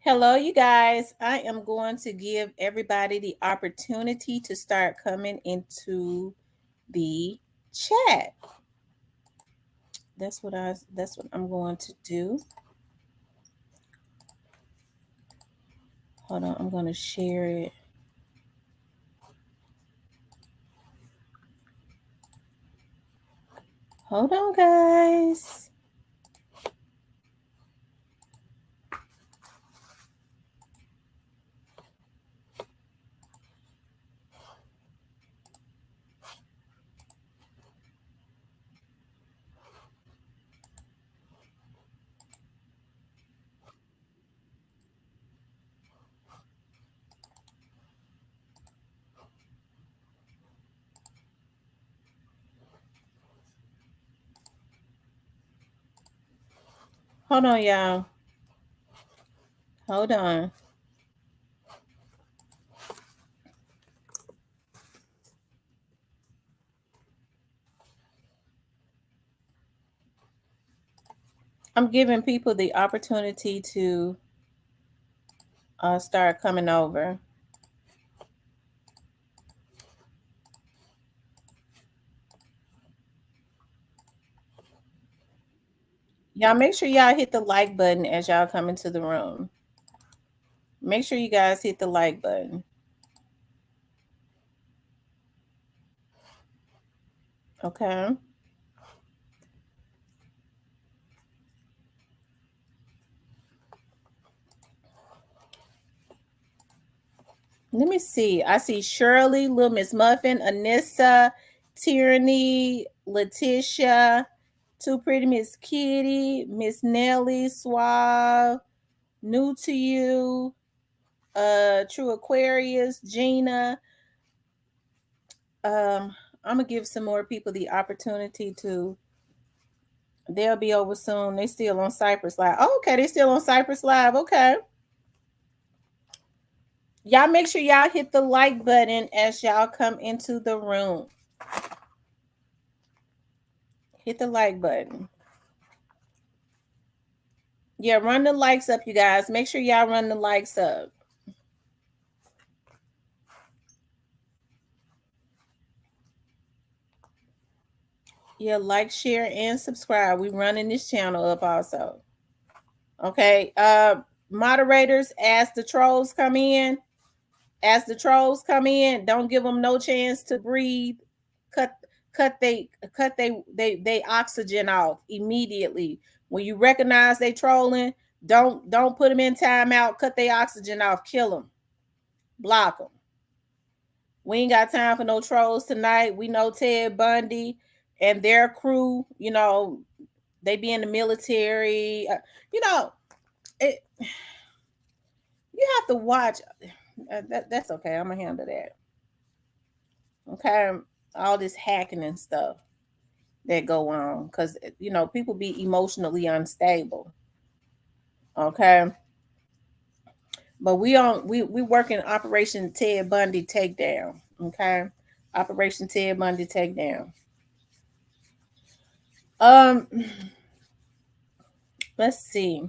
Hello, you guys. I am going to give everybody the opportunity to start coming into the chat. That's what I'm going to do. Hold on, I'm going to share it. Hold on, guys. Hold on, y'all. Hold on. I'm giving people the opportunity to start coming over. Y'all make sure y'all hit the like button as y'all come into the room. Make sure you guys hit the like button. Okay. Let me see. I see Shirley, Little Miss Muffin, Anissa, Tyranny, Letitia, Too Pretty Miss Kitty, Miss Nelly, Suave, New to You, True Aquarius, Gina. I'm gonna give some more people the opportunity to. They'll be over soon. They still on Cypress Live. Oh, okay, they still on Cypress Live. Okay. Y'all make sure y'all hit the like button as y'all come into the room. Hit the like button. Yeah, run the likes up, you guys. Make sure y'all run the likes up. Yeah, like, share, and subscribe. We running this channel up also. Okay. Moderators, as the trolls come in, don't give them no chance to breathe. Cut they oxygen off immediately. When you recognize they trolling, don't put them in timeout. Cut their oxygen off. Kill them. Block them. We ain't got time for no trolls tonight. We know Ted Bundy and their crew, they be in the military. It, you have to watch. That's okay. I'm going to handle that. Okay. All this hacking and stuff that go on because, people be emotionally unstable. Okay. But we working Operation Ted Bundy takedown. Okay. Operation Ted Bundy takedown. Um, let's see.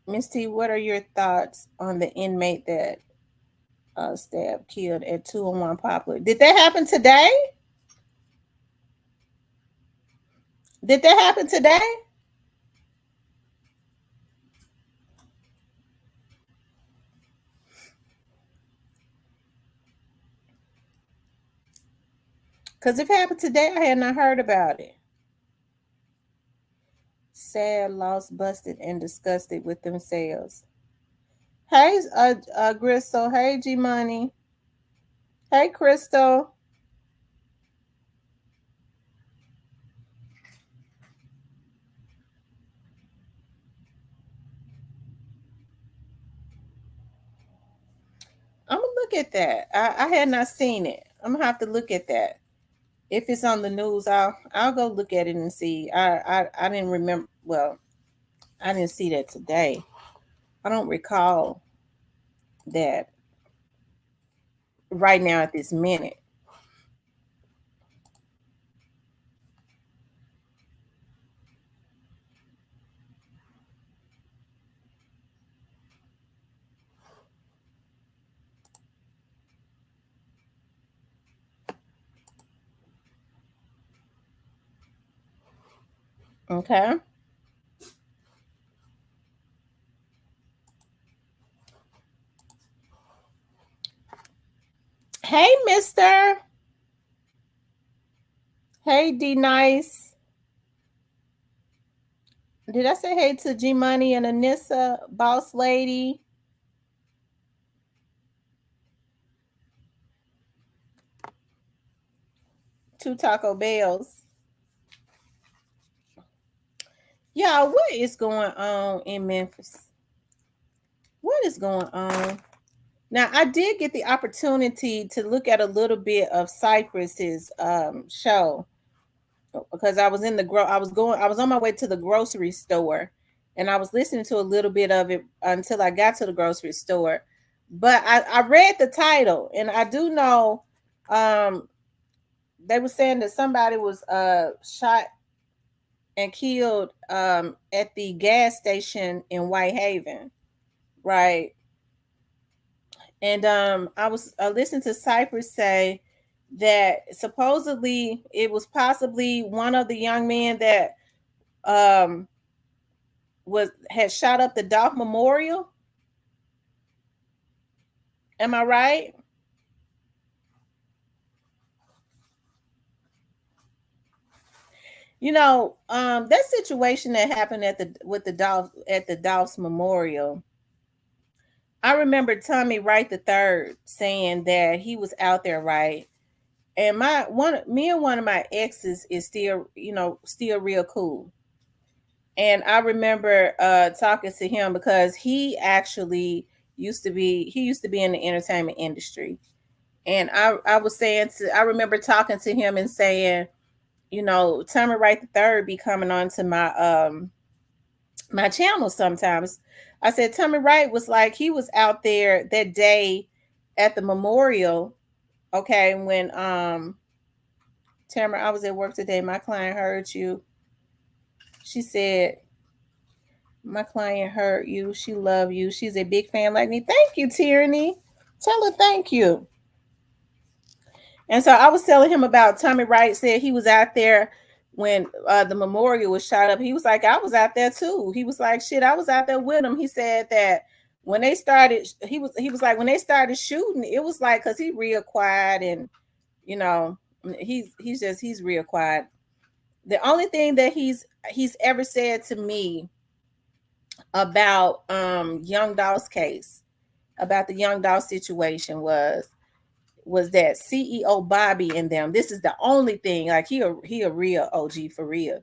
Miss T, what are your thoughts on the inmate that stabbed, killed at 201 Poplar? Did that happen today? Did that happen today? Because if it happened today, I had not heard about it. Sad, lost, busted, and disgusted with themselves. Hey, Crystal. Hey, G Money. Hey, Crystal. I'm gonna look at that. I had not seen it. I'm gonna have to look at that. If it's on the news, I'll go look at it and see. I didn't remember. Well, I didn't see that today. I don't recall that right now at this minute. Okay. Hey, Mister. Hey, D Nice. Did I say hey to G Money and Anissa, Boss Lady? Two Taco Bells. Y'all, what is going on in Memphis? What is going on? Now, I did get the opportunity to look at a little bit of Cypress's show because I was on my way to the grocery store and I was listening to a little bit of it until I got to the grocery store. But I read the title and I do know um they were saying that somebody was shot and killed at the gas station in Whitehaven, right? And I was listening to Cypress say that supposedly it was possibly one of the young men that um was had shot up the Dolph Memorial. Am I right? That situation that happened at the with the Dolph at the Dolph's Memorial. I remember Tommy Wright the third saying that he was out there, right? And me and one of my exes is still, still real cool. And I remember talking to him because he used to be in the entertainment industry. And I remember talking to him and saying, Tommy Wright the third be coming on to my channel sometimes. I said Tommy Wright was like he was out there that day at the memorial. Okay, when Tamara, I was at work today. My client heard you. She said, my client heard you. She loved you. She's a big fan like me. Thank you, Tierney. Tell her thank you. And so I was telling him about Tommy Wright said he was out there when the memorial was shot up. He was like, I was out there too. He was like, shit, I was out there with him. He said that when they started, he was like, when they started shooting, it was like because he real quiet and you know, he's real quiet. The only thing that he's ever said to me about Young Dolph's case, about the Young Dolph situation was that CEO Bobby and them. This is the only thing. Like he a real OG for real.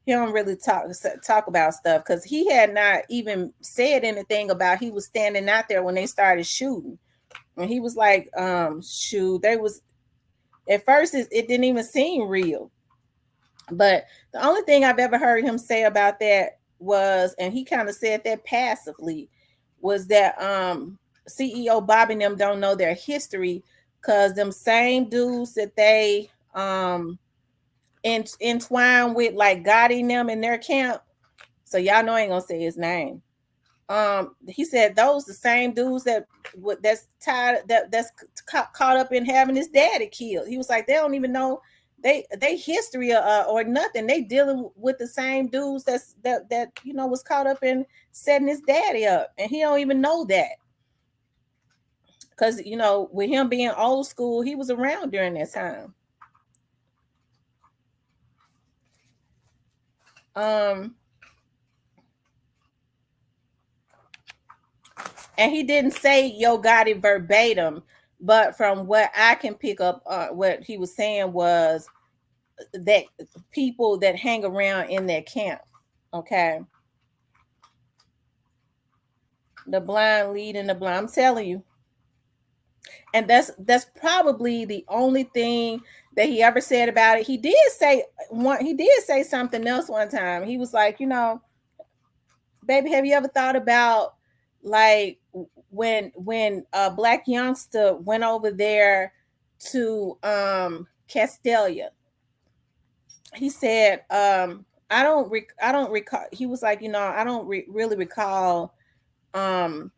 He don't really talk about stuff because he had not even said anything about he was standing out there when they started shooting. And he was like, shoot, they was at first it didn't even seem real. But the only thing I've ever heard him say about that was, and he kind of said that passively, was that CEO Bobby and them don't know their history because them same dudes that they entwine with, like Gotti and them in their camp. So y'all know I ain't gonna say his name. He said those the same dudes that's tied that's caught up in having his daddy killed. He was like they don't even know they history or nothing. They dealing with the same dudes that was caught up in setting his daddy up, and he don't even know that because with him being old school, he was around during that time. Um, and he didn't say Yo Gotti verbatim, but from what I can pick up, what he was saying was that people that hang around in that camp, okay, the blind leading the blind. I'm telling you, and that's probably the only thing that he ever said about it. He did say something else one time. He was like, baby, have you ever thought about like when a black youngster went over there to Castelia? He said, I don't recall. He was like, I don't really recall um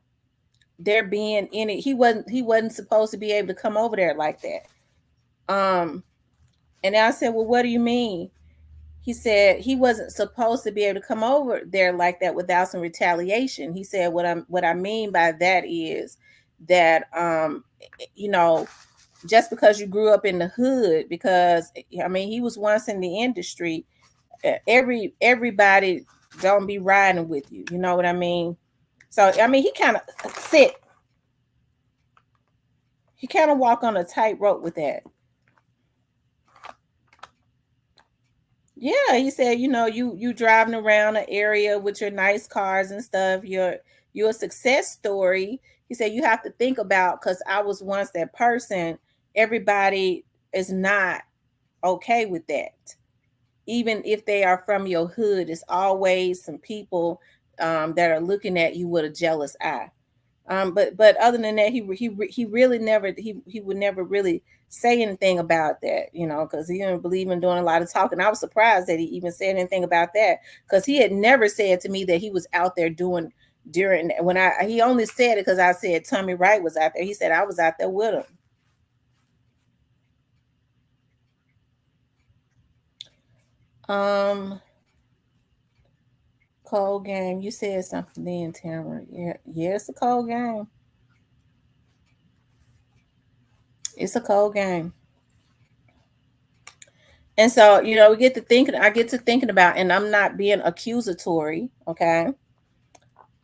there being any. He wasn't supposed to be able to come over there like that. Um, and I said, well, what do you mean? He said he wasn't supposed to be able to come over there like that without some retaliation. He said what I mean by that is that you know, just because you grew up in the hood, because I mean he was once in the industry, everybody don't be riding with you. You know what I mean? So I mean he kind of walk on a tightrope with that. Yeah, he said, you know, you driving around an area with your nice cars and stuff. You're a success story. He said you have to think about, because I was once that person. Everybody is not okay with that. Even if they are from your hood, it's always some people that are looking at you with a jealous eye. But other than that, he really never he would never really say anything about that, you know, because he didn't believe in doing a lot of talking. I was surprised that he even said anything about that, because he had never said to me that he was out there doing during when I he only said it because I said Tommy Wright was out there. He said I was out there with him. Um, Cold game. You said something then, Tamara. Yeah, yeah, it's a cold game. It's a cold game. And so, you know, we get to thinking, I get to thinking about, and I'm not being accusatory, okay?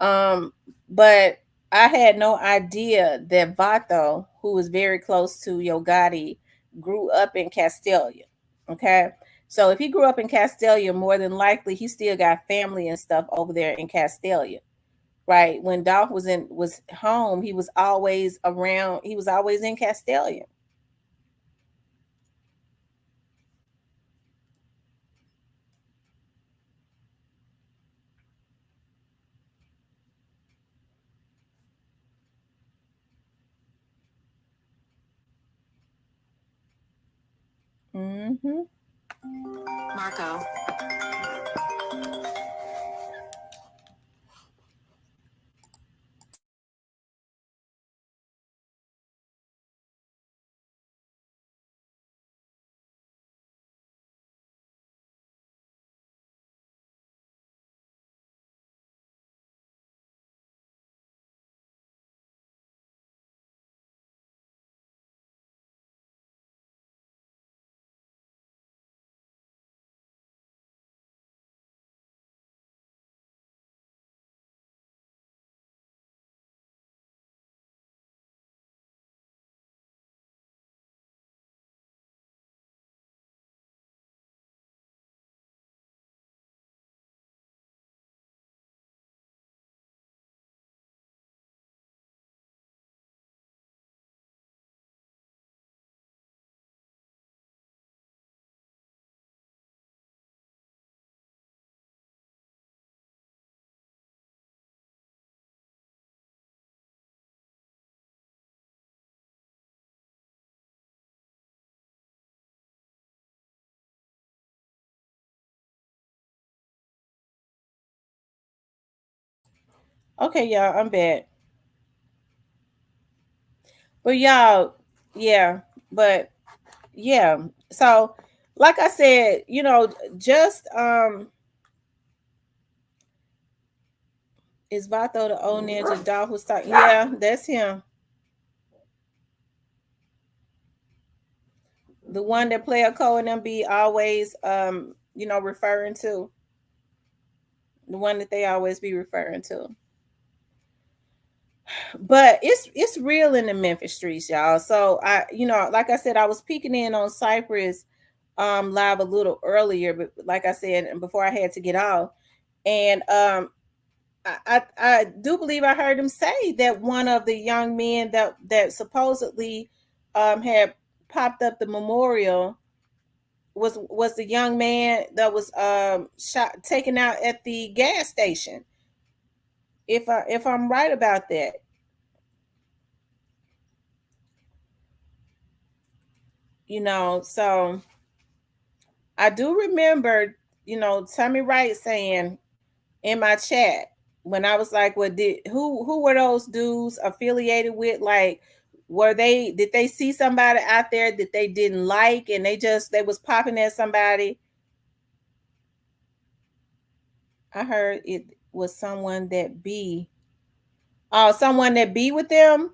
Um, but I had no idea that Vato, who was very close to Yogati, grew up in Castelia. Okay. So if he grew up in Castelia, more than likely he still got family and stuff over there in Castelia. Right. When Dolph was home, he was always around, he was always in Castelia. Mm-hmm. Marco. Okay, y'all, I'm back. But y'all, yeah, but yeah. So, like I said, you know, just is Vato the old ninja dog who's talking? Yeah, that's him. The one that player Cole and them be always you know, referring to. The one that they always be referring to. But it's real in the Memphis streets, y'all. So I, you know, like I said, I was peeking in on Cypress live a little earlier, but like I said, and before I had to get off. And I do believe I heard him say that one of the young men that supposedly had popped up the memorial was the young man that was shot taken out at the gas station. If I'm right about that, you know. So I do remember, you know, Tommy Wright saying in my chat when I was like, "What did who were those dudes affiliated with? Like, were they did they see somebody out there that they didn't like and they was popping at somebody?" I heard it was someone that be, oh, someone that be with them.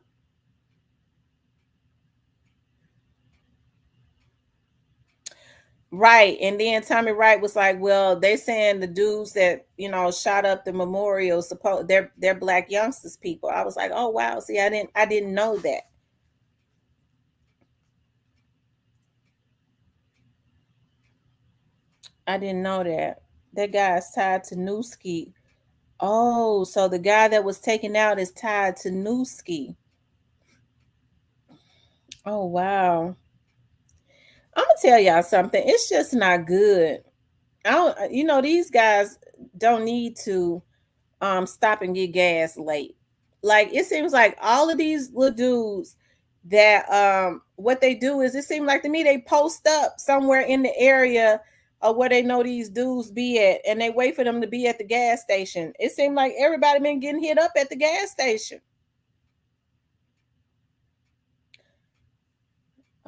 Right. And then Tommy Wright was like, well, they saying the dudes that, shot up the memorial, suppose they're black youngsters people. I was like, oh wow. See, I didn't know that. I didn't know that. That guy is tied to Newski. Oh, so the guy that was taken out is tied to Newski. Oh wow. I'm gonna tell y'all something. It's just not good. I don't, these guys don't need to stop and get gas late. Like it seems like all of these little dudes that what they do is, it seems like to me they post up somewhere in the area of where they know these dudes be at, and they wait for them to be at the gas station. It seemed like everybody been getting hit up at the gas station.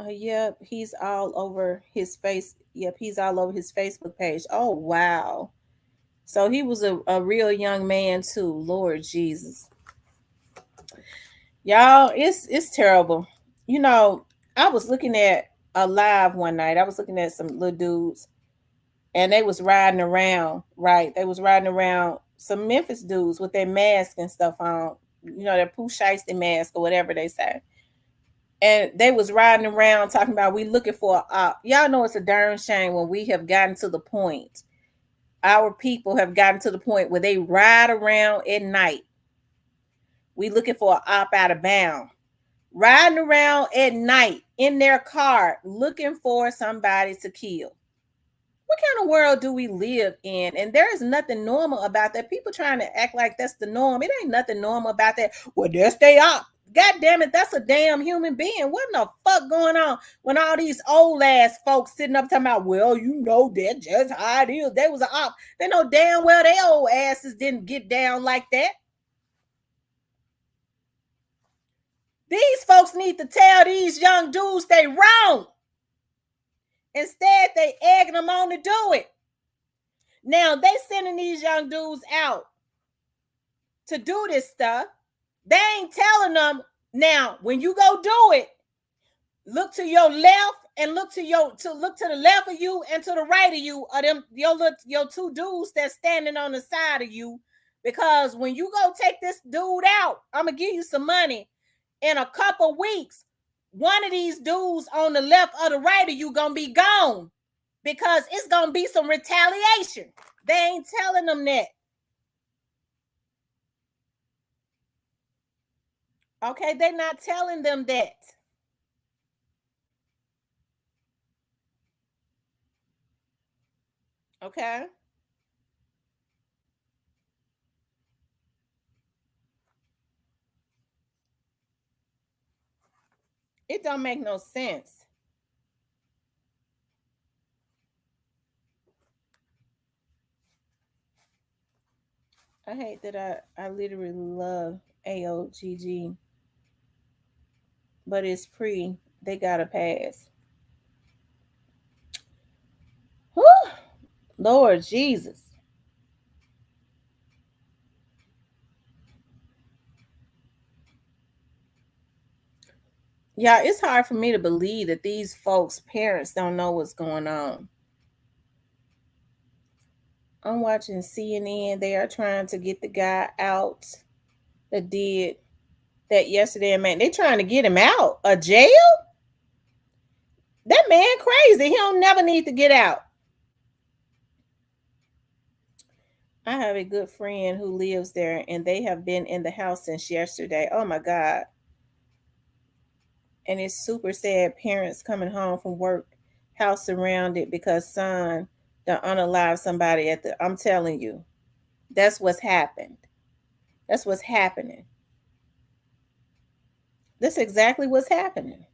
Yep, he's all over his face. Yep, he's all over his Facebook page. Oh wow. So he was a real young man too. Lord Jesus. Y'all, it's terrible. You know, I was looking at a live one night. I was looking at some little dudes, and they was riding around, right? They was riding around, some Memphis dudes with their mask and stuff on, their poo shiesty mask or whatever they say. And they was riding around talking about, we looking for a op. Y'all know it's a darn shame when we have gotten to the point, our people have gotten to the point where they ride around at night. We looking for a op out of bound, riding around at night in their car looking for somebody to kill. What kind of world do we live in? And there is nothing normal about that. People trying to act like that's the norm. It ain't nothing normal about that. Well, that's they op. God damn it, that's a damn human being. What in the fuck going on when all these old ass folks sitting up talking about, well, that just how it is. They was an op. They know damn well their old asses didn't get down like that. These folks need to tell these young dudes they wrong. Instead, they egging them on to do it. Now, they sending these young dudes out to do this stuff. They ain't telling them, now, when you go do it, look to your left and look to the left of you and to the right of you, or them your two dudes that's standing on the side of you. Because when you go take this dude out, I'm gonna give you some money. In a couple weeks, one of these dudes on the left or the right of you gonna be gone, because it's gonna be some retaliation. They ain't telling them that. Okay, they're not telling them that. Okay. It don't make no sense. I hate that I literally love AOGG, but it's pre. They gotta pass. Whew, Lord Jesus. Yeah, it's hard for me to believe that these folks' parents don't know what's going on. I'm watching CNN. They are trying to get the guy out that did that yesterday. Man, they trying to get him out of jail. That man crazy. He don't never need to get out. I have a good friend who lives there, and they have been in the house since yesterday. Oh my God. And it's super sad. Parents coming home from work, house surrounded because son done unalive somebody at the. I'm telling you, that's what's happened. That's what's happening. That's exactly what's happening.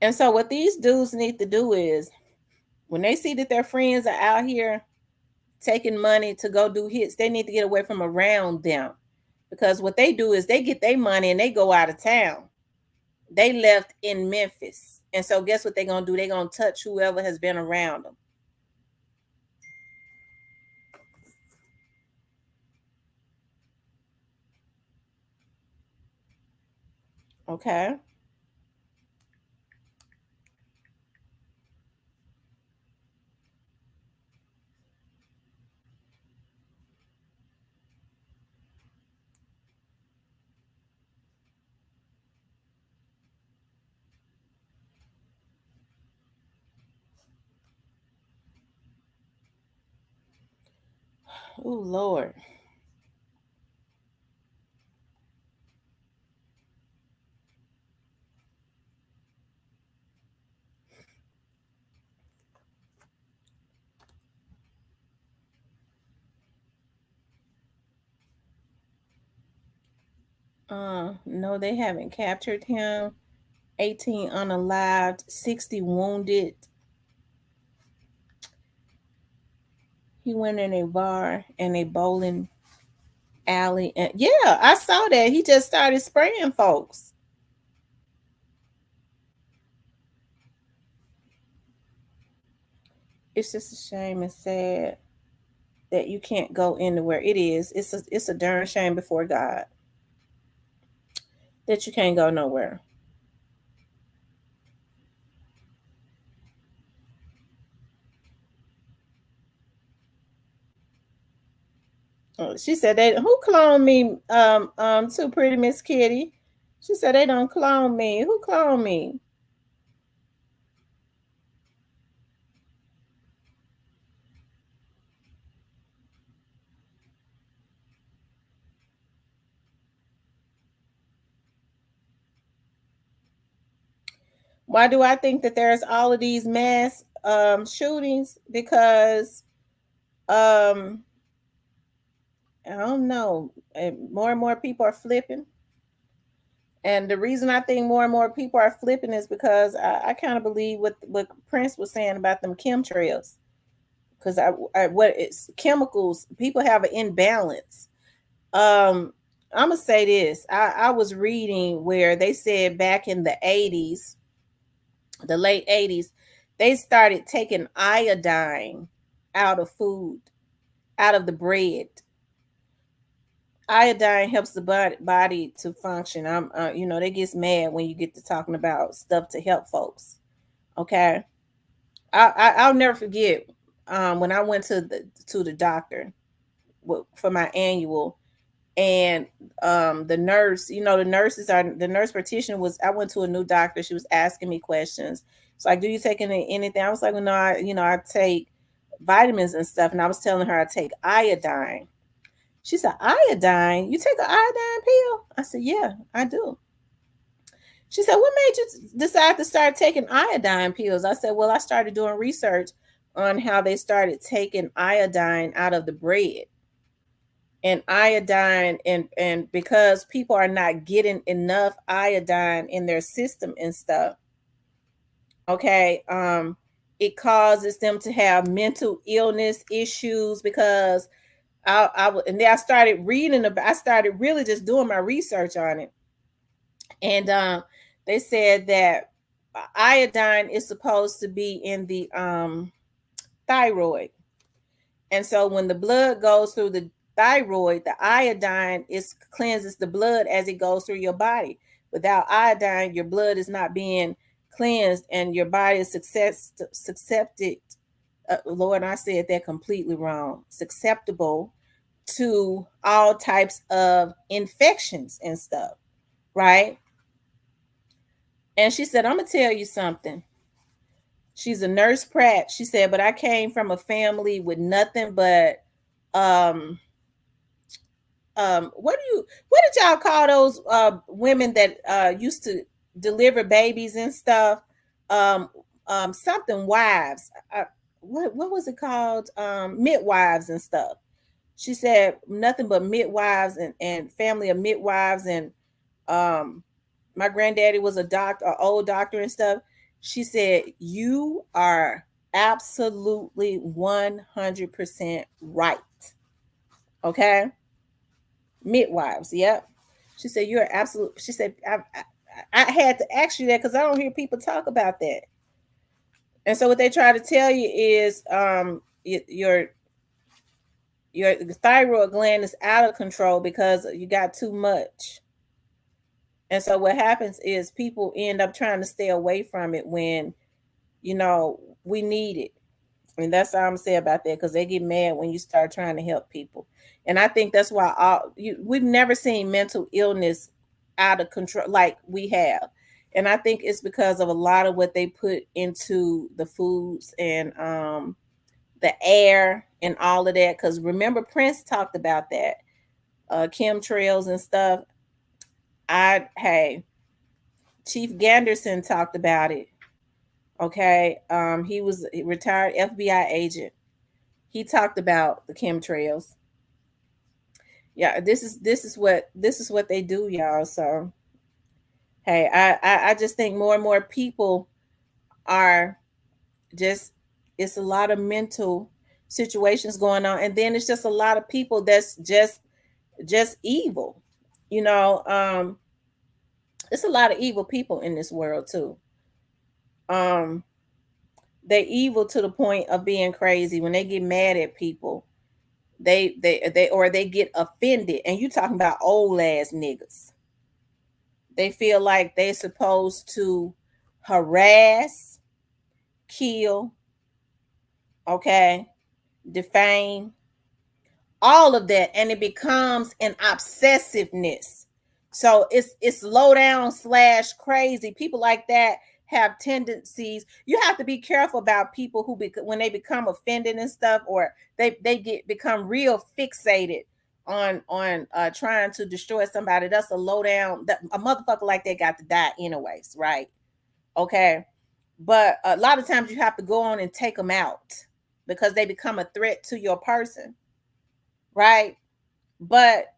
And so, what these dudes need to do is, when they see that their friends are out here taking money to go do hits, they need to get away from around them, because what they do is they get their money and they go out of town. They left in Memphis. And so guess what they're going to do? They're going to touch whoever has been around them. Okay. Oh, Lord. No, they haven't captured him. 18 unalived, 60 wounded. He went in a bar and a bowling alley. And yeah, I saw that. He just started spraying folks. It's just a shame and sad that you can't go anywhere. It is. It's a darn shame before God that you can't go nowhere. She said they who cloned me, too pretty Miss Kitty. She said they don't clone me. Who cloned me? Why do I think that there's all of these mass shootings? Because um I don't know. More and more people are flipping. And the reason I think more and more people are flipping is because I kind of believe what Prince was saying about them chemtrails. Because what it's chemicals, people have an imbalance. I'm gonna say this. I was reading where they said back in the 80s, the late 80s, they started taking iodine out of food, out of the bread. Iodine helps the body to function. They get mad when you get to talking about stuff to help folks. Okay, I'll never forget when I went to the doctor for my annual, and the nurse, the nurse practitioner was. I went to a new doctor. She was asking me questions. It's like, do you take anything? I was like, well, no, I take vitamins and stuff, and I was telling her I take iodine. She said, iodine? You take an iodine pill? I said, yeah, I do. She said, what made you decide to start taking iodine pills? I said, well, I started doing research on how they started taking iodine out of the bread. And iodine, and because people are not getting enough iodine in their system and stuff, okay, it causes them to have mental illness issues because and then I started reading about. I started really just doing my research on it, and they said that iodine is supposed to be in the thyroid, and so when the blood goes through the thyroid, the iodine cleanses the blood as it goes through your body. Without iodine, your blood is not being cleansed, and your body is susceptible. Lord, I said that completely wrong. Susceptible to all types of infections and stuff, right? And she said, I'm gonna tell you something. She's a nurse Pratt. She said, but I came from a family with nothing but um what did y'all call those women that used to deliver babies and stuff? Um Something wives. What was it called? Midwives and stuff. She said nothing but midwives and family of midwives, and um my granddaddy was a doctor, an old doctor and stuff. She said you are absolutely 100% right. Okay, Midwives. Yep. She said, you're absolute. She said, I had to ask you that because I don't hear people talk about that. And so what they try to tell you is your thyroid gland is out of control because you got too much. And so what happens is people end up trying to stay away from it when, we need it. And that's all I'm saying about that, because they get mad when you start trying to help people. And I think that's why we've never seen mental illness out of control like we have. And I think it's because of a lot of what they put into the foods and the air and all of that. Because remember, Prince talked about that, chemtrails and stuff. Hey, Chief Ganderson talked about it. Okay, he was a retired FBI agent. He talked about the chemtrails. Yeah, this is what they do, y'all. So hey, I just think more and more people are just, it's a lot of mental situations going on, and then it's just a lot of people that's just evil. You know, it's a lot of evil people in this world too. Um, they're evil to the point of being crazy. When they get mad at people, they get offended, and you talking about old ass niggas. They feel like they're supposed to harass, kill, okay, defame, all of that, and it becomes an obsessiveness. So it's low down slash crazy. People like that have tendencies. You have to be careful about people who when they become offended and stuff, or they become real fixated on trying to destroy somebody. That's a low down. A motherfucker like that got to die anyways, right? Okay, but a lot of times you have to go on and take them out because they become a threat to your person, right? But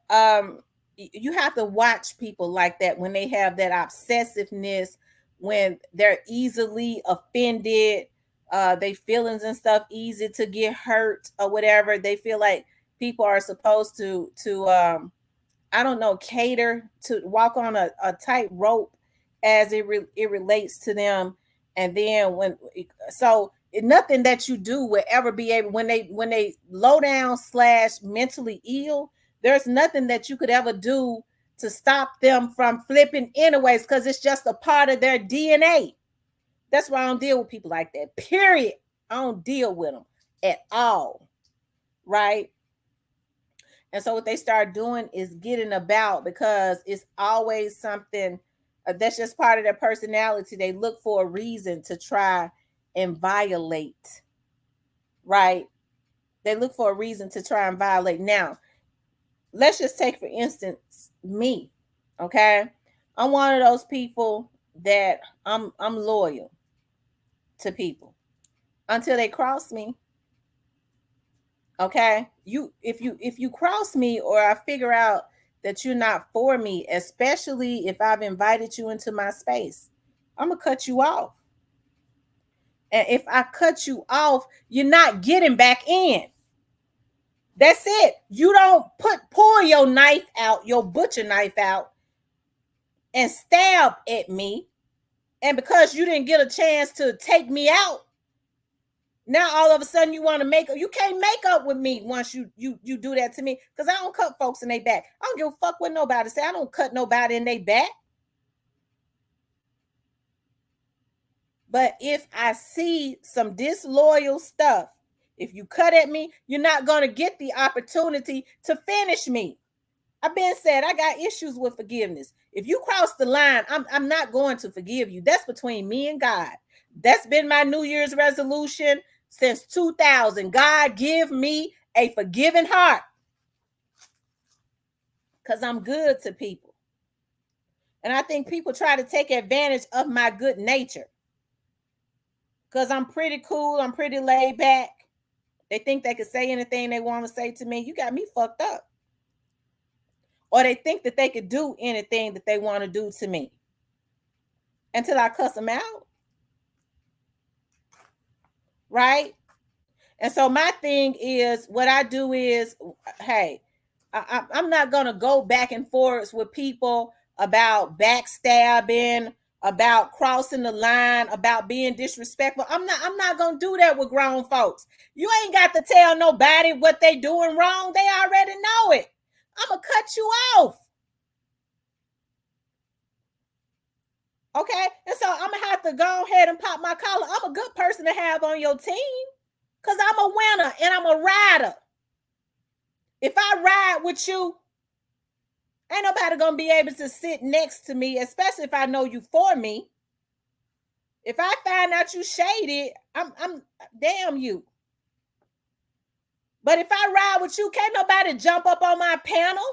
you have to watch people like that when they have that obsessiveness, when they're easily offended, they feelings and stuff easy to get hurt or whatever. They feel like people are supposed to I don't know, cater, to walk on a tight rope as it relates to them. And then so nothing that you do will ever be able, when they low down slash mentally ill, there's nothing that you could ever do to stop them from flipping anyways, because it's just a part of their DNA. That's why I don't deal with people like that, period. I don't deal with them at all, right? And so what they start doing is getting about, because it's always something that's just part of their personality. They look for a reason to try and violate, right? They look for a reason to try and violate. Now, let's just take, for instance, me, okay? I'm one of those people that I'm loyal to people until they cross me. Okay, if you cross me, or I figure out that you're not for me, especially if I've invited you into my space, I'm gonna cut you off. And if I cut you off, you're not getting back in. That's it. You don't pull your knife out, your butcher knife out, and stab at me. And because you didn't get a chance to take me out, now all of a sudden you want to make up. You can't make up with me once you do that to me, because I don't cut folks in their back. I don't give a fuck what nobody say. I don't cut nobody in their back. But if I see some disloyal stuff, if you cut at me, you're not going to get the opportunity to finish me. I've been said I got issues with forgiveness. If you cross the line, I'm not going to forgive you. That's between me and God. That's been my New Year's resolution since 2000. God, give me a forgiving heart, because I'm good to people. And I think people try to take advantage of my good nature, because I'm pretty cool. I'm pretty laid back. They think they can say anything they want to say to me. You got me fucked up. Or they think that they could do anything that they want to do to me until I cuss them out. Right? And so my thing is, what I do is, hey, I'm not gonna go back and forth with people about backstabbing, about crossing the line, about being disrespectful. I'm not gonna do that with grown folks. You ain't got to tell nobody what they doing wrong. They already know it. I'm gonna cut you off. Okay, and so I'm gonna have to go ahead and pop my collar. I'm a good person to have on your team because I'm a winner and I'm a rider. If I ride with you, ain't nobody gonna be able to sit next to me, especially if I know you for me. If I find out you shaded, I'm damn you. But if I ride with you, can't nobody jump up on my panel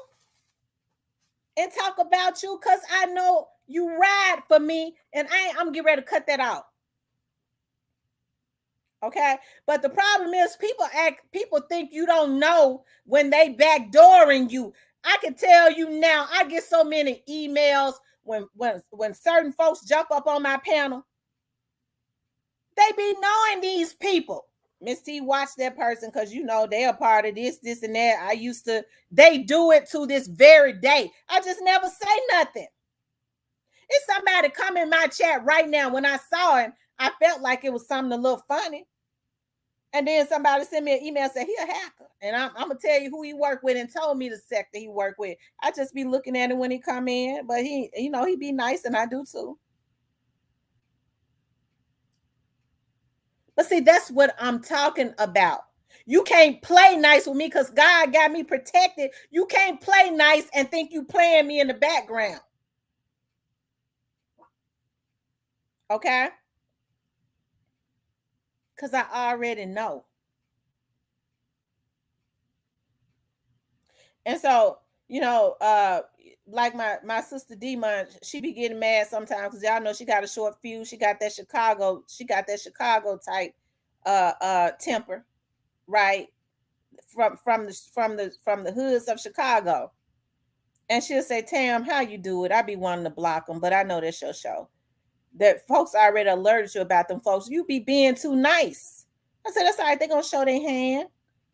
and talk about you because I know you ride for me, and I'm getting ready to cut that out. Okay, but the problem is people think you don't know when they backdooring you. I can tell you now, I get so many emails when certain folks jump up on my panel. They be knowing these people. Miss T, watch that person because you know they're a part of this, and that. They do it to this very day. I just never say nothing. It's somebody come in my chat right now. When I saw him, I felt like it was something a little funny. And then somebody sent me an email and said, he a hacker. And I'm going to tell you who he worked with and told me the sector he worked with. I just be looking at him when he come in. But he be nice, and I do too. But see, that's what I'm talking about. You can't play nice with me because God got me protected. You can't play nice and think you playing me in the background. Okay? Because I already know. And so, like my sister D-Mon, she be getting mad sometimes because y'all know she got a short fuse. She got that Chicago type temper, right? From the hoods of Chicago. And she'll say, Tam, how you do it? I be wanting to block them, but I know that's your show. That folks already alerted you about them folks. You be being too nice. I said, that's all right. They're going to show their hand.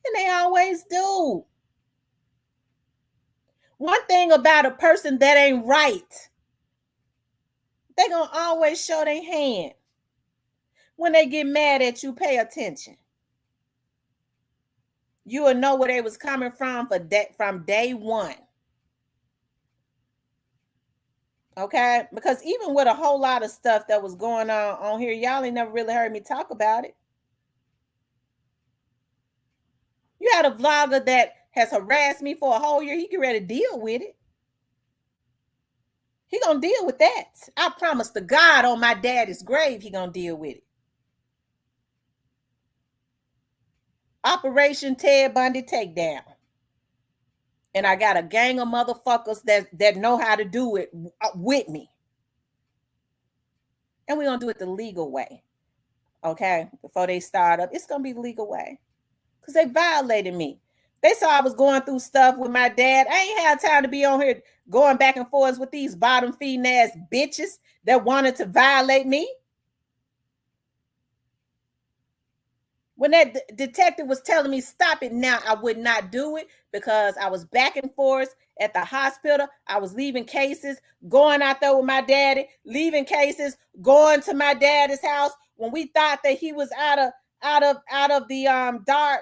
And they always do. One thing about a person that ain't right, they're going to always show their hand. When they get mad at you, pay attention. You will know where they was coming from from day one. Okay? Because even with a whole lot of stuff that was going on here, y'all ain't never really heard me talk about it. You had a vlogger that has harassed me for a whole year. He get ready to deal with it. He gonna deal with that. I promise to God on my daddy's grave, he gonna deal with it. Operation Ted Bundy Takedown. And I got a gang of motherfuckers that know how to do it with me. And we're gonna do it the legal way. Okay? Before they start up, it's gonna be the legal way. Because they violated me. They saw I was going through stuff with my dad. I ain't had time to be on here going back and forth with these bottom feeding ass bitches that wanted to violate me. When that detective was telling me stop it now, I would not do it because I was back and forth at the hospital. I was leaving cases, going out there with my daddy, leaving cases, going to my daddy's house when we thought that he was out of the dark.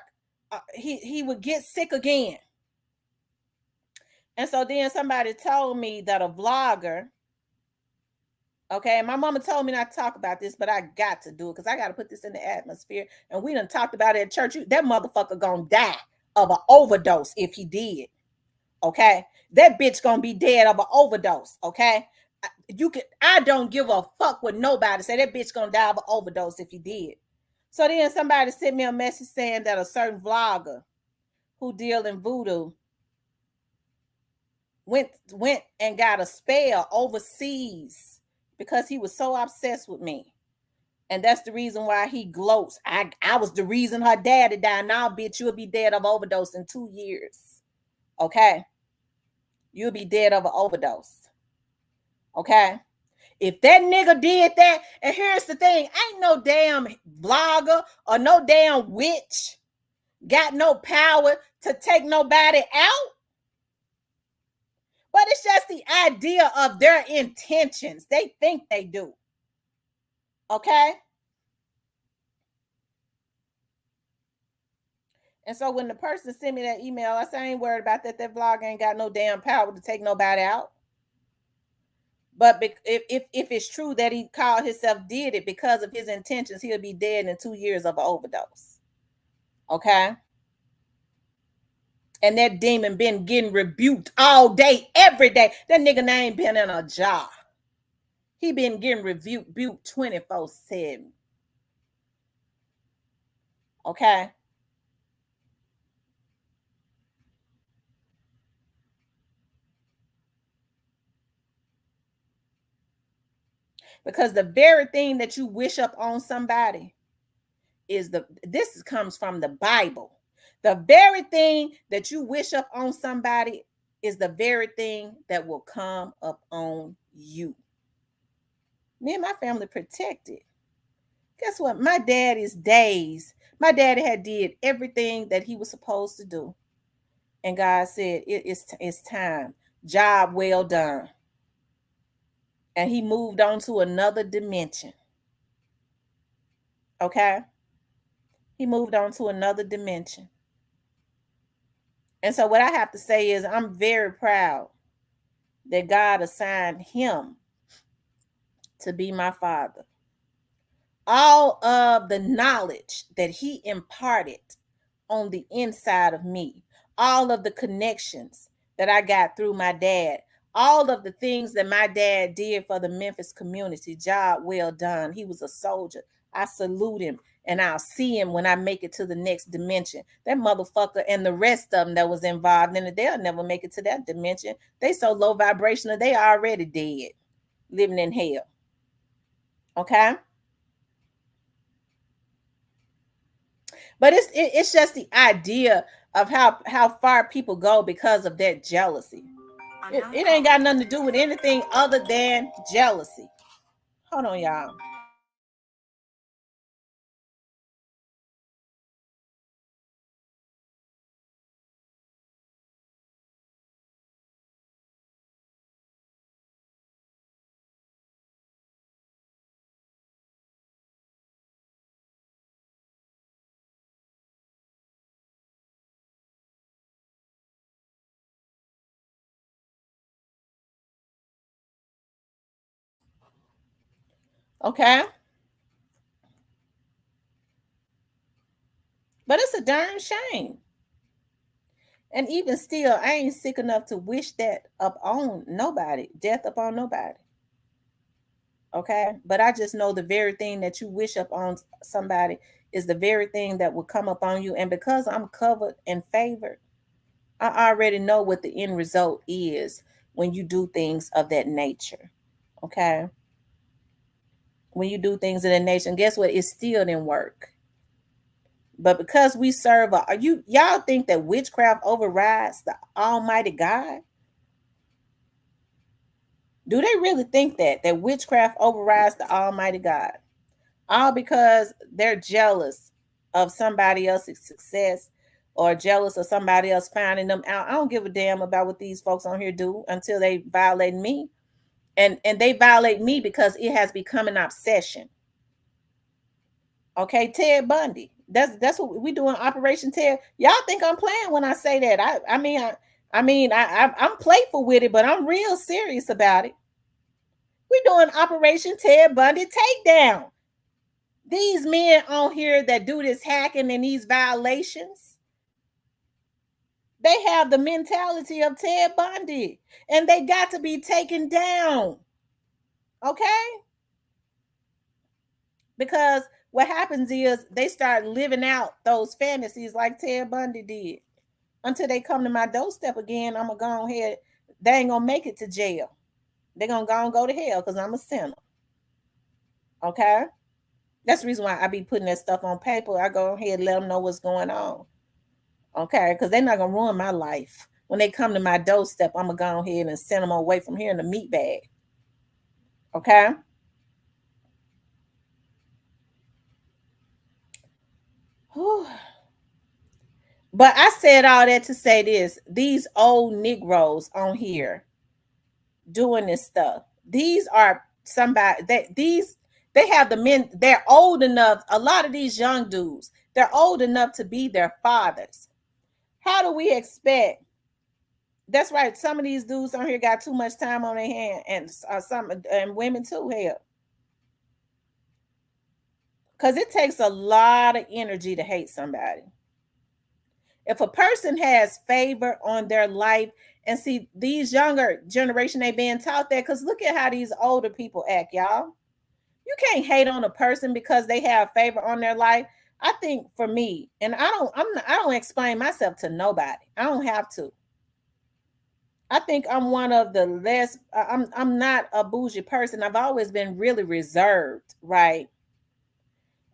He would get sick again. And so then somebody told me that a vlogger, okay, my mama told me not to talk about this, but I got to do it because I got to put this in the atmosphere. And we done talked about it at church. That motherfucker gonna die of an overdose if he did. Okay, that bitch gonna be dead of an overdose. Okay, I don't give a fuck what nobody say. That bitch gonna die of an overdose if he did. So then somebody sent me a message saying that a certain vlogger who deal in voodoo went and got a spell overseas because he was so obsessed with me. And that's the reason why he gloats. I was the reason her daddy died. Now, bitch, you'll be dead of overdose in 2 years. Okay? You'll be dead of an overdose. Okay? If that nigga did that, and here's the thing, ain't no damn vlogger or no damn witch got no power to take nobody out. But it's just the idea of their intentions. They think they do. Okay? And so when the person sent me that email, I said, I ain't worried about that. That vlog ain't got no damn power to take nobody out. But if it's true that he called himself did it because of his intentions, he'll be dead in 2 years of an overdose. Okay? And that demon been getting rebuked all day, every day. That nigga name been in a jar. He been getting rebuked 24/7. Okay? Because the very thing that you wish up on somebody is this comes from the Bible. The very thing that you wish up on somebody is the very thing that will come up on you. Me and my family protected. Guess what? My daddy's days, my daddy had did everything that he was supposed to do. And God said, it's time. Job well done. And he moved on to another dimension. Okay? He moved on to another dimension. And so what I have to say is I'm very proud that God assigned him to be my father. All of the knowledge that he imparted on the inside of me, all of the connections that I got through my dad, all of the things that my dad did for the Memphis community, job well done. He was a soldier. I salute him, and I'll see him when I make it to the next dimension. That motherfucker and the rest of them that was involved in it, they'll never make it to that dimension. They so low vibrational, they already dead, living in hell. Okay? But it's just the idea of how far people go because of that jealousy. It ain't got nothing to do with anything other than jealousy. Hold on, y'all. Okay? But it's a darn shame. And even still, I ain't sick enough to wish that upon nobody, death upon nobody. Okay? But I just know the very thing that you wish upon somebody is the very thing that will come upon you. And because I'm covered and favored, I already know what the end result is when you do things of that nature. Okay? When you do things in that nature, and guess what? It still didn't work. But because we serve y'all think that witchcraft overrides the Almighty God? Do they really think that witchcraft overrides the Almighty God? All because they're jealous of somebody else's success or jealous of somebody else finding them out. I don't give a damn about what these folks on here do until they violate me. And they violate me because it has become an obsession. Okay, Ted Bundy. That's what we doing, Operation Ted. Y'all think I'm playing when I say that. I'm playful with it, but I'm real serious about it. We doing Operation Ted Bundy takedown. These men on here that do this hacking and these violations, they have the mentality of Ted Bundy, and they got to be taken down. Okay? Because what happens is they start living out those fantasies like Ted Bundy did. Until they come to my doorstep again, I'm going to go ahead. They ain't going to make it to jail. They're going to go to hell because I'm a sinner. Okay? That's the reason why I be putting that stuff on paper. I go ahead and let them know what's going on. Okay? Because they're not going to ruin my life. When they come to my doorstep, I'm going to go ahead and send them away from here in a meat bag. Okay? Whew. But I said all that to say this. These old Negroes on here doing this stuff. These are somebody that these they have the men, they're old enough. A lot of these young dudes, they're old enough to be their fathers. How do we expect? That's right. Some of these dudes on here got too much time on their hand, and some and women too. Hell, because it takes a lot of energy to hate somebody. If a person has favor on their life, and see these younger generation, they being taught that, because look at how these older people act, y'all. You can't hate on a person because they have favor on their life. I think for me, and I don't explain myself to nobody. I don't have to. I think I'm one of the less I'm not a bougie person. I've always been really reserved, right?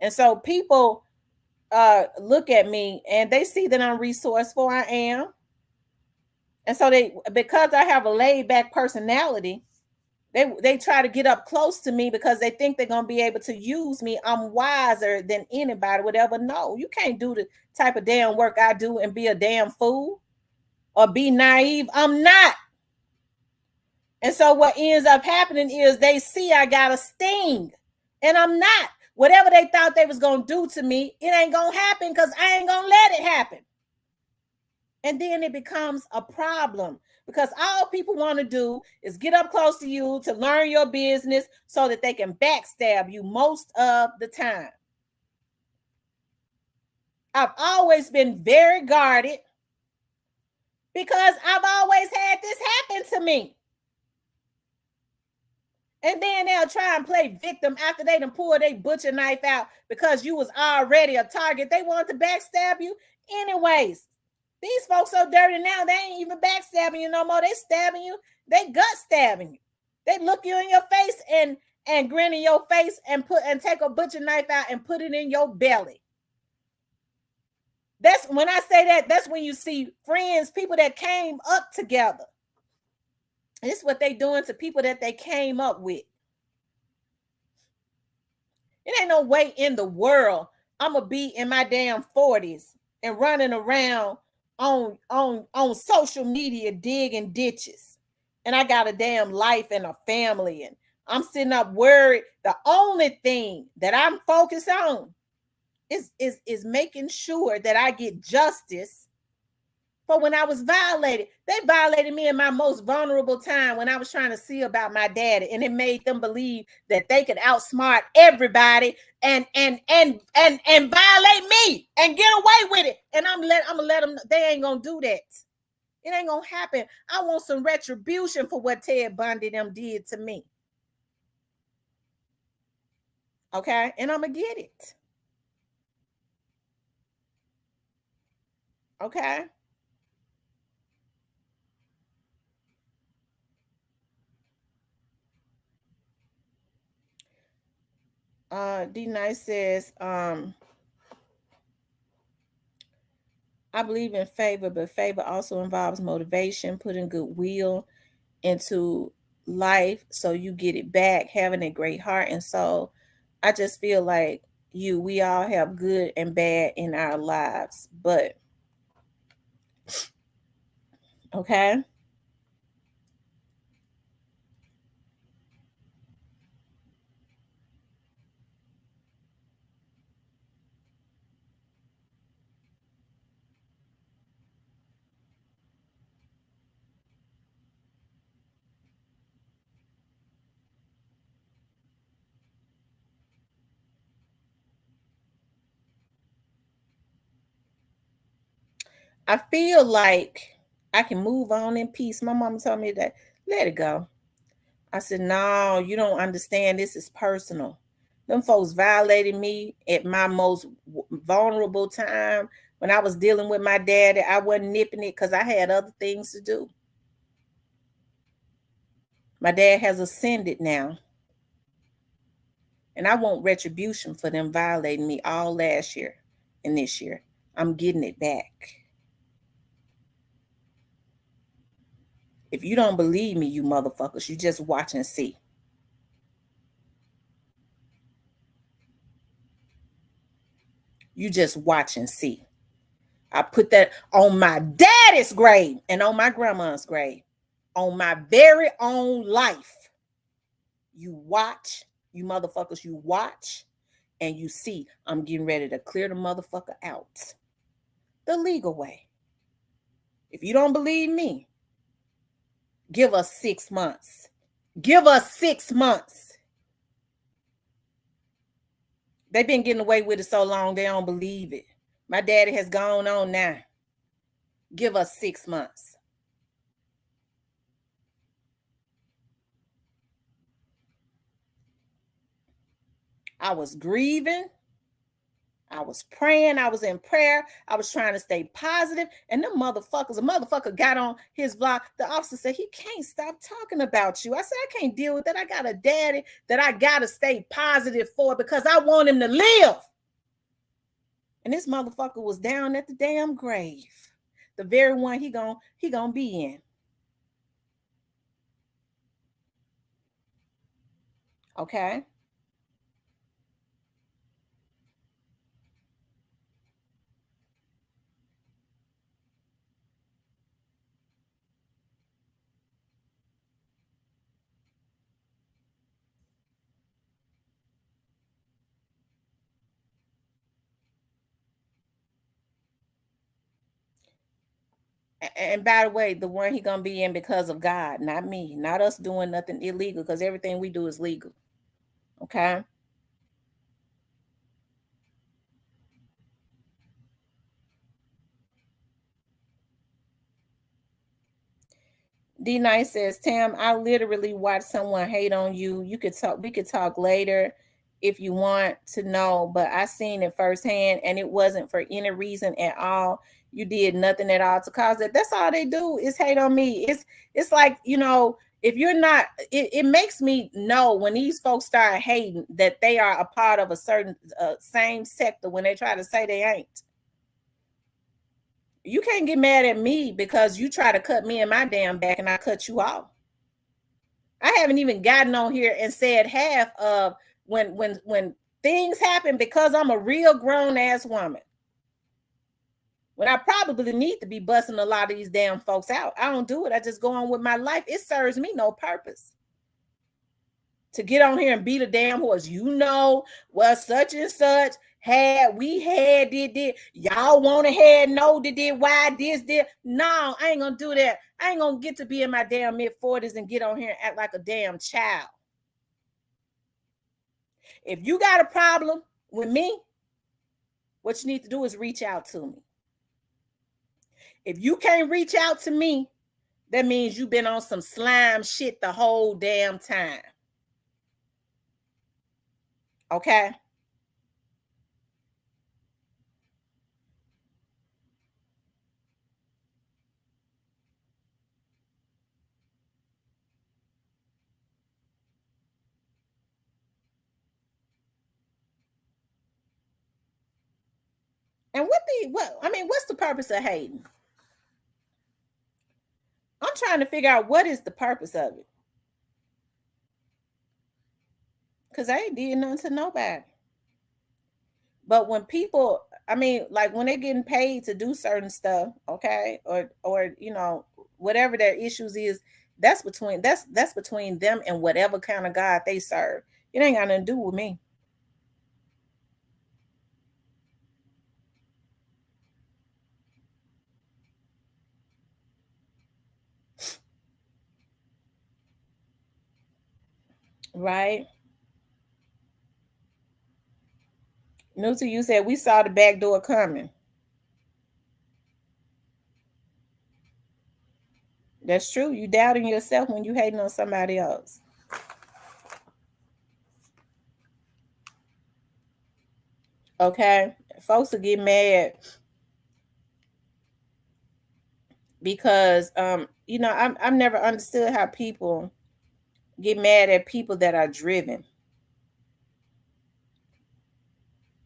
And so people look at me and they see that I'm resourceful. I am. And so they, because I have a laid back personality, they try to get up close to me because they think they're gonna be able to use me. I'm wiser than anybody would ever know. You can't do the type of damn work I do and be a damn fool or be naive. I'm not. And so what ends up happening is they see I got a sting, and I'm not. Whatever they thought they was gonna do to me, it ain't gonna happen because I ain't gonna let it happen. And then it becomes a problem because all people want to do is get up close to you to learn your business so that they can backstab you most of the time. I've always been very guarded because I've always had this happen to me. And then they'll try and play victim after they done pull their butcher knife out because you was already a target. They want to backstab you anyways. These folks so dirty now, they ain't even backstabbing you no more. They stabbing you. They gut stabbing you. They look you in your face and grin in your face and take a butcher knife out and put it in your belly. That's when I say that, that's when you see friends, people that came up together. This is what they doing to people that they came up with. It ain't no way in the world I'm gonna be in my damn 40s and running around on social media digging ditches. And I got a damn life and a family, and I'm sitting up worried. The only thing that I'm focused on is making sure that I get justice for when I was violated. They violated me in my most vulnerable time when I was trying to see about my daddy, and it made them believe that they could outsmart everybody and violate me and get away with it. And I'm gonna let them. They ain't gonna do that. It ain't gonna happen. I want some retribution for what Ted Bundy them did to me. Okay, and I'm gonna get it. Okay. D Nice says, I believe in favor, but favor also involves motivation, putting goodwill into life so you get it back, having a great heart and soul. I just feel like we all have good and bad in our lives, but okay. I feel like I can move on in peace. My mama told me that, let it go. I said, no, you don't understand. This is personal. Them folks violated me at my most vulnerable time. When I was dealing with my daddy, I wasn't nipping it because I had other things to do. My dad has ascended now. And I want retribution for them violating me all last year and this year. I'm getting it back. If you don't believe me, you motherfuckers, you just watch and see. You just watch and see. I put that on my daddy's grave and on my grandma's grave. on my very own life. You watch, you motherfuckers, you watch, and you see I'm getting ready to clear the motherfucker out the legal way. If you don't believe me, give us 6 months. Give us 6 months. They've been getting away with it so long, they don't believe it. My daddy has gone on now. Give us 6 months. I was grieving. I was praying. I was in prayer. I was trying to stay positive. And them motherfuckers, a motherfucker got on his vlog. The officer said, he can't stop talking about you. I said, I can't deal with that. I got a daddy that I got to stay positive for because I want him to live. And this motherfucker was down at the damn grave. The very one he gonna be in. Okay? And by the way, the one he gonna be in because of God, not me, not us doing nothing illegal, because everything we do is legal. Okay. D Nice says, Tam, I literally watched someone hate on you. You could talk, we could talk later if you want to know, but I seen it firsthand and it wasn't for any reason at all. You did nothing at all to cause it. That's all they do is hate on me. It's like, if you're not, it makes me know when these folks start hating that they are a part of a certain same sector when they try to say they ain't. You can't get mad at me because you try to cut me in my damn back and I cut you off. I haven't even gotten on here and said half of when things happen because I'm a real grown ass woman. When I probably need to be busting a lot of these damn folks out. I don't do it. I just go on with my life. It serves me no purpose to get on here and beat a damn horse. Well, such and such did y'all want to had no did why this did. No, I ain't gonna do that. I ain't gonna get to be in my damn mid-40s and get on here and act like a damn child. If you got a problem with me, what you need to do is reach out to me. If you can't reach out to me, that means you've been on some slime shit the whole damn time. Okay? And what's the purpose of hating? I'm trying to figure out what is the purpose of it. Because I ain't did nothing to nobody. But when people, like when they're getting paid to do certain stuff, okay, or whatever their issues is, that's between them and whatever kind of God they serve. It ain't got nothing to do with me. Right? Nuta, you said we saw the back door coming. That's true. You doubting yourself when you hating on somebody else. Okay? Folks will get mad because I've never understood how people get mad at people that are driven.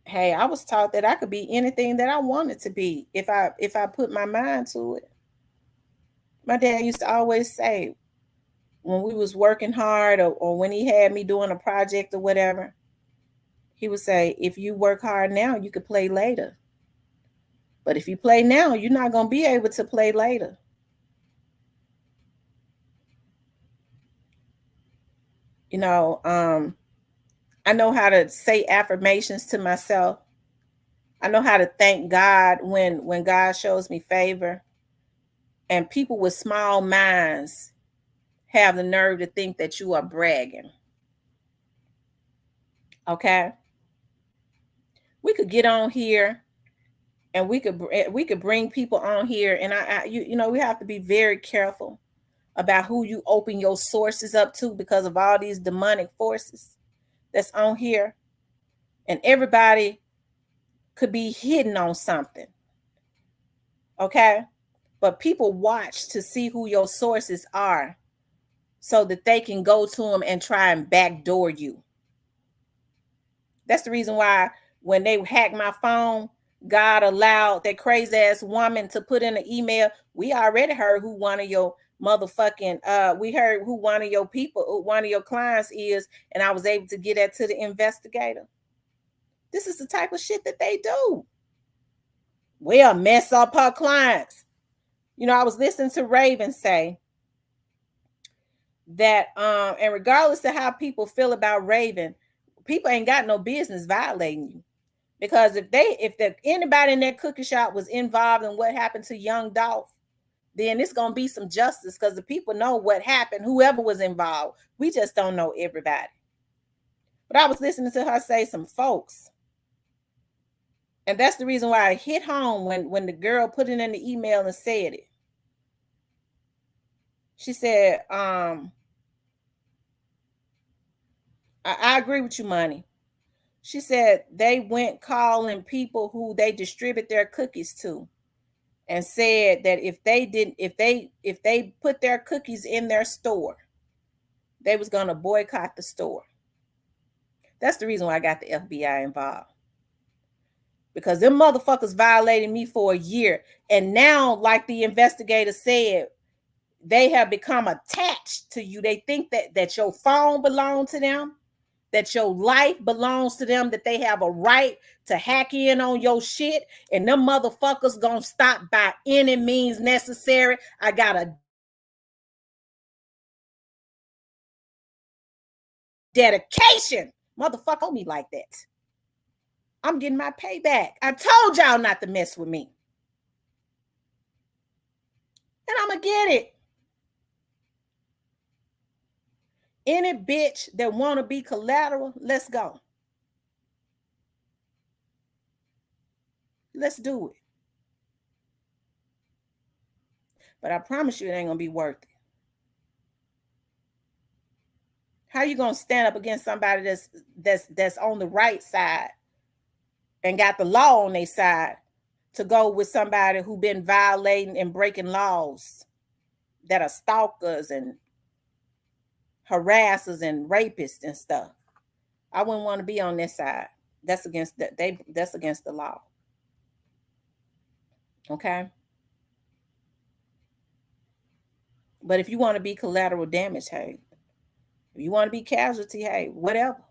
Hey, I was taught that I could be anything that I wanted to be if I put my mind to it. My dad used to always say when we was working hard or when he had me doing a project or whatever, he would say, if you work hard now, you could play later. But if you play now, you're not going to be able to play later. You know, I know how to say affirmations to myself. I know how to thank God when God shows me favor. And people with small minds have the nerve to think that you are bragging. Okay? We could get on here and we could bring people on here, and you know, we have to be very careful about who you open your sources up to because of all these demonic forces that's on here, and everybody could be hidden on something. Okay? But people watch to see who your sources are so that they can go to them and try and backdoor you. That's the reason why when they hacked my phone, God allowed that crazy ass woman to put in an email. We already heard who one of your motherfucking we heard who one of your people, one of your clients is, and I was able to get that to the investigator. This is the type of shit that they do. We'll mess up her clients. You know, I was listening to Raven say that and regardless of how people feel about Raven, people ain't got no business violating you. Because if anybody in that cookie shop was involved in what happened to young Dolph, then it's gonna be some justice because the people know what happened, whoever was involved. We just don't know everybody. But I was listening to her say some folks. And that's the reason why I hit home when the girl put it in the email and said it. She said, I agree with you, Money. She said they went calling people who they distribute their cookies to and said that if they put their cookies in their store, they was going to boycott the store. That's the reason why I got the FBI involved. Because them motherfuckers violated me for a year. And now, like the investigator said, they have become attached to you. They think that your phone belongs to them, that your life belongs to them, that they have a right to hack in on your shit, and them motherfuckers gonna stop by any means necessary. I got a dedication. Motherfucker on me like that. I'm getting my payback. I told y'all not to mess with me. And I'm gonna get it. Any bitch that wanna be collateral, let's go. Let's do it. But I promise you it ain't gonna be worth it. How you gonna stand up against somebody that's on the right side and got the law on their side to go with somebody who been violating and breaking laws, that are stalkers and harassers and rapists and stuff? I wouldn't want to be on this side. That's against that's against the law. Okay? But if you want to be collateral damage, hey. If you want to be casualty, hey, whatever.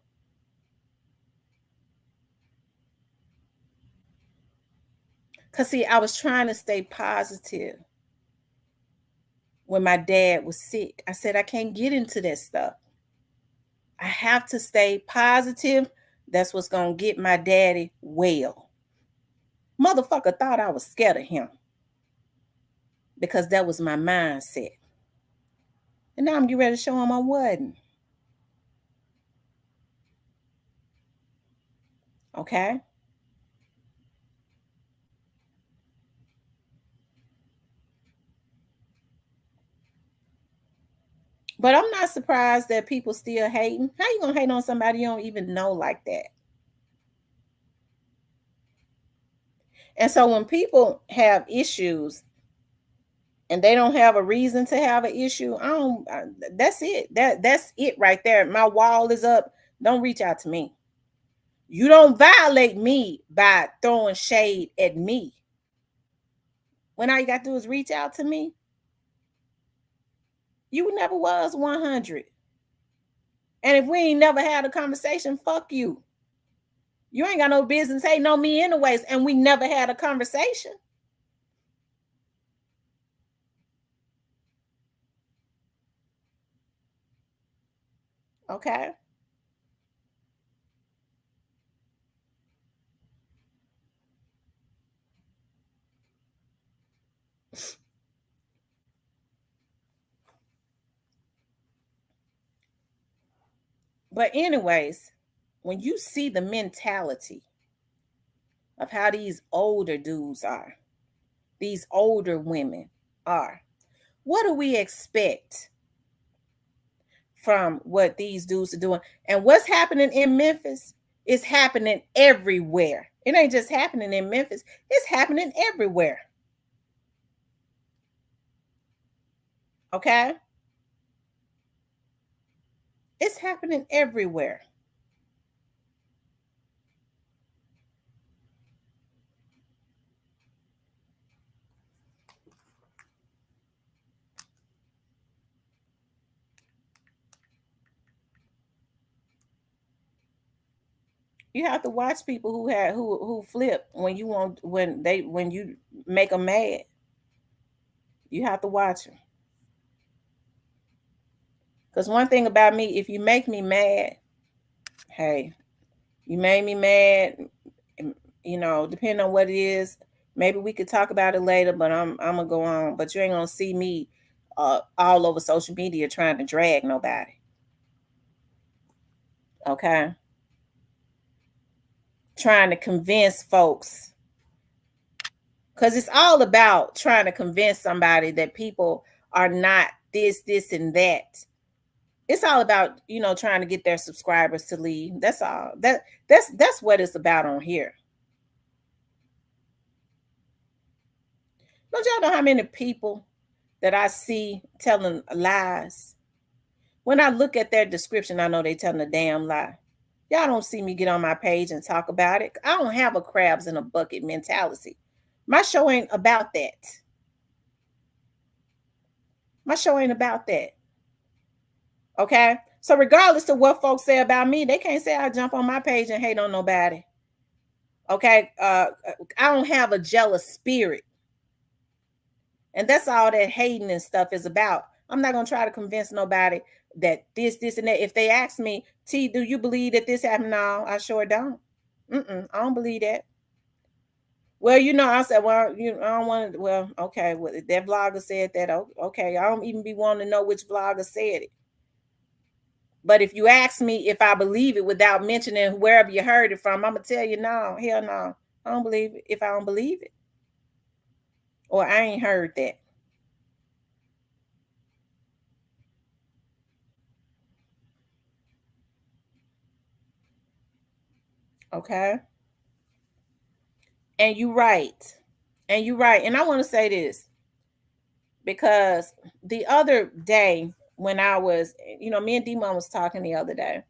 Cause see, I was trying to stay positive when my dad was sick. I said I can't get into that stuff. I have to stay positive. That's what's gonna get my daddy well. Motherfucker thought I was scared of him because that was my mindset. And now I'm getting ready to show him I wasn't. Okay? But I'm not surprised that people still hating. How you gonna hate on somebody you don't even know like that? And so when people have issues and they don't have a reason to have an issue, that's it. That's it right there. My wall is up. Don't reach out to me. You don't violate me by throwing shade at me. When all you got to do is reach out to me, you never was 100. And if we ain't never had a conversation, fuck you. You ain't got no business hating on me anyways, and we never had a conversation. Okay. But anyways, when you see the mentality of how these older dudes are, these older women are, what do we expect from what these dudes are doing? And what's happening in Memphis is happening everywhere. It ain't just happening in Memphis, it's happening everywhere. Okay? It's happening everywhere. You have to watch people who flip when you want when you make them mad. You have to watch them. Because one thing about me, if you make me mad, hey, you made me mad. You know, depending on what it is, maybe we could talk about it later. But I'm gonna go on. But you ain't gonna see me all over social media trying to drag nobody. Okay, trying to convince folks, because it's all about trying to convince somebody that people are not this, and that. It's all about, trying to get their subscribers to leave. That's all. That's what it's about on here. Don't y'all know how many people that I see telling lies? When I look at their description, I know they telling a damn lie. Y'all don't see me get on my page and talk about it. I don't have a crabs in a bucket mentality. My show ain't about that. My show ain't about that. Okay? So regardless of what folks say about me, they can't say I jump on my page and hate on nobody. Okay? I don't have a jealous spirit. And that's all that hating and stuff is about. I'm not gonna try to convince nobody that this, and that. If they ask me, T, do you believe that this happened? No, I sure don't. I don't believe that. Well, I said, well, I don't want to. Well, okay, well, that vlogger said that. Okay, I don't even be wanting to know which vlogger said it. But if you ask me if I believe it without mentioning wherever you heard it from, I'm gonna tell you no, hell no, I don't believe it. If I don't believe it, or I ain't heard that. Okay, and you right. And you're right. And I want to say this because the other day when I was, me and D-Mom was talking the other day,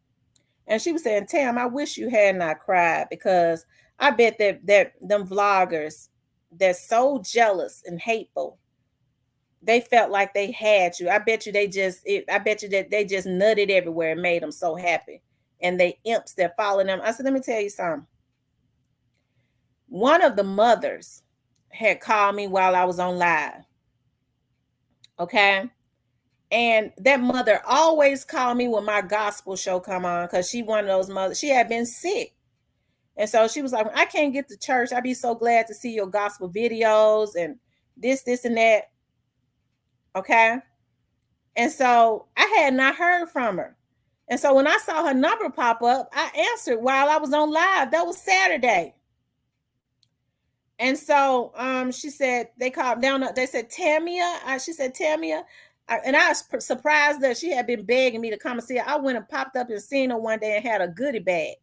and she was saying, Tam, I wish you had not cried, because I bet that them vloggers that's so jealous and hateful, they felt like they had you. I bet you I bet you that they just nutted everywhere and made them so happy. And they imps that follow them. I said, let me tell you something. One of the mothers had called me while I was on live. Okay. And that mother always called me when my gospel show come on, because she one of those mothers. She had been sick. And so she was like, I can't get to church. I'd be so glad to see your gospel videos and this, and that. Okay. And so I had not heard from her. And so when I saw her number pop up, I answered while I was on live. That was Saturday. And so she said, they called down, they said, Tamia. She said, Tamia. And I was surprised that she had been begging me to come and see her. I went and popped up and seen her one day and had a goodie bag.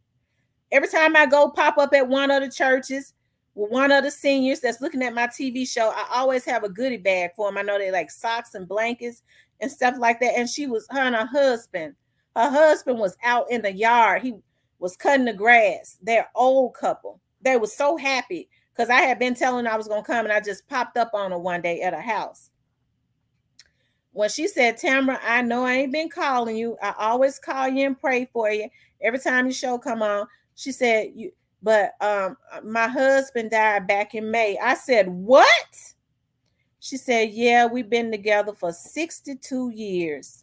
Every time I go pop up at one of the churches with one of the seniors that's looking at my TV show, I always have a goodie bag for them. I know they like socks and blankets and stuff like that. And her and her husband. Her husband was out in the yard. He was cutting the grass. They're an old couple. They were so happy because I had been telling her I was going to come, and I just popped up on her one day at her house. When she said, Tamara, I know I ain't been calling you. I always call you and pray for you every time your show come on. She said, but my husband died back in May. I said, what? She said, yeah, we've been together for 62 years.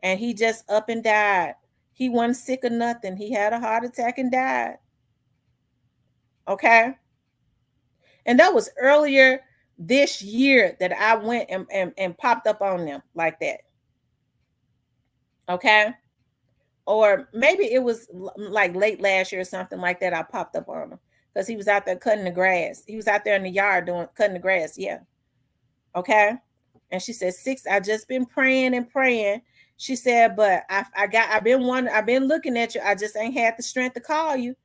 and he just up and died. He wasn't sick or nothing. He had a heart attack and died. Okay. And that was earlier this year that I went and popped up on them like that. Okay. Or maybe it was like late last year or something like that. I popped up on him because he was out there cutting the grass. He was out there in the yard cutting the grass. Yeah. Okay. And she said, "Six, I just been praying and praying." She said, "But I've been looking at you. I just ain't had the strength to call you."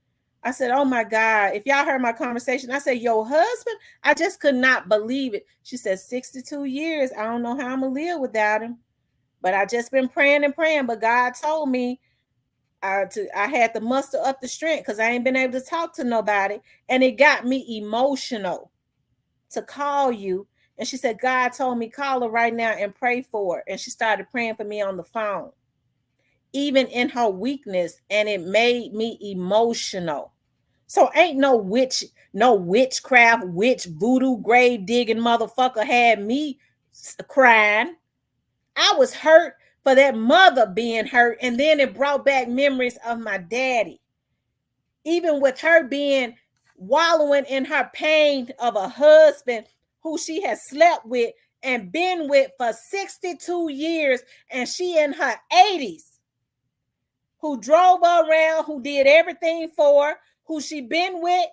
I said, "Oh my God." If y'all heard my conversation, I said, "Your husband?" I just could not believe it. She said, 62 years. I don't know how I'm gonna live without him. But I just been praying and praying. But God told me I had to muster up the strength because I ain't been able to talk to nobody. And it got me emotional to call you." And she said, "God told me call her right now and pray for her." And she started praying for me on the phone, even in her weakness. And it made me emotional. So ain't no witchcraft, witch voodoo grave digging motherfucker had me crying. I was hurt for that mother being hurt. And then it brought back memories of my daddy. Even with her being wallowing in her pain of a husband who she has slept with and been with for 62 years, and she in her 80s, who drove her around, who did everything for her, who she been with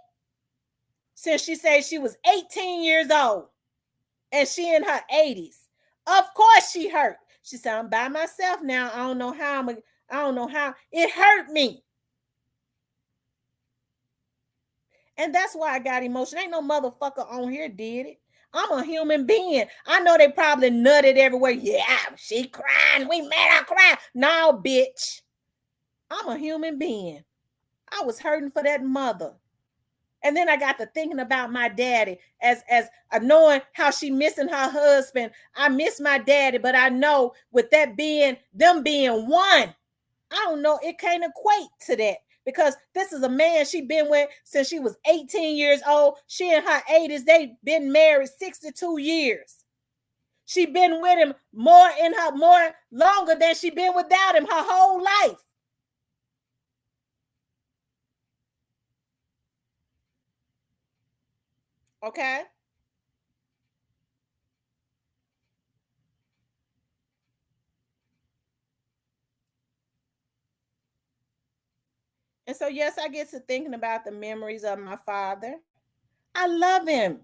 since she said she was 18 years old, and she in her 80s. Of course she hurt. She said, "I'm by myself now. I don't know how I don't know how." It hurt me. And that's why I got emotional. Ain't no motherfucker on here did it. I'm a human being. I know they probably nutted everywhere. Yeah, she crying. We made her cry. No, bitch. I'm a human being. I was hurting for that mother. And then I got to thinking about my daddy as knowing how she missing her husband. I miss my daddy, but I know with that being them being one, I don't know, it can't equate to that. Because this is a man she been with since she was 18 years old. She in her 80s. They been married 62 years. She been with him more longer than she been without him her whole life. Okay. And so, yes, I get to thinking about the memories of my father. I love him,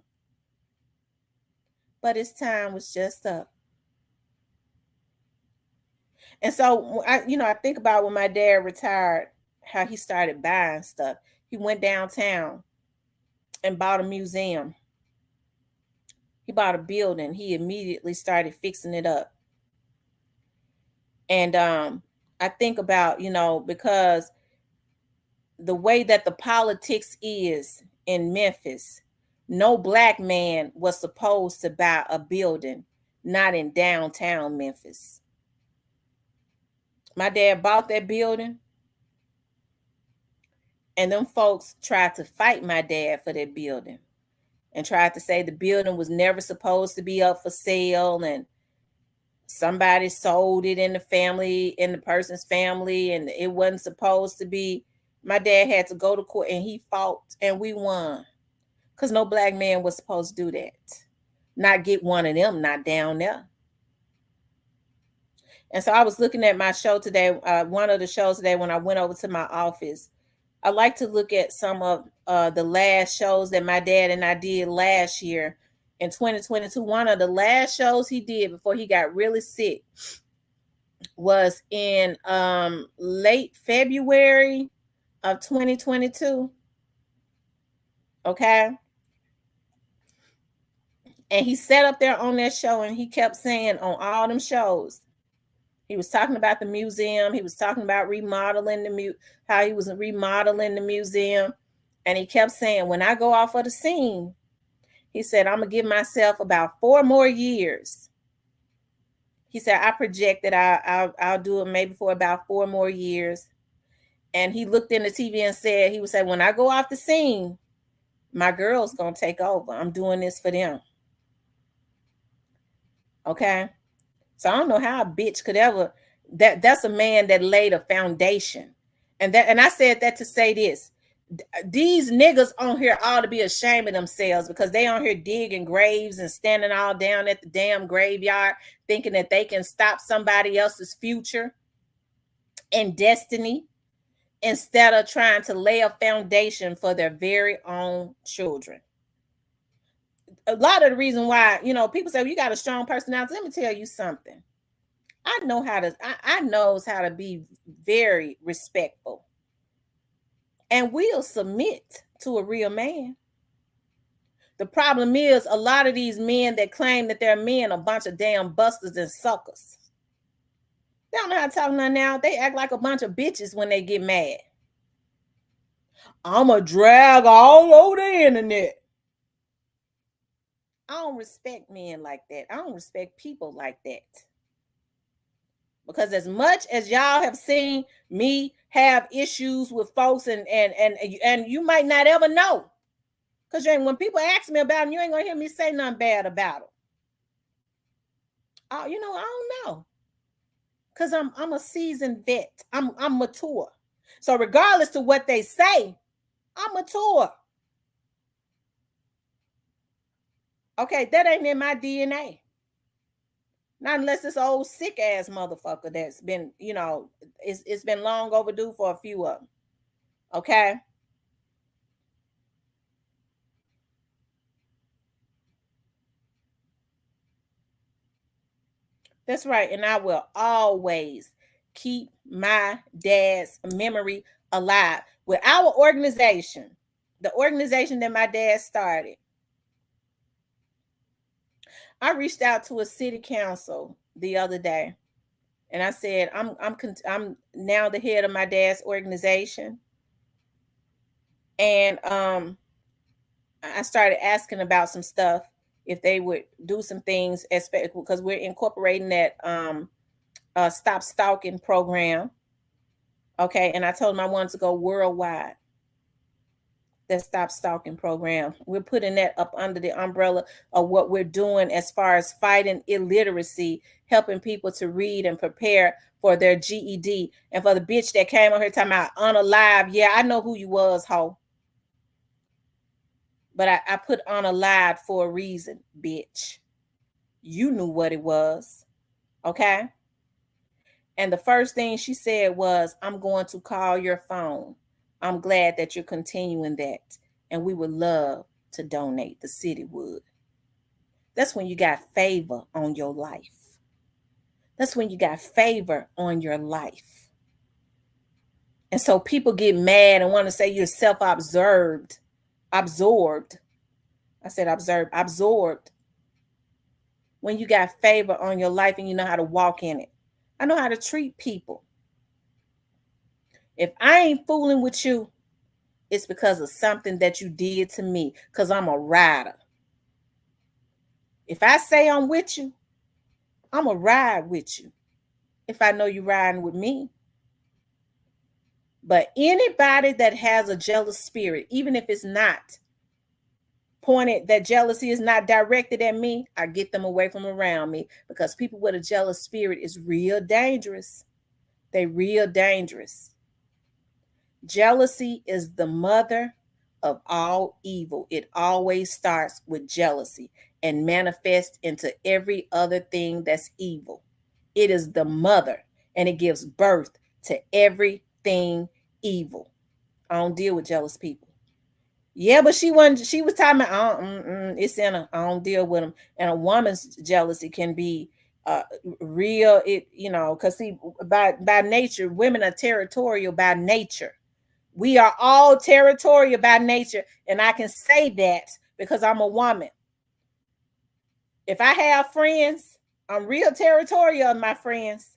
but his time was just up. And so, I think about when my dad retired, how he started buying stuff. He went downtown and bought a museum. He bought a building. He immediately started fixing it up. And I think about, because the way that the politics is in Memphis, no black man was supposed to buy a building, not in downtown Memphis. My dad bought that building, and them folks tried to fight my dad for that building and tried to say the building was never supposed to be up for sale, and somebody sold it in the person's family, and it wasn't supposed to be. My dad had to go to court and he fought and we won. Because no black man was supposed to do that. Not get one of them, not down there. And so I was looking at my show today, one of the shows today when I went over to my office. I like to look at some of the last shows that my dad and I did last year in 2022. One of the last shows he did before he got really sick was in late February of 2022. Okay. And he sat up there on that show and he kept saying on all them shows, he was talking about the museum. He was talking about remodeling how he was remodeling the museum. And he kept saying, when I go off of the scene, he said, I'm going to give myself about 4 more years. He said, I project that I'll do it maybe for about 4 more years. And he looked in the TV and said, he would say, when I go off the scene, my girl's going to take over. I'm doing this for them. Okay. So I don't know how a bitch could ever That's a man that laid a foundation. And I said that to say this. These niggas on here ought to be ashamed of themselves because they on here digging graves and standing all down at the damn graveyard thinking that they can stop somebody else's future and destiny instead of trying to lay a foundation for their very own children. A lot of the reason why, people say, well, you got a strong personality. Let me tell you something. I knows how to be very respectful and will submit to a real man. The problem is a lot of these men that claim that they're men are a bunch of damn busters and suckers. They don't know how to talk nothing now. They act like a bunch of bitches when they get mad. I'm a drag all over the internet. I don't respect men like that. I don't respect people like that. Because as much as y'all have seen me have issues with folks and you might not ever know. Because when people ask me about them, you ain't going to hear me say nothing bad about them. Oh, I don't know. Because I'm a seasoned vet. I'm mature. So regardless to what they say, I'm mature. Okay, that ain't in my DNA. Not unless it's an old sick ass motherfucker that's been, it's been long overdue for a few of them. Okay. That's right. And I will always keep my dad's memory alive. With our organization, the organization that my dad started, I reached out to a city council the other day and I said, I'm now the head of my dad's organization. And I started asking about some stuff, if they would do some things, because we're incorporating that Stop Stalking program. Okay, and I told them I wanted to go worldwide. That Stop Stalking program. We're putting that up under the umbrella of what we're doing as far as fighting illiteracy, helping people to read and prepare for their GED. And for the bitch that came on here talking about unalive, yeah, I know who you was, ho. But I put unalive for a reason, bitch. You knew what it was, okay? And the first thing she said was, I'm going to call your phone. I'm glad that you're continuing that. And we would love to donate. The city would. That's when you got favor on your life. That's when you got favor on your life. And so people get mad and want to say you're self-absorbed. Absorbed. I said absorbed. When you got favor on your life and you know how to walk in it. I know how to treat people. If I ain't fooling with you, it's because of something that you did to me, because I'm a rider. If I say I'm with you, I'm going to ride with you if I know you're riding with me. But anybody that has a jealous spirit, even if it's not pointed, that jealousy is not directed at me, I get them away from around me, because people with a jealous spirit is real dangerous. They real dangerous. Jealousy is the mother of all evil. It always starts with jealousy and manifests into every other thing that's evil. It is the mother, and it gives birth to everything evil. I don't deal with jealous people. Yeah, but she was talking about, it's in her. I don't deal with them. And a woman's jealousy can be real, because see, by nature, women are territorial by nature. We are all territorial by nature, and I can say that because I'm a woman. If I have friends, I'm real territorial of my friends.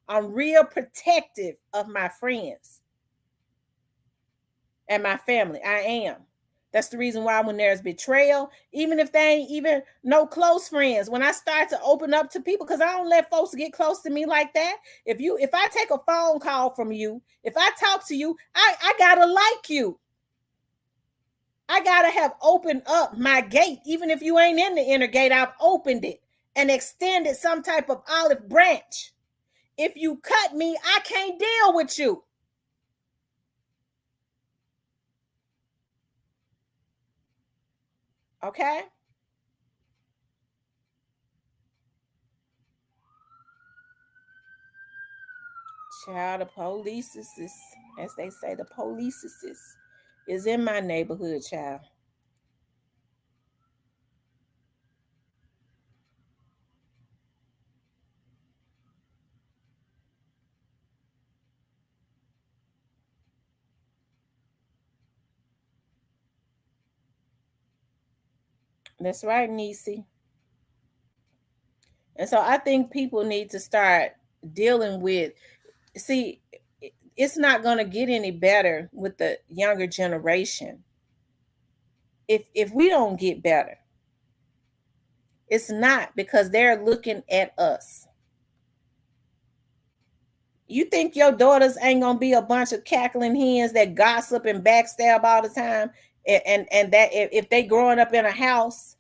I'm real protective of my friends and my family. I am. That's the reason why when there's betrayal, even if they ain't even no close friends, when I start to open up to people, because I don't let folks get close to me like that. If I take a phone call from you, if I talk to you, I gotta like you. I gotta have opened up my gate. Even if you ain't in the inner gate, I've opened it and extended some type of olive branch. If you cut me, I can't deal with you. Okay? Child, the police is, as they say, the police is in my neighborhood, child. That's right, Nisi. And so I think people need to start dealing with, see, it's not going to get any better with the younger generation if we don't get better. It's not, because they're looking at us. You think your daughters ain't gonna be a bunch of cackling hens that gossip and backstab all the time, and that if they growing up in a house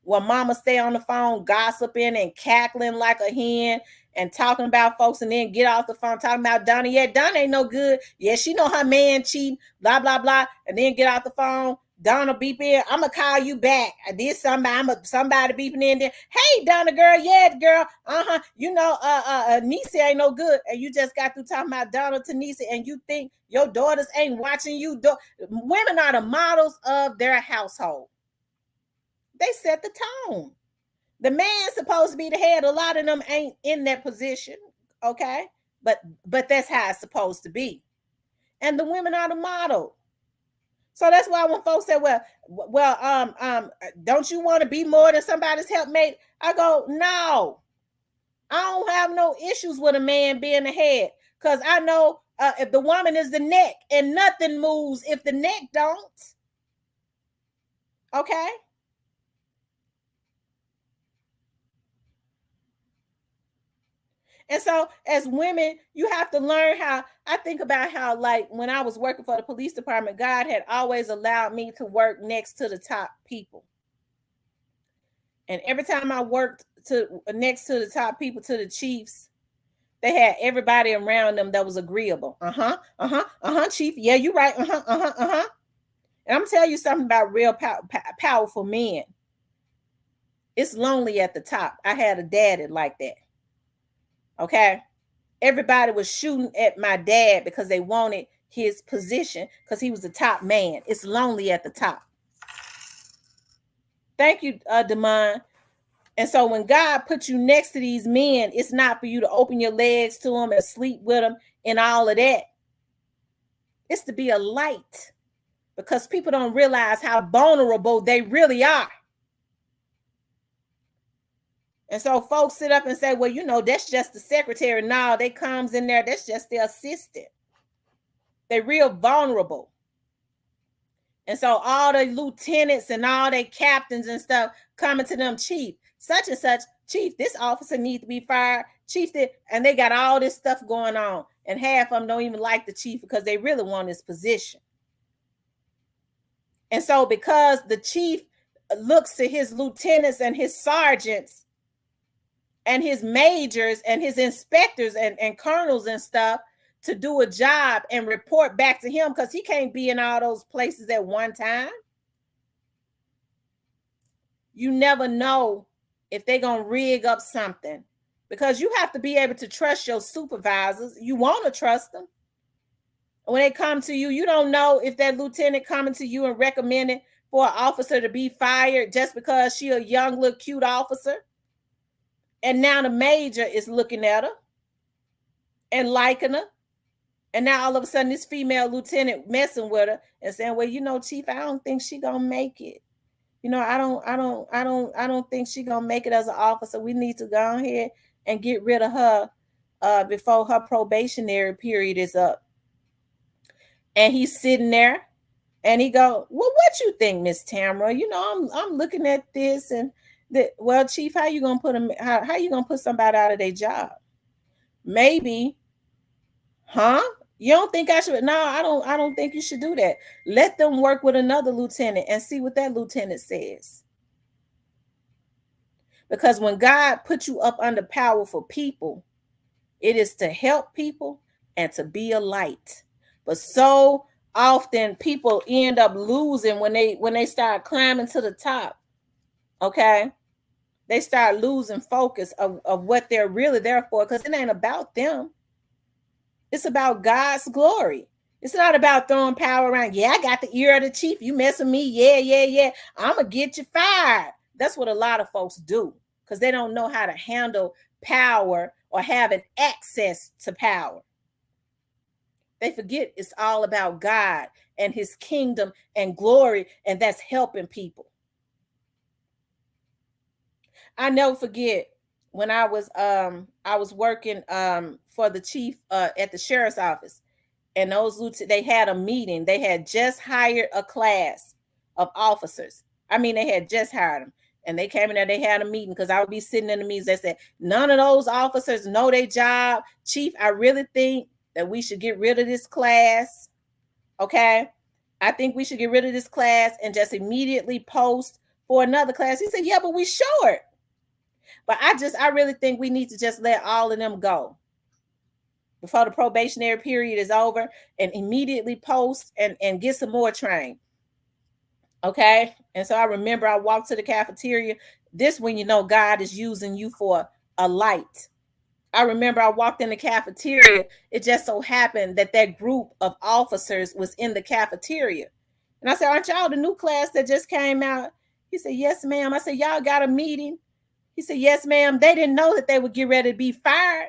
where mama stay on the phone gossiping and cackling like a hen and talking about folks, and then get off the phone talking about Donna. Yeah, Donna ain't no good. Yeah, she know her man cheating, blah blah blah, and then get off the phone. Donna beep in. I'm gonna call you back. I did somebody. Somebody beeping in there. Hey, Donna girl. Yeah, girl. You know, Nisi ain't no good, and you just got through talking about Donna to Nisi, and you think your daughters ain't watching you. Women are the models of their household. They set the tone. The man's supposed to be the head. A lot of them ain't in that position, okay? But that's how it's supposed to be. And the women are the model. So that's why when folks say, don't you want to be more than somebody's helpmate? I go, no. I don't have no issues with a man being the head, because I know if the woman is the neck, and nothing moves if the neck don't. Okay? And so, as women, you have to learn how. I think about how, like, when I was working for the police department, God had always allowed me to work next to the top people. And every time I worked next to the top people, to the chiefs, they had everybody around them that was agreeable. Chief. Yeah, you're right. And I'm telling you something about real powerful men. It's lonely at the top. I had a daddy like that. Okay? Everybody was shooting at my dad because they wanted his position, because he was the top man. It's lonely at the top. Thank you, Damon. And so when God put you next to these men, it's not for you to open your legs to them and sleep with them and all of that. It's to be a light, because people don't realize how vulnerable they really are. And so folks sit up and say, well, you know, that's just the secretary. No, they comes in there, that's just the assistant. They're real vulnerable. And so all the lieutenants and all their captains and stuff coming to them, chief, such and such, chief, this officer needs to be fired. Chief, and they got all this stuff going on. And half of them don't even like the chief because they really want his position. And so because the chief looks to his lieutenants and his sergeants and his majors and his inspectors and colonels and stuff to do a job and report back to him, because he can't be in all those places at one time. You never know if they're going to rig up something, because you have to be able to trust your supervisors. You want to trust them. When they come to you, you don't know if that lieutenant coming to you and recommending for an officer to be fired just because she a young little cute officer. And now the major is looking at her and liking her. And now all of a sudden this female lieutenant messing with her and saying, well, you know, chief, I don't think she gonna make it. You know, I don't think she gonna make it as an officer. We need to go ahead and get rid of her before her probationary period is up. And he's sitting there and he go, well, what you think, Miss Tamara? You know, I'm looking at this and well, chief, how you gonna put them? How you gonna put somebody out of their job? Maybe, huh? You don't think I should? No, I don't think you should do that. Let them work with another lieutenant and see what that lieutenant says. Because when God put you up under powerful people, It is to help people and to be a light. But so often people end up losing when they start climbing to the top. Okay? They start losing focus of what they're really there for, because it ain't about them. It's about God's glory. It's not about throwing power around. Yeah, I got the ear of the chief. You mess with me. Yeah. I'm going to get you fired. That's what a lot of folks do, because they don't know how to handle power or having access to power. They forget it's all about God and his kingdom and glory, and that's helping people. I never forget when I was working for the chief at the sheriff's office, and those they had a meeting. They had just hired a class of officers. I mean, they had just hired them, and they came in there. They had a meeting, because I would be sitting in the meetings. They said none of those officers know their job. Chief, I really think that we should get rid of this class. Okay, I think we should get rid of this class and just immediately post for another class. He said, yeah, but we short. But I really think we need to just let all of them go before the probationary period is over, and immediately post and get some more trained. Okay. And so I remember I walked to the cafeteria. This when you know God is using you for a light. I remember I walked in the cafeteria. It just so happened that that group of officers was in the cafeteria. And I said, aren't y'all the new class that just came out? He said, yes, ma'am. I said, y'all got a meeting? He said, yes, ma'am. They didn't know that they would get ready to be fired.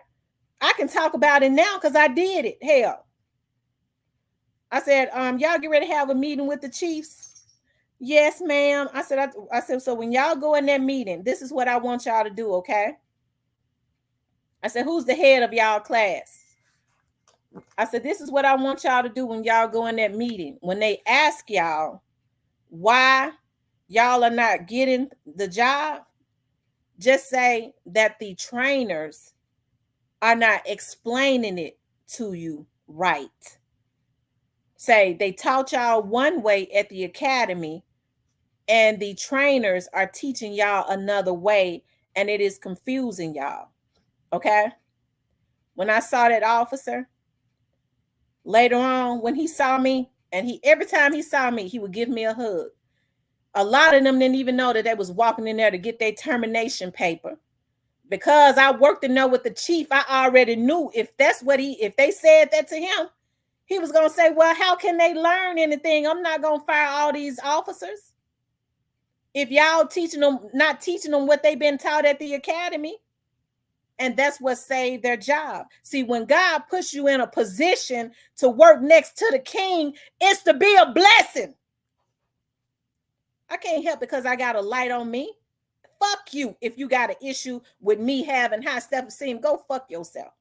I can talk about it now because I did it. Hell. I said, y'all get ready to have a meeting with the chiefs? Yes, ma'am. I said, so when y'all go in that meeting, this is what I want y'all to do, okay? I said, who's the head of y'all class? I said, this is what I want y'all to do when y'all go in that meeting. When they ask y'all why y'all are not getting the job, just say that the trainers are not explaining it to you right. Say they taught y'all one way at the academy, and the trainers are teaching y'all another way, and it is confusing y'all. Okay? When I saw that officer, later on, when he saw me, and every time he saw me, he would give me a hug. A lot of them didn't even know that they was walking in there to get their termination paper. Because I worked in there with the chief, I already knew if they said that to him, he was going to say, well, how can they learn anything? I'm not going to fire all these officers if y'all not teaching them what they've been taught at the academy. And that's what saved their job. See, when God puts you in a position to work next to the king, it's to be a blessing. I can't help because I got a light on me. Fuck you if you got an issue with me having high self-esteem. Go fuck yourself.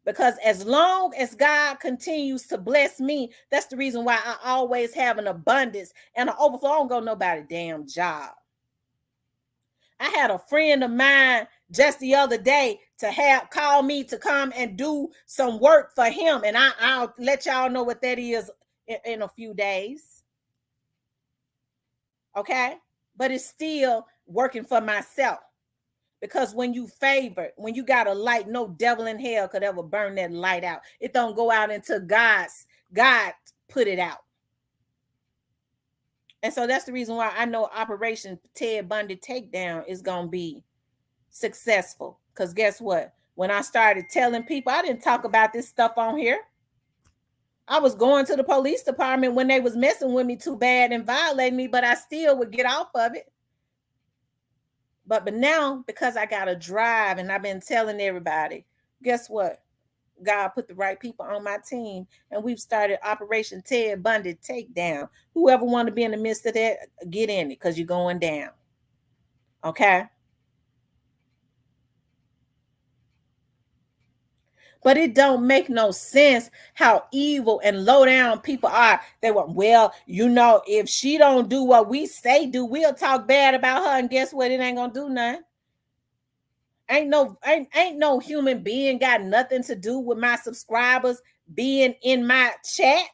Because as long as God continues to bless me, that's the reason why I always have an abundance and an overflow. I don't go nobody damn job. I had a friend of mine just the other day to call me to come and do some work for him. And I'll let y'all know what that is in a few days. Okay? But it's still working for myself. Because when you favored, when you got a light, no devil in hell could ever burn that light out. It don't go out until God put it out. And so that's the reason why I know Operation Ted Bundy Takedown is going to be successful. Because guess what? When I started telling people, I didn't talk about this stuff on here. I was going to the police department when they was messing with me too bad and violating me, but I still would get off of it. But now, because I got a drive and I've been telling everybody, guess what? God put the right people on my team, and we've started Operation Ted Bundy Takedown. Whoever want to be in the midst of that, get in it, because you're going down. Okay? But it don't make no sense how evil and low down people are. They were, well, if she don't do what we say do, we'll talk bad about her, and guess what? It ain't gonna do nothing. Ain't no human being got nothing to do with my subscribers being in my chat.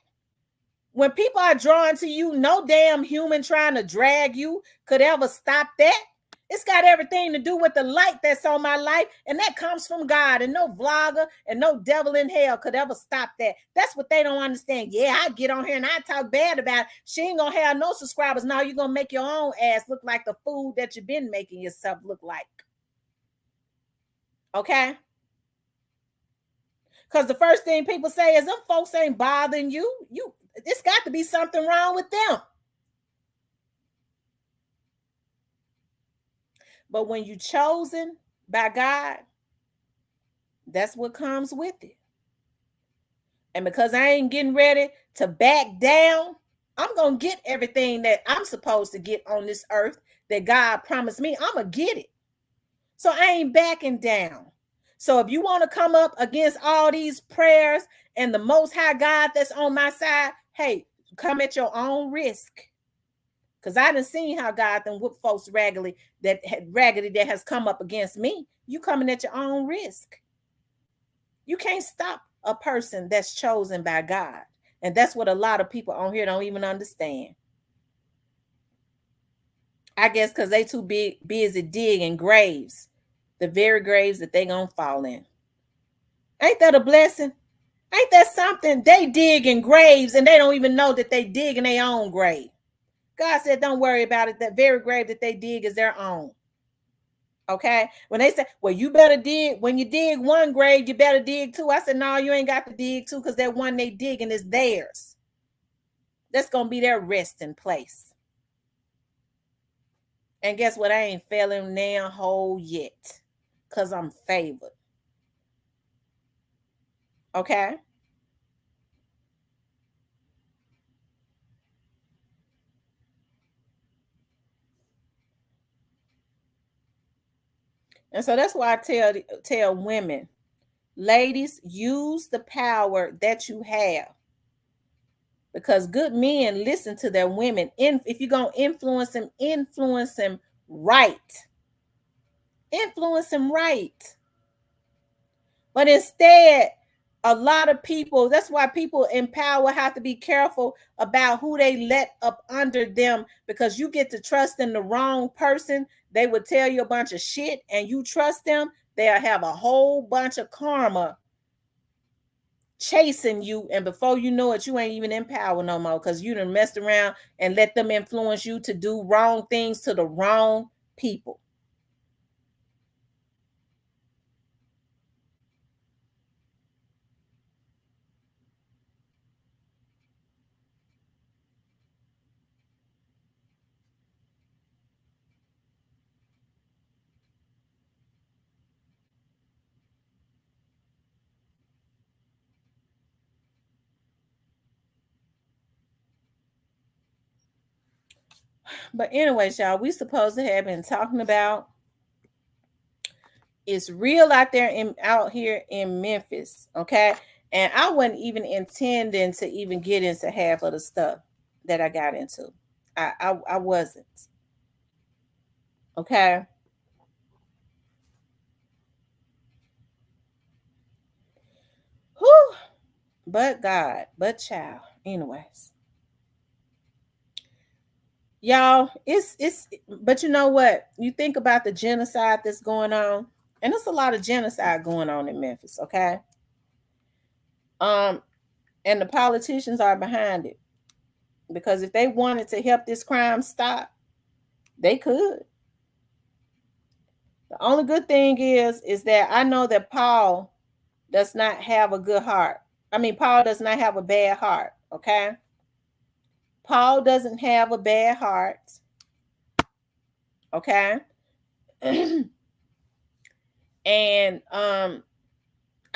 When people are drawn to you, no damn human trying to drag you could ever stop that. It's got everything to do with the light that's on my life, and that comes from God. And no vlogger and no devil in hell could ever stop that. That's what they don't understand. Yeah, I get on here and I talk bad about it. She ain't gonna have no subscribers. Now you're gonna make your own ass look like the food that you've been making yourself look like. Okay? Because the first thing people say is them folks ain't bothering you. It's got to be something wrong with them. But when you chosen by God, that's what comes with it. And because I ain't getting ready to back down, I'm going to get everything that I'm supposed to get on this earth that God promised me. I'm going to get it. So I ain't backing down. So if you want to come up against all these prayers and the Most High God that's on my side, hey, come at your own risk. Because I done seen how God done whoop folks raggedy that has come up against me. You coming at your own risk. You can't stop a person that's chosen by God. And that's what a lot of people on here don't even understand. I guess because they too busy digging graves, the very graves that they gonna fall in. Ain't that a blessing? Ain't that something? They dig in graves and they don't even know that they dig in their own grave. God said, don't worry about it. That very grave that they dig is their own. Okay? When they say, well, you better dig, when you dig one grave, you better dig two. I said, no, you ain't got to dig two because that one they digging is theirs. That's going to be their resting place. And guess what? I ain't failing now whole yet because I'm favored. Okay? And so that's why I tell women, ladies, use the power that you have. Because good men listen to their women. If you're going to influence them right. Influence them right. But instead, a lot of people, that's why people in power have to be careful about who they let up under them, because you get to trust in the wrong person. They would tell you a bunch of shit and you trust them. They'll have a whole bunch of karma chasing you, and before you know it, you ain't even in power no more because you done messed around and let them influence you to do wrong things to the wrong people. But anyways, y'all, we supposed to have been talking about it's real out here in Memphis, okay? And I wasn't even intending to even get into half of the stuff that I got into. I wasn't. Okay. Whew. But God, but child. Anyways. Y'all, it's but you know what? You think about the genocide that's going on, and there's a lot of genocide going on in Memphis, okay? And the politicians are behind it. Because if they wanted to help this crime stop, they could. The only good thing is that I know that Paul does not have a good heart. I mean, Paul does not have a bad heart, okay? Paul doesn't have a bad heart, okay? And I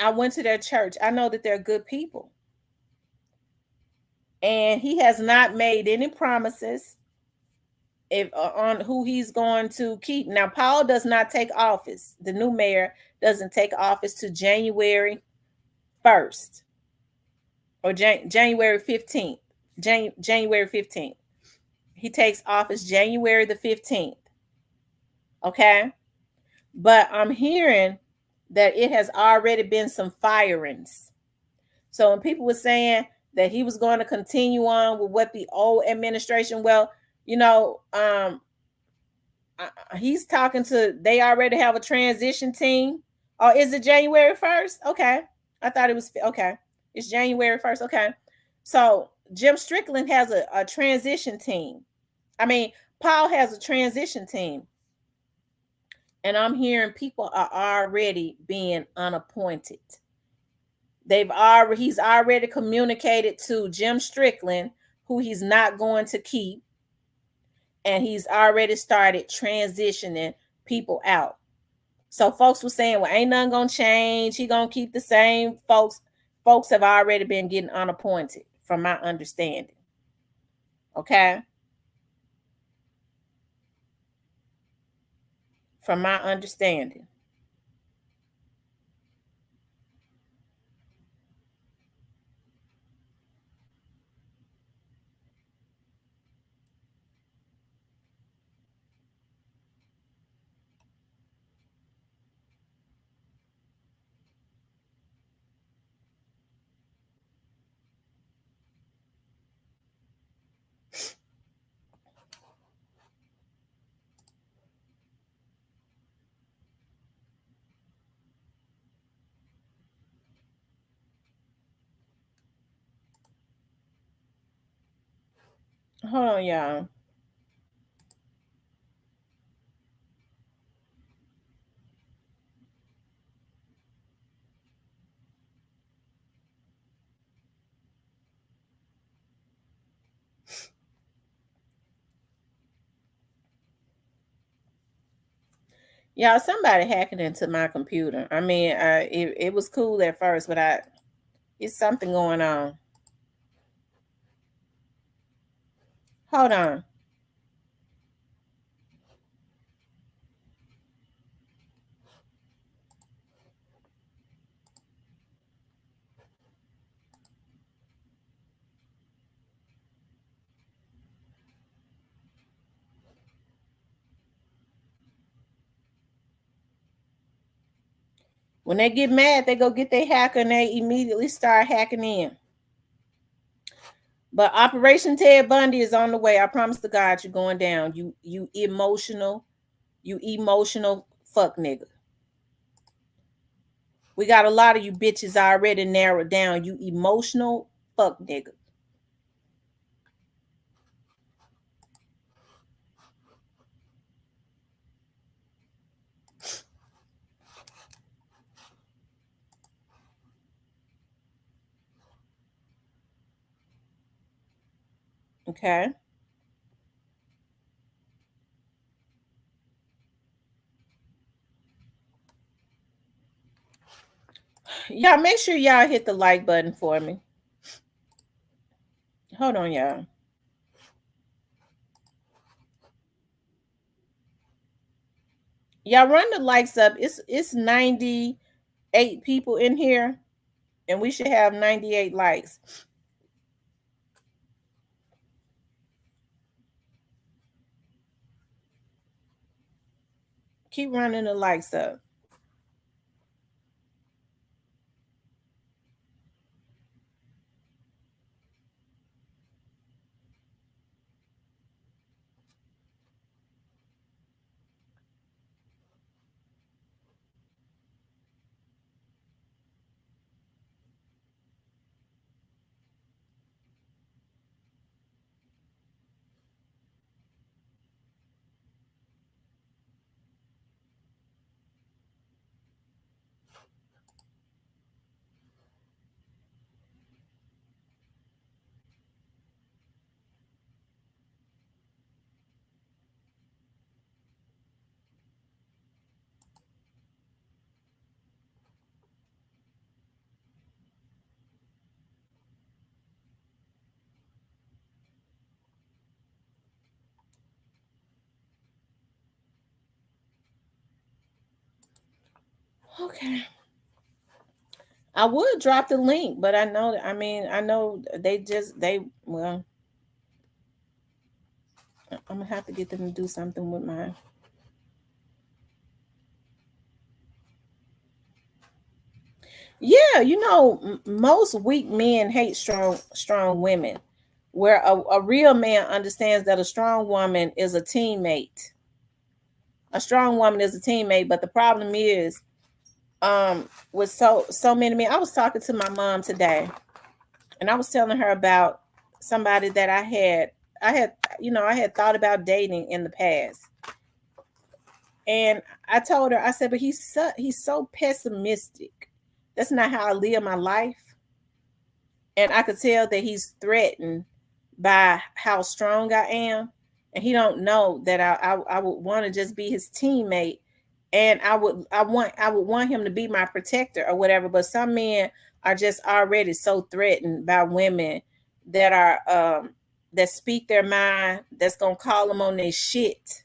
went to their church. I know that they're good people. And he has not made any promises on who he's going to keep. Now, Paul does not take office. The new mayor doesn't take office to January 1st or January 15th. January 15th. He takes office January the 15th. Okay? But I'm hearing that it has already been some firings. So when people were saying that he was going to continue on with what the old administration, well, you know, He's talking to. They already have a transition team. Or is it January 1st? Okay, I thought it was okay. It's January 1st. Okay, so Jim Strickland has a transition team. I mean, Paul has a transition team, and I'm hearing people are already being unappointed. He's already communicated to Jim Strickland who he's not going to keep, and he's already started transitioning people out. So folks were saying, well, ain't nothing gonna change. He gonna keep the same folks. Folks have already been getting unappointed, from my understanding. Okay. From my understanding. Hold on, y'all. Y'all, somebody hacking into my computer. I mean, it was cool at first, but it's something going on. Hold on. When they get mad, they go get their hacker and they immediately start hacking in. But Operation Ted Bundy is on the way. I promise to God, you're going down. You emotional fuck nigga. We got a lot of you bitches already narrowed down. You emotional fuck nigga. Okay. Y'all make sure y'all hit the like button for me. Hold on, y'all. Y'all run the likes up. It's 98 people in here, and we should have 98 likes. Keep running the likes up. Okay. I would drop the link, but I know that I know well, I'm gonna have to get them to do something with mine. Yeah, most weak men hate strong women, where a real man understands that a strong woman is a teammate. A strong woman is a teammate, but the problem is, with so many men. I was talking to my mom today, and I was telling her about somebody that I had thought about dating in the past. And I told her, I said, but he's so pessimistic. That's not how I live my life. And I could tell that he's threatened by how strong I am, and he don't know that I would want to just be his teammate, and I would want him to be my protector or whatever. But some men are just already so threatened by women that are that speak their mind, that's gonna call them on their shit.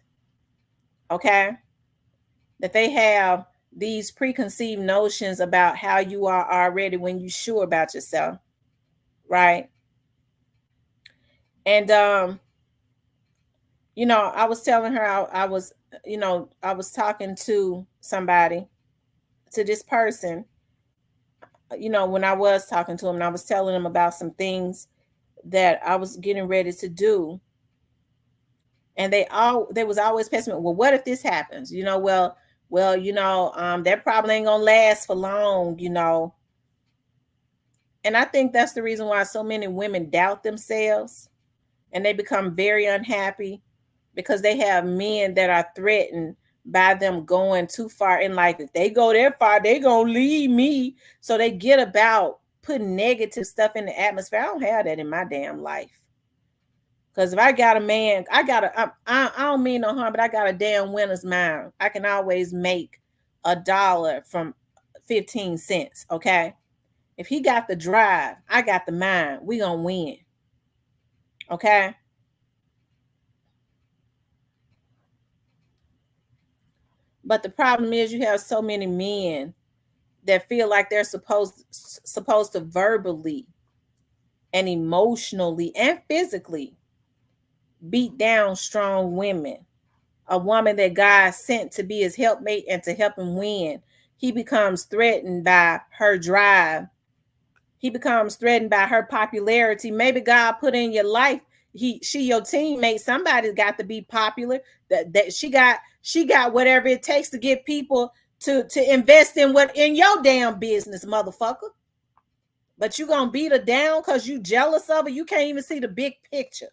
Okay, that they have these preconceived notions about how you are already when you sure about yourself, right? And I was telling her I was talking to somebody, to this person, when I was talking to him, and I was telling him about some things that I was getting ready to do. And they was always pessimistic. Well, what if this happens? That probably ain't gonna last for long. And I think that's the reason why so many women doubt themselves, and they become very unhappy, because they have men that are threatened by them going too far in life. If they go that far, they gonna leave me. So they get about putting negative stuff in the atmosphere. I don't have that in my damn life. Because if I got a man, I don't mean no harm, but I got a damn winner's mind. I can always make $1 from 15 cents. Okay. If he got the drive, I got the mind. We gonna win. Okay. But the problem is, you have so many men that feel like they're supposed to verbally and emotionally and physically beat down strong women. A woman that God sent to be his helpmate and to help him win. He becomes threatened by her drive. He becomes threatened by her popularity. Maybe God put in your life, she your teammate. Somebody's got to be popular. That she got whatever it takes to get people to invest in your damn business, motherfucker. But you gonna beat her down because you jealous of her. You can't even see the big picture.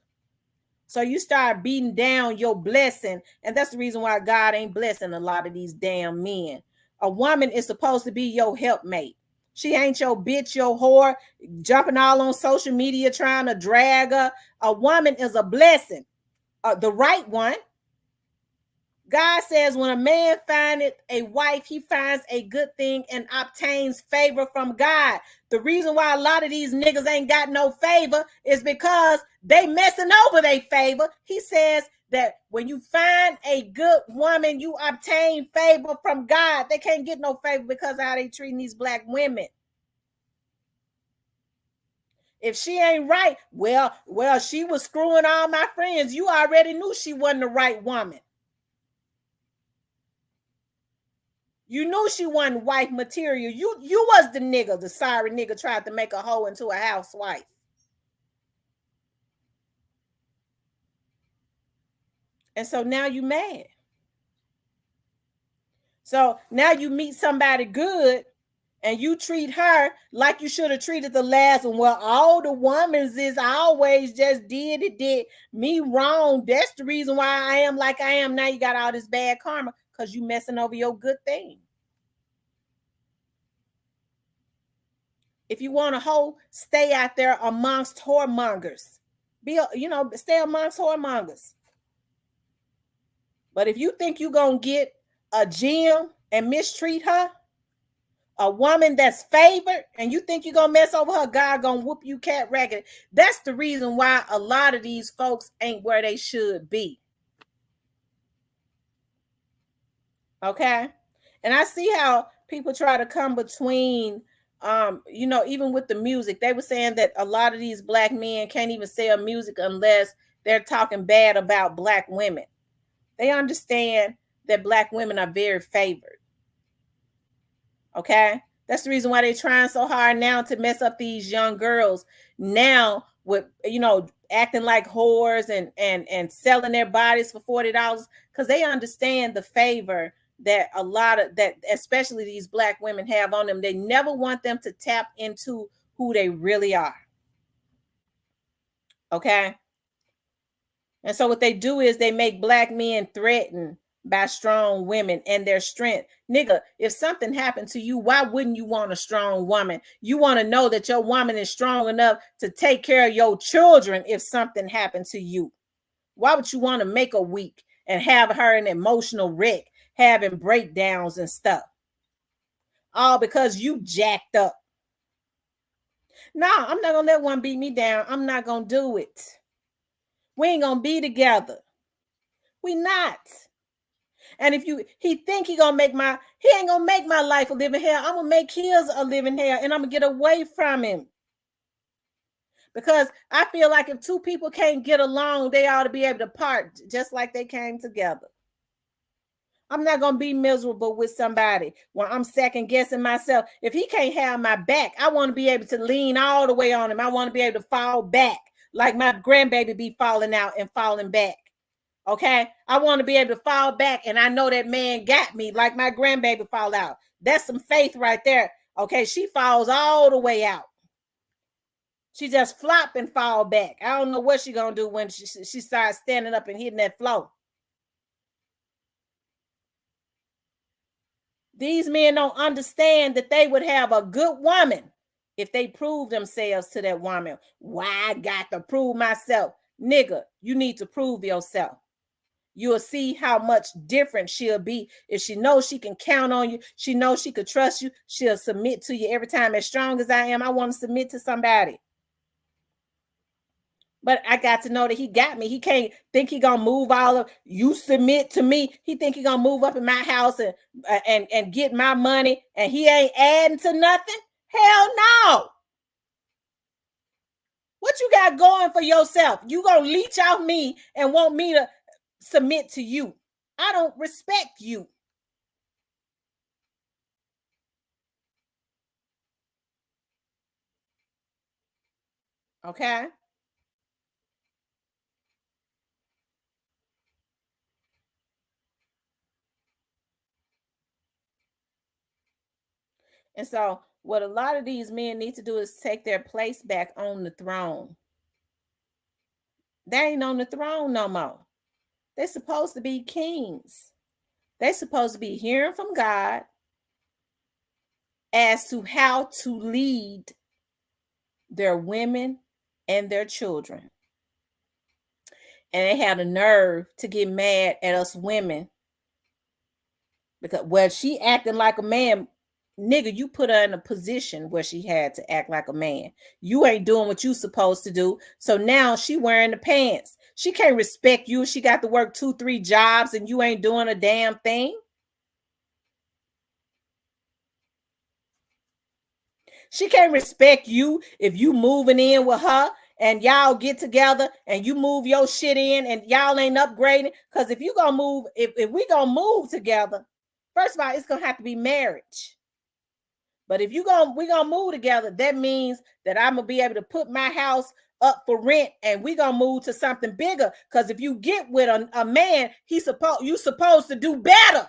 So you start beating down your blessing. And that's the reason why God ain't blessing a lot of these damn men. A woman is supposed to be your helpmate. She ain't your bitch, your whore, jumping all on social media trying to drag her. A woman is a blessing. The right one. God says when a man findeth a wife, he finds a good thing and obtains favor from God. The reason why a lot of these niggas ain't got no favor is because they messing over their favor. He says that when you find a good woman, you obtain favor from God. They can't get no favor because of how they treating these black women. If she ain't right, well, she was screwing all my friends. You already knew she wasn't the right woman. You knew she wasn't wife material. You was the nigga, the sorry nigga tried to make a hoe into a housewife. And so now you mad. So now you meet somebody good and you treat her like you should have treated the last one. Well, all the women is always just did me wrong. That's the reason why I am like I am. Now you got all this bad karma because you messing over your good thing. If you want a hoe, stay out there amongst whoremongers. Stay amongst whoremongers. But if you think you're going to get a gem and mistreat her, a woman that's favored, and you think you're going to mess over her, God going to whoop you cat ragged. That's the reason why a lot of these folks ain't where they should be. Okay? And I see how people try to come between, even with the music. They were saying that a lot of these black men can't even sell music unless they're talking bad about black women. They understand that black women are very favored. Okay? That's the reason why they're trying so hard now to mess up these young girls. Now, with acting like whores and selling their bodies for $40 because they understand the favor that a lot of that, especially these black women, have on them. They never want them to tap into who they really are. Okay. And so what they do is they make black men threatened by strong women and their strength. Nigga, if something happened to you, why wouldn't you want a strong woman? You want to know that your woman is strong enough to take care of your children if something happened to you. Why would you want to make her weak and have her an emotional wreck, having breakdowns and stuff? All because you jacked up. No, I'm not going to let one beat me down. I'm not going to do it. We ain't going to be together. We not. And if he think he ain't gonna make my life a living hell. I'm gonna make his a living hell, and I'm gonna get away from him. Because I feel like if two people can't get along, they ought to be able to part just like they came together. I'm not gonna be miserable with somebody when I'm second guessing myself. If he can't have my back, I want to be able to lean all the way on him. I want to be able to fall back like my grandbaby be falling out and falling back. Okay, I want to be able to fall back, and I know that man got me like my grandbaby fall out. That's some faith right there. Okay, she falls all the way out. She just flop and fall back. I don't know what she gonna do when she starts standing up and hitting that floor. These men don't understand that they would have a good woman if they prove themselves to that woman. Why I got to prove myself? Nigga, you need to prove yourself. You'll see how much different she'll be if she knows she can count on you. She knows she could trust you. She'll submit to you every time. As strong as I am, I want to submit to somebody. But I got to know that he got me. He can't think he gonna move all of you submit to me. He think he gonna move up in my house and get my money, and he ain't adding to nothing. Hell no. What you got going for yourself? You gonna leech off me and want me to submit to you? I don't respect you. Okay. And so what a lot of these men need to do is take their place back on the throne. They ain't on the throne no more. They're supposed to be kings. They're supposed to be hearing from God as to how to lead their women and their children. And they have the nerve to get mad at us women because, well, she acting like a man. Nigga, you put her in a position where she had to act like a man. You ain't doing what you supposed to do. So now she wearing the pants. She can't respect you. She got to work 2-3 jobs and you ain't doing a damn thing. She can't respect you if you moving in with her and y'all get together and you move your shit in and y'all ain't upgrading. Because if you gonna move, if we gonna move together, first of all, it's gonna have to be marriage. But if we gonna move together, that means that I'm gonna be able to put my house up for rent and we gonna move to something bigger. Because if you get with a man, you supposed to do better.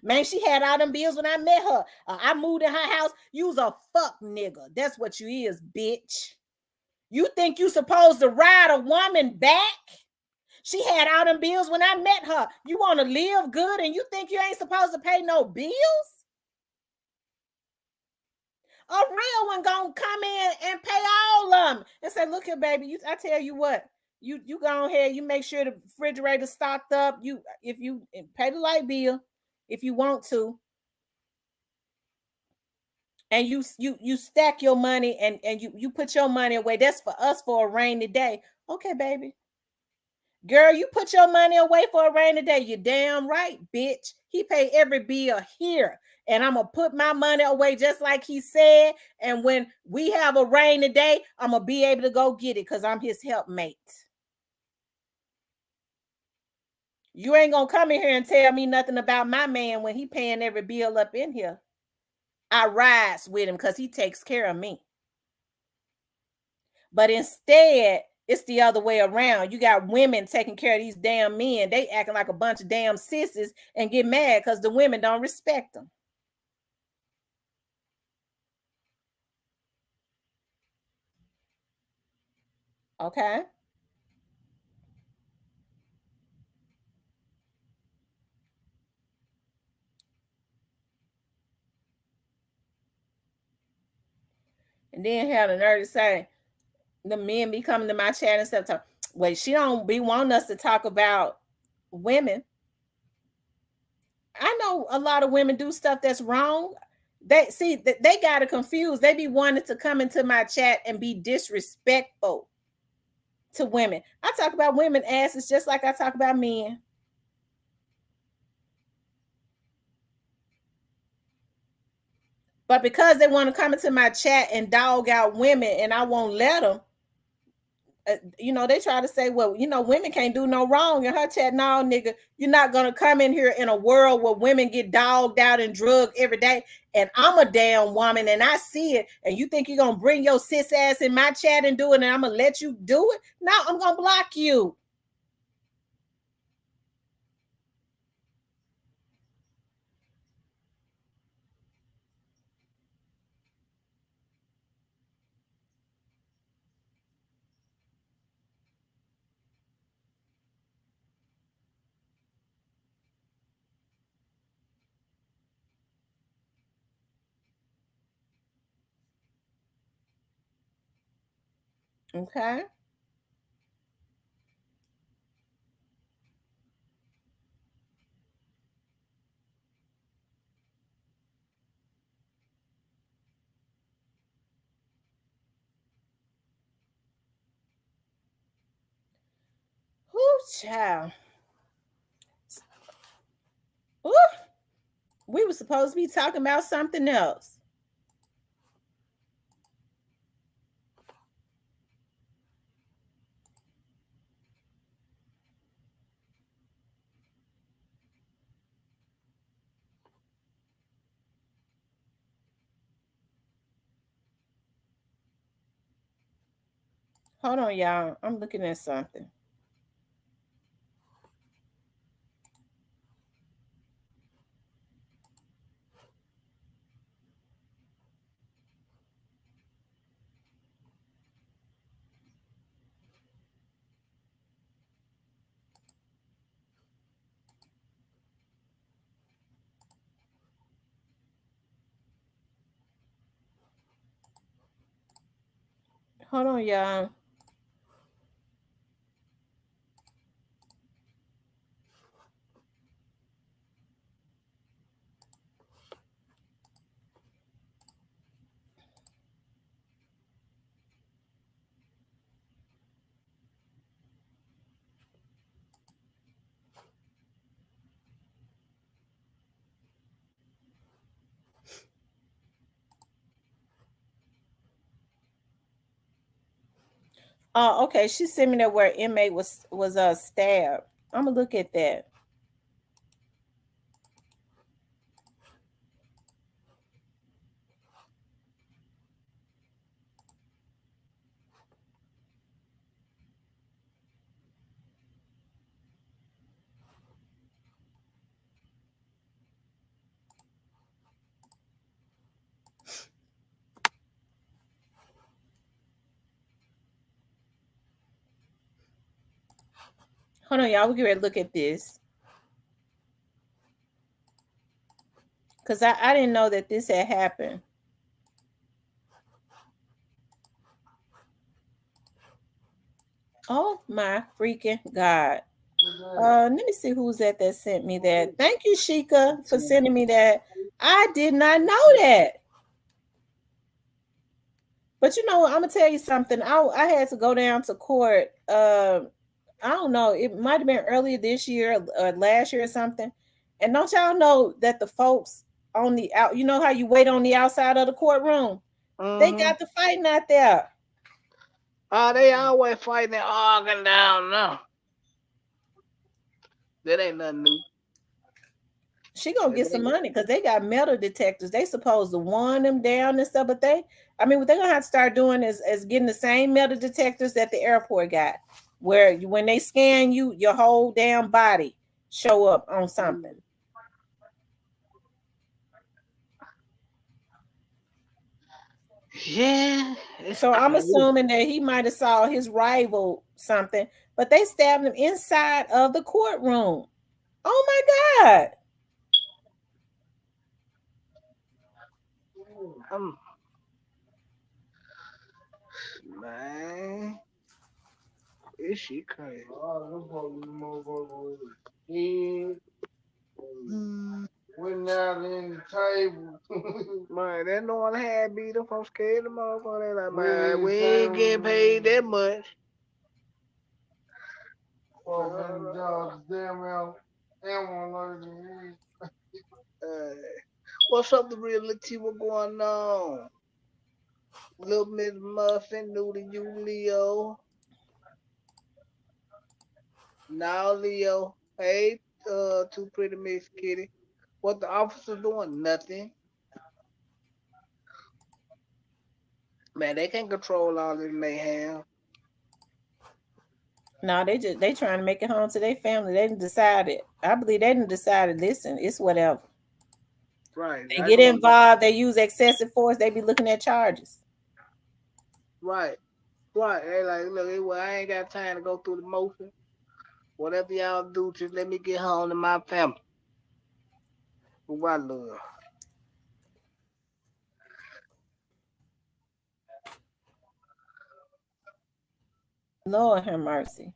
Man, she had all them bills when I met her. I moved in her house. You's a fuck nigga. That's what you is, bitch. You think you supposed to ride a woman back? She had all them bills when I met her. You want to live good and you think you ain't supposed to pay no bills? A real one gonna come in and pay all of them and say, look here, baby, I tell you what, you go ahead, you make sure the refrigerator stocked up. If you pay the light bill, if you want to, and you stack your money and you put your money away. That's for us for a rainy day. Okay, baby. Girl, you put your money away for a rainy day. You damn right, bitch. He paid every bill here. And I'm going to put my money away just like he said. And when we have a rainy day, I'm going to be able to go get it because I'm his helpmate. You ain't going to come in here and tell me nothing about my man when he paying every bill up in here. I rise with him because he takes care of me. But instead, it's the other way around. You got women taking care of these damn men. They acting like a bunch of damn sissies and get mad because the women don't respect them. Okay. And then have the nerve to say, the men be coming to my chat and stuff. Well, she don't be wanting us to talk about women. I know a lot of women do stuff that's wrong. They see that they got to confuse. They be wanting to come into my chat and be disrespectful to women. I talk about women asses just like I talk about men. But because they want to come into my chat and dog out women and I won't let them, they try to say, well, women can't do no wrong in her chat. No, nigga, you're not going to come in here in a world where women get dogged out and drugged every day. And I'm a damn woman and I see it. And you think you're going to bring your sis ass in my chat and do it and I'm going to let you do it? No, I'm going to block you. Okay. Whoo, child. Ooh, we were supposed to be talking about something else. Hold on, y'all. I'm looking at something. Hold on, y'all. Oh, okay. She sent me that where inmate was stabbed. I'm gonna look at that. Hold on, y'all. We get ready to look at this because I didn't know that this had happened. Oh my freaking god! Let me see who's that sent me that. Thank you, Sheikah, for sending me that. I did not know that. But I'm gonna tell you something. I had to go down to court. I don't know. It might have been earlier this year or last year or something. And don't y'all know that the folks on the out, how you wait on the outside of the courtroom? They got the fighting out there. They always fighting and arguing down now. That ain't nothing new. She gonna And get some they, money because they got metal detectors. They supposed to warn them down and stuff, but I mean, what they're gonna have to start doing is getting the same metal detectors that the airport got, where when they scan you, your whole damn body show up on something. yeah, it's So I'm crazy. assuming that he might have saw his rival something, but they stabbed him inside of the courtroom. Oh my God. Um, man, this shit crazy. Went out in the table. Man, that no one had beat them from scared the motherfucker. They like, man, we ain't getting paid that much. Uh, what's up, the real T? What going on? Little Miss Muffin, new to you, Leo. Now, Leo. Hey, too pretty Miss Kitty. What the officer doing? Nothing. Man, they can't control all this mayhem. No, they trying to make it home to their family. They didn't decided. I believe they didn't decided. Listen, it's whatever. Right. They I get know. involved. They use excessive force. They be looking at charges. Right. Right. They like, look, well, I ain't got time to go through the motion. Whatever y'all do, just let me get home to my family. Who I love. Lord have mercy.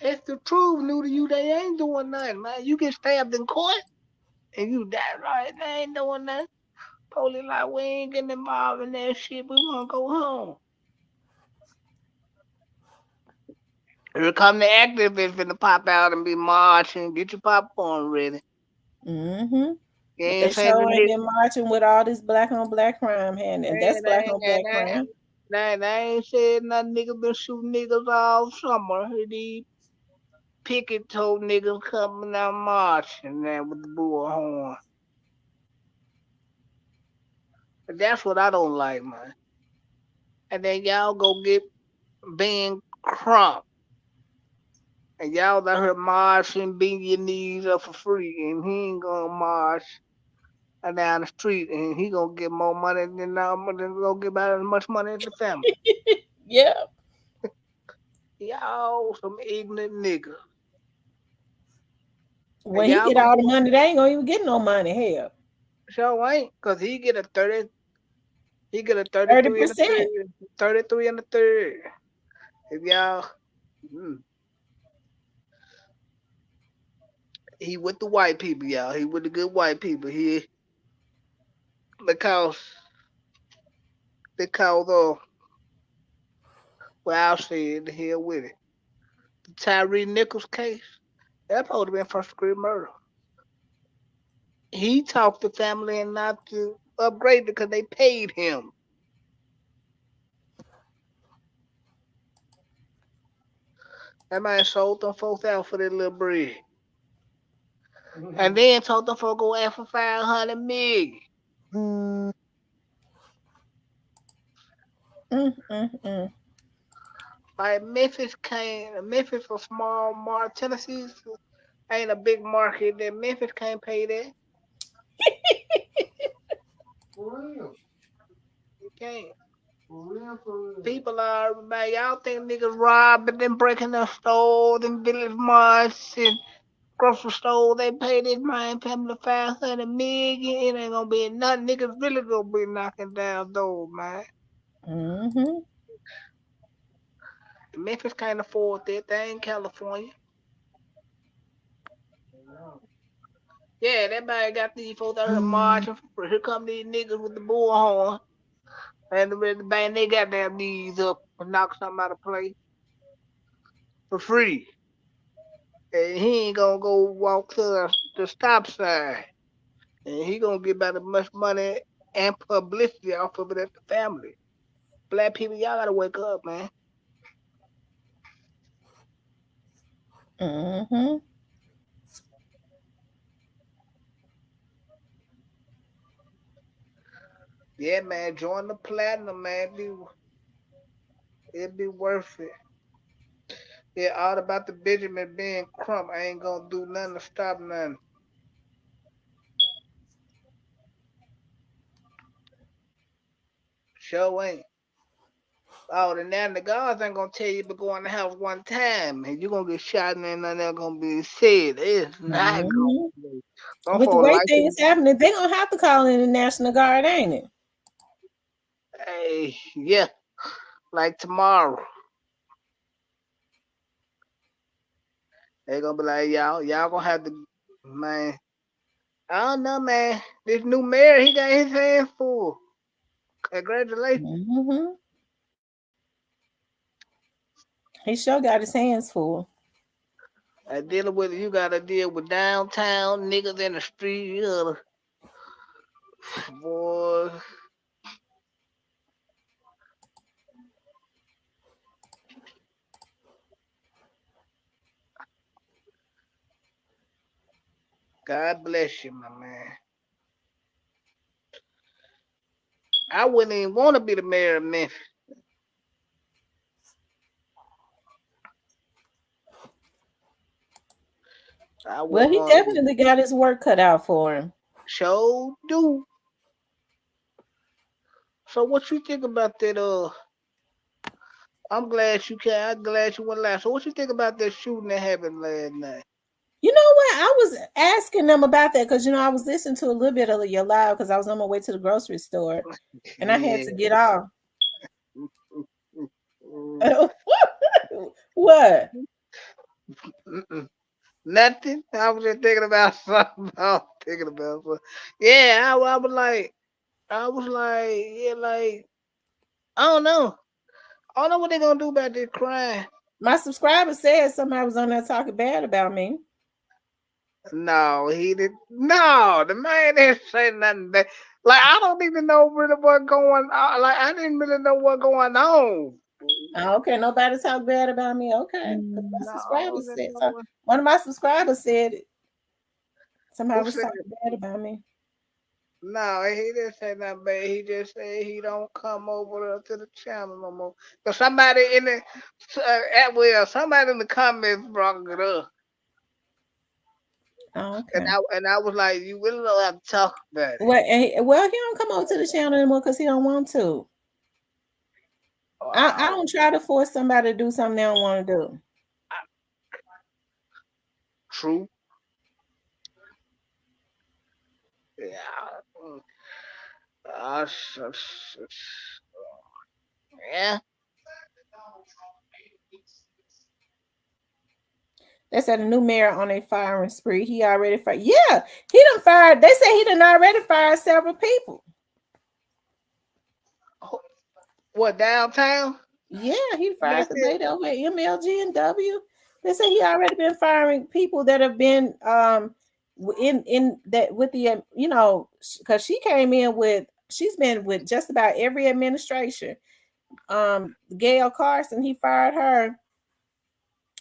It's the truth, new to you. They ain't doing nothing, man. You get stabbed in court and you die right. They ain't doing nothing. Police like, we ain't getting involved in that shit. We want to go home. Here come the activists finna pop out and be marching. Get your popcorn ready. Mm-hmm. You But they ain't saying the sure ain't nigga. been marching with all this black on black crime, and Man, that's black on black crime. they ain't said nothing. Niggas been shooting niggas all summer. These picket toe niggas coming out marching there with the bullhorn. But that's what I don't like, man. And then y'all go get Ben Crump. And y'all let her march and beat your knees up for free. And he ain't gonna march down the street. And he gonna get more money than gonna get about as much money as the family. Yeah. Y'all some ignorant niggas. And When he y'all get gonna all get the money, they ain't gonna even get no money. Hell, so ain't cause he get a 33 and a 30%. third. 33 and a third. If y'all mm, he with the white people, y'all. He with the good white people. He because because well I'll say it the hell with it. The Tyree Nichols case, that supposed to been first degree murder. He talked to family and not to upgrade because they paid him. That man sold them folks out for that little bread. And then told them folks go ask for 500 million. Mm-mm-mm. Like Memphis for small market. Tennessee ain't a big market that Memphis can't pay that. You can't. People are, man, y'all think niggas robbing them breaking their stores and village marts and grocery store, they pay this man family 500 million. It ain't gonna be nothing. Niggas really gonna be knocking down doors, man. Mm-hmm. Memphis can't afford that. They ain't California. Yeah, that man got these folks out here marching. Here come these niggas with the bullhorn. And the band, they got their knees up and knock something out of place for free. And he ain't gonna go walk to the stop sign. And he gonna get about as much money and publicity off of it as the family. Black people, y'all gotta wake up, man. Mm-hmm. Yeah, man, join the platinum, man. It'd be worth it. Yeah, all about the Benjamin being crump. I ain't gonna do nothing to stop nothing. Sure ain't. Oh, the now the guards ain't gonna tell you to go in the house one time and you gonna get shot and ain't nothing else gonna be said. It's not gonna Mhm. be. Some With the for way life. things happening, they gonna have to call in the National Guard, ain't it? Hey, yeah, like tomorrow. They gonna be like, y'all gonna have to, man. I don't know, man. This new mayor, he got his hands full. Congratulations. Mm-hmm. He sure got his hands full. Dealing with you gotta deal with downtown niggas in the street. You gotta, boy, God bless you, my man. I wouldn't even want to be the mayor of Memphis. I Well, wouldn't he want to be. definitely got his work cut out for him. So do. So what you think about that? I'm glad you can. I'm glad you went last. So what you think about that shooting that happened last night? You know what? I was asking them about that because I was listening to a little bit of your live because I was on my way to the grocery store and I had Yeah. to get off. What? Mm-mm. Nothing. I was just thinking about something. I was thinking about something. Yeah, I was like, yeah, like, I don't know. I don't know what they gonna do about this crime. My subscriber said somebody was on there talking bad about me. No, he did. No, the man didn't say nothing. Like, I don't even know really what going on. Like, I didn't really know what going on. Oh, okay, nobody talk bad about me. Okay, because my No, subscribers said so. One of my subscribers said somebody who was said? talking bad about me. No, he didn't say nothing bad. He just said he don't come over to the channel no more. Cause somebody in the somebody in the comments brought it up, Oh, and okay. I was like, you really don't have to talk about it. Well, he don't come over to the channel anymore because he don't want to. I Wow, don't try to force somebody to do something they don't want to do. true. Yeah. Yeah. They said a new mayor on a firing spree. He already fired. Yeah, he done fired. They say he done already fired several people. What downtown? Yeah, he They fired the said, lady over at MLG and W. They say he already been firing people that have been in that with the because she came in with she's been with just about every administration. Gail Carson, he fired her.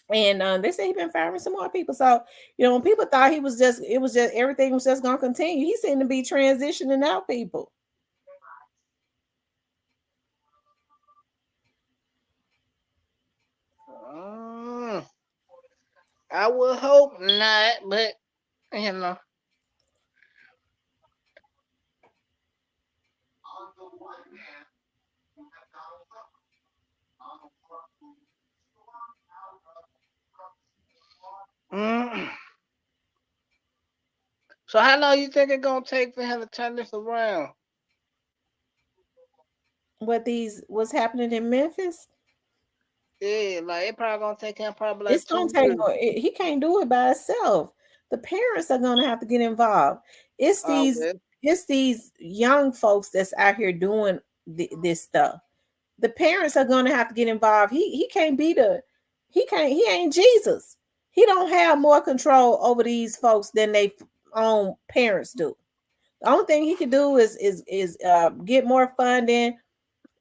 And they say he been firing some more people. So, when people thought it was just everything was just gonna continue, he seemed to be transitioning out people. mm, I would hope not, but you know. Mm. So how long you think it gonna take for him to turn this around? What's happening in Memphis? Yeah, like it probably gonna take him probably It's like gonna 2 take. years. He can't do it by himself. The parents are gonna have to get involved. It's these. Okay. It's these young folks that's out here doing this stuff. The parents are gonna have to get involved. He can't be the. He can't. He ain't Jesus. He don't have more control over these folks than they own parents do. The only thing he can do is get more funding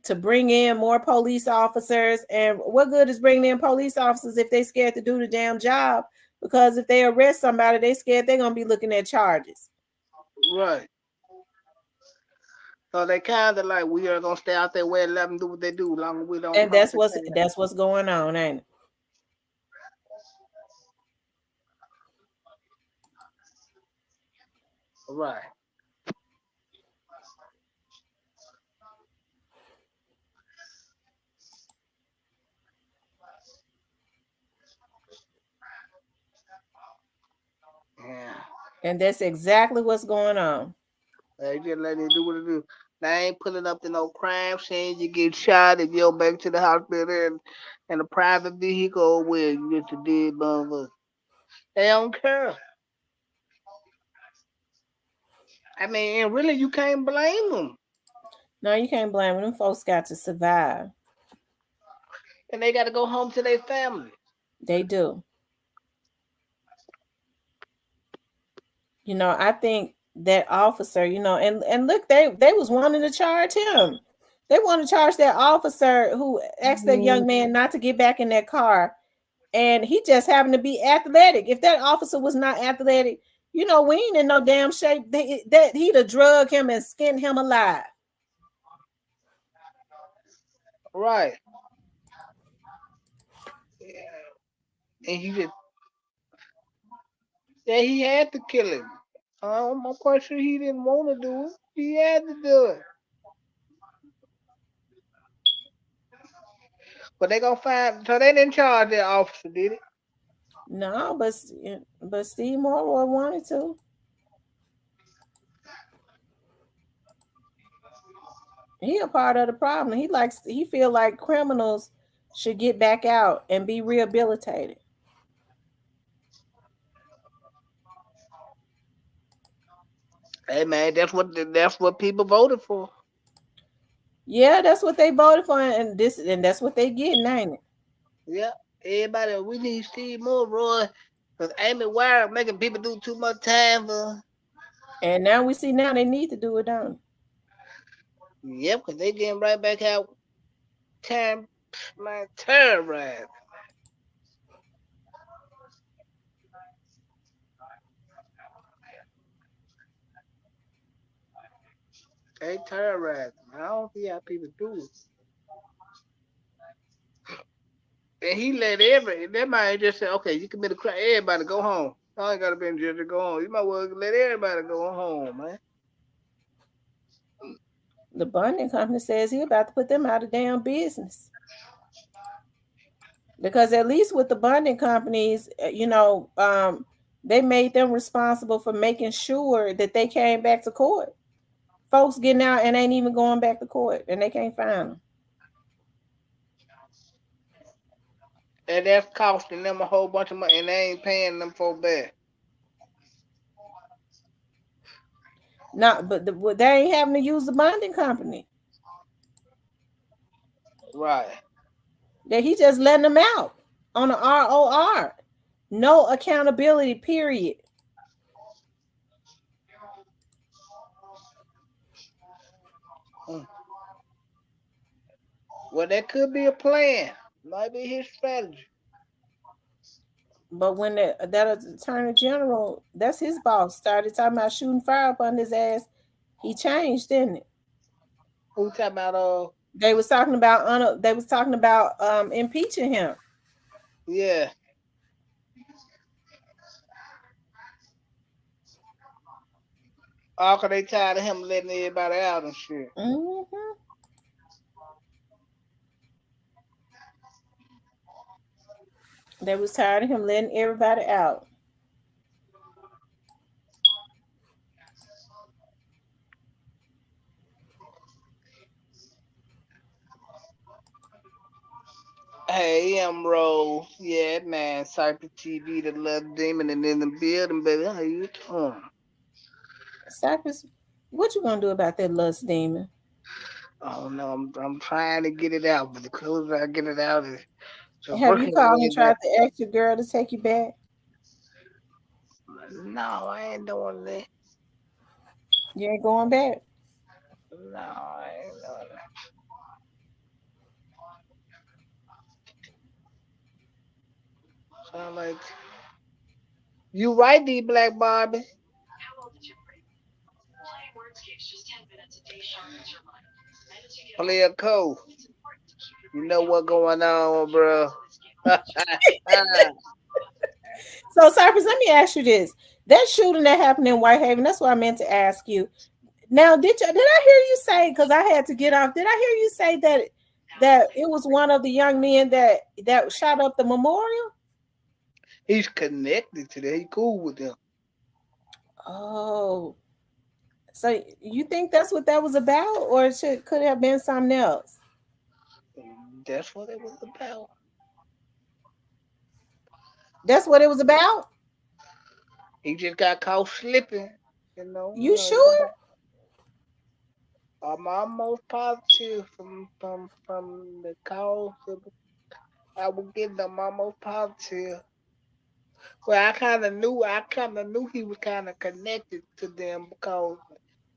to bring in more police officers. And what good is bringing in police officers if they scared to do the damn job? Because if they arrest somebody, they scared they're gonna be looking at charges. Right. So they kind of like we are gonna stay out their way and let them do what they do, as long as we don't And cross the chain. that's what's going on, ain't it? Right. Yeah. And that's exactly what's going on. They just letting you do what they do. They ain't pulling up to no crime scene. You get shot if you go back to the hospital in a private vehicle where you get the dead motherfucker. They don't care. I mean, and really, you can't blame them. No, you can't blame them. Them folks got to survive. And they got to go home to their family. They do. I think that officer, and look, they was wanting to charge him. They want to charge that officer who asked that young man not to get back in that car, and he just happened to be athletic. If that officer was not athletic, we ain't in no damn shape. That he'd have drug him and skinned him alive. Right. Yeah. And he just, yeah, he had to kill him. I'm quite sure he didn't want to do it. He had to do it. But they gonna find, so they didn't charge that officer, did it? No, but Steve Morrow wanted to. He a part of the problem. He feel like criminals should get back out and be rehabilitated. Hey man, that's what people voted for. Yeah, that's what they voted for, and that's what they getting, ain't it? Yeah. Everybody, we need Steve Moore, Roy. Because Amy Wire making people do too much time for. And now we see now they need to do it, don't they? Yep, because they getting right back out. Time, man, terrorized. They terrorized. I don't see how people do it. And he let that man just said, okay, you commit a crime, everybody go home. I ain't gotta be in jail to go home. You might well let everybody go home, man. The bonding company says he about to put them out of damn business. Because at least with the bonding companies, they made them responsible for making sure that they came back to court. Folks getting out and ain't even going back to court, and they can't find them. And that's costing them a whole bunch of money, and they ain't paying them for back. Not, but they ain't having to use the bonding company. Right. That he just letting them out on an ROR. No accountability, period. Mm. Well, that could be a plan. Might be his strategy. But when that attorney general, that's his boss, started talking about shooting fire up on his ass, he changed, didn't it? Who talking about They was talking about impeaching him. yeah. All cause they tired of him letting everybody out and shit. Hmm. They was tired of him letting everybody out. Hey, Rose. Yeah, man. Cypress TV, the little demon, and in the building, baby. How you doing? Cypress, what you gonna do about that lust demon? Oh no, I'm trying to get it out, but the closer I get it out, it's Have you working its called way and back. tried to ask your girl to take you back? No, I ain't doing that. You ain't going back. No, I ain't doing that. Sound like you right, D Black Barbie. Player code. You know what going on, bro? So, Cypress, let me ask you this: that shooting that happened in Whitehaven. That's what I meant to ask you. Now, did I hear you say? Because I had to get off. Did I hear you say that it was one of the young men that shot up the memorial? He's connected to that. He cool with them. Oh, so you think that's what that was about, or could it have been something else? That's what it was about. That's what it was about. He just got caught slipping. You sure? I'm almost positive from the calls that I was getting. I'm almost positive. Well, I kind of knew he was kind of connected to them because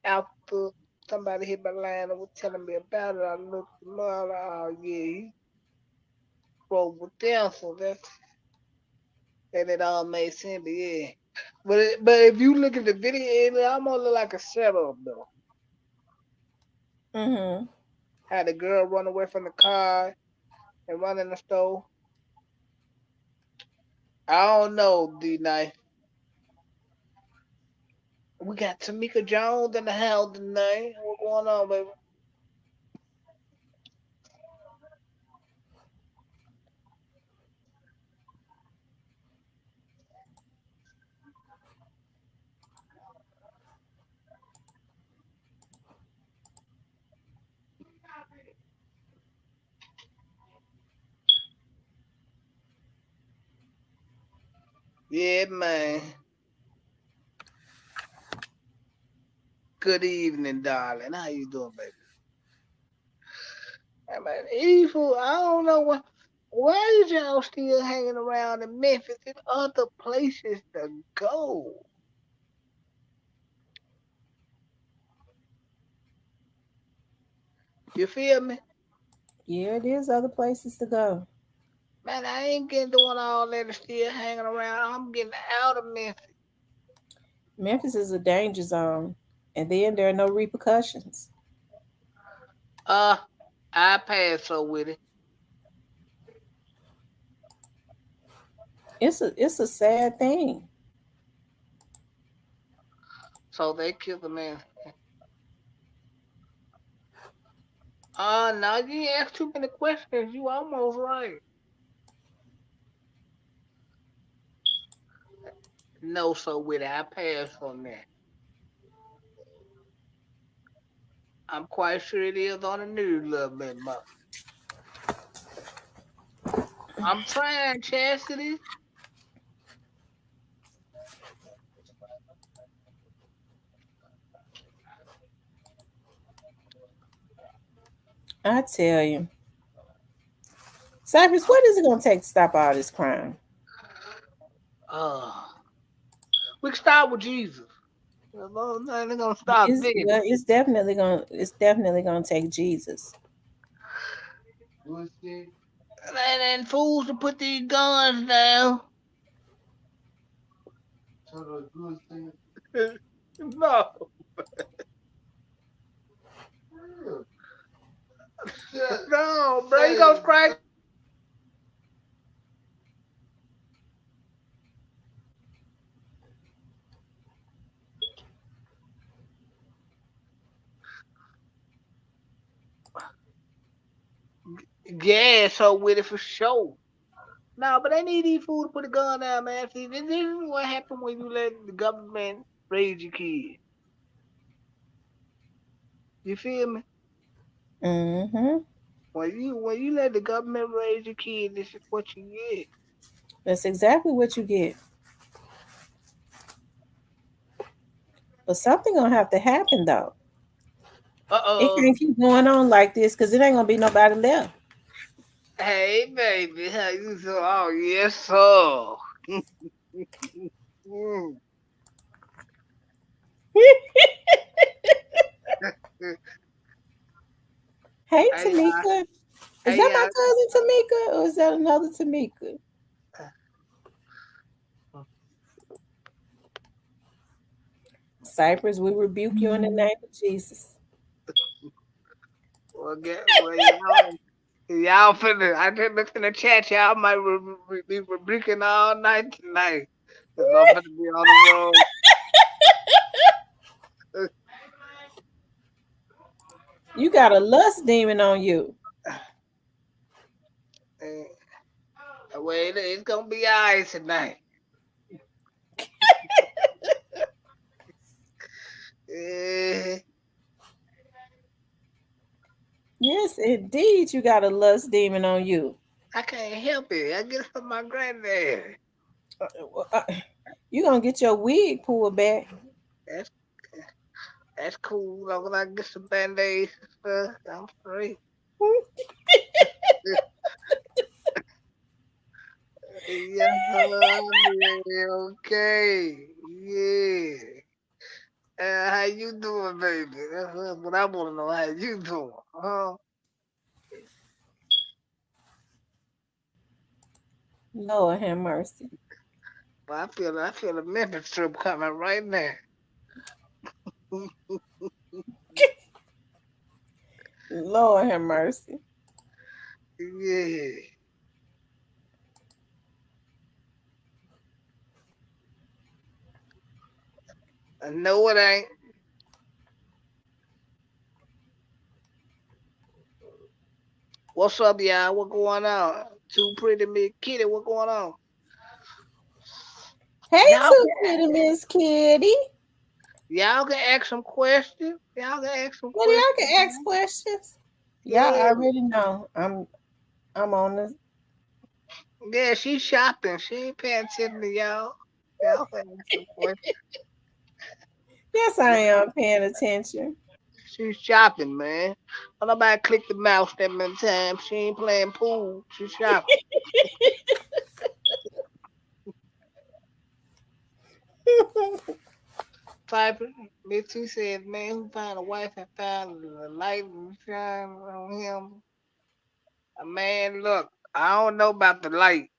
after somebody hit my line and was telling me about it, I looked him up. Oh yeah, he broke with them, so that it all made sense. But yeah, but if you look at the video, it almost look like a setup though. Mm-hmm. Had the girl run away from the car and run in the store. I don't know, D Night. We got Tamika Jones in the house tonight. What's going on, baby? Yeah, man. Good evening, darling. How you doing, baby? Hey, man, evil. I don't know why is y'all still hanging around in Memphis? There's other places to go. You feel me? Yeah, it is other places to go. Man, I ain't getting doing all that and still hanging around. I'm getting out of Memphis. Memphis is a danger zone, and then there are no repercussions. Uh, I pass so with it. It's a sad thing. So they killed the man. Now you ain't asked too many questions. You almost right. No, so with it, I pass on that. I'm quite sure it is on the news a little bit, but I'm trying, Chastity. I tell you, Cypress, what is it gonna take to stop all this crime? Uh, we can start with Jesus. They're gonna stop It's, this. well, it's definitely gonna take Jesus. And fools to put these guns down. No, no, bro, you gonna crack. Yeah, so with it for sure. No, but they need these fools to put a gun down, man. See, this is what happened when you let the government raise your kids. You feel me? Mm-hmm. When you let the government raise your kid, this is what you get. That's exactly what you get. But something gonna have to happen though. Uh It oh. can't keep going on like this because it ain't gonna be nobody left. Hey baby, how you so? Oh yes, sir. Mm. Hey Hey, Tamika, is that hey, my cousin Tamika or is that another Tamika? Cypress, we rebuke you in the name of Jesus. well, y'all finna. I just look in the chat. Y'all might be rebuking all night tonight. Cause I'm finna be on the road. You got a lust demon on you. Eh, well, it's gonna be alright tonight. Eh, Yes, indeed, you got a lust demon on you. I can't help it. I get it from my granddad. Uh, uh, you gonna get your wig pulled back. That's that's cool. Long as I get some band-aids and stuff, I'm straight. Yeah, yeah, okay. Yeah. How you doing, baby? That's what I want to know. How you doing? Lord have mercy. But I feel a Memphis trip coming right now. Lord have mercy. Yeah. I know it ain't. What's up, y'all? What going on? Too pretty, me kitty. What going on? Hey, Y'all too can pretty, Miss Kitty. y'all can ask some questions. Y'all can ask some Well, y'all questions. can ask questions. Y'all Yeah. already know. I'm on this. Yeah, she's shopping. She ain't paying attention to y'all. Y'all can ask some questions. Yes, I am paying attention. She's shopping, man. Don't nobody click the mouse that many times. She ain't playing pool. She's shopping. Piper, Miss Two said, man, who find a wife and found the light and shine on him? A man, look, I don't know about the light.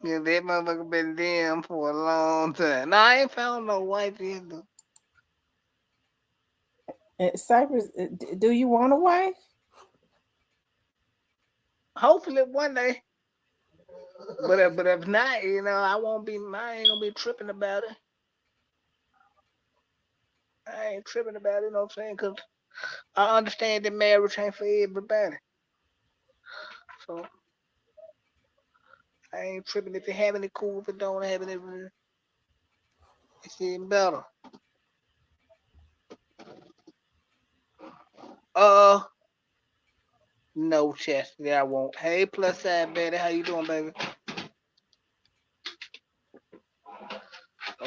Yeah, that motherfucker been dim for a long time. Nah, I ain't found no wife either. Cypress, do you want a wife? Hopefully one day. But if not, I won't be. I ain't gonna be tripping about it. I ain't tripping about it. You know what I'm saying? Cause I understand that marriage ain't for everybody. So I ain't tripping if it have any cool. If it don't have any, it's even better. Uh, no, Chastity, I won't. Hey, plus side, baby, how you doing, baby?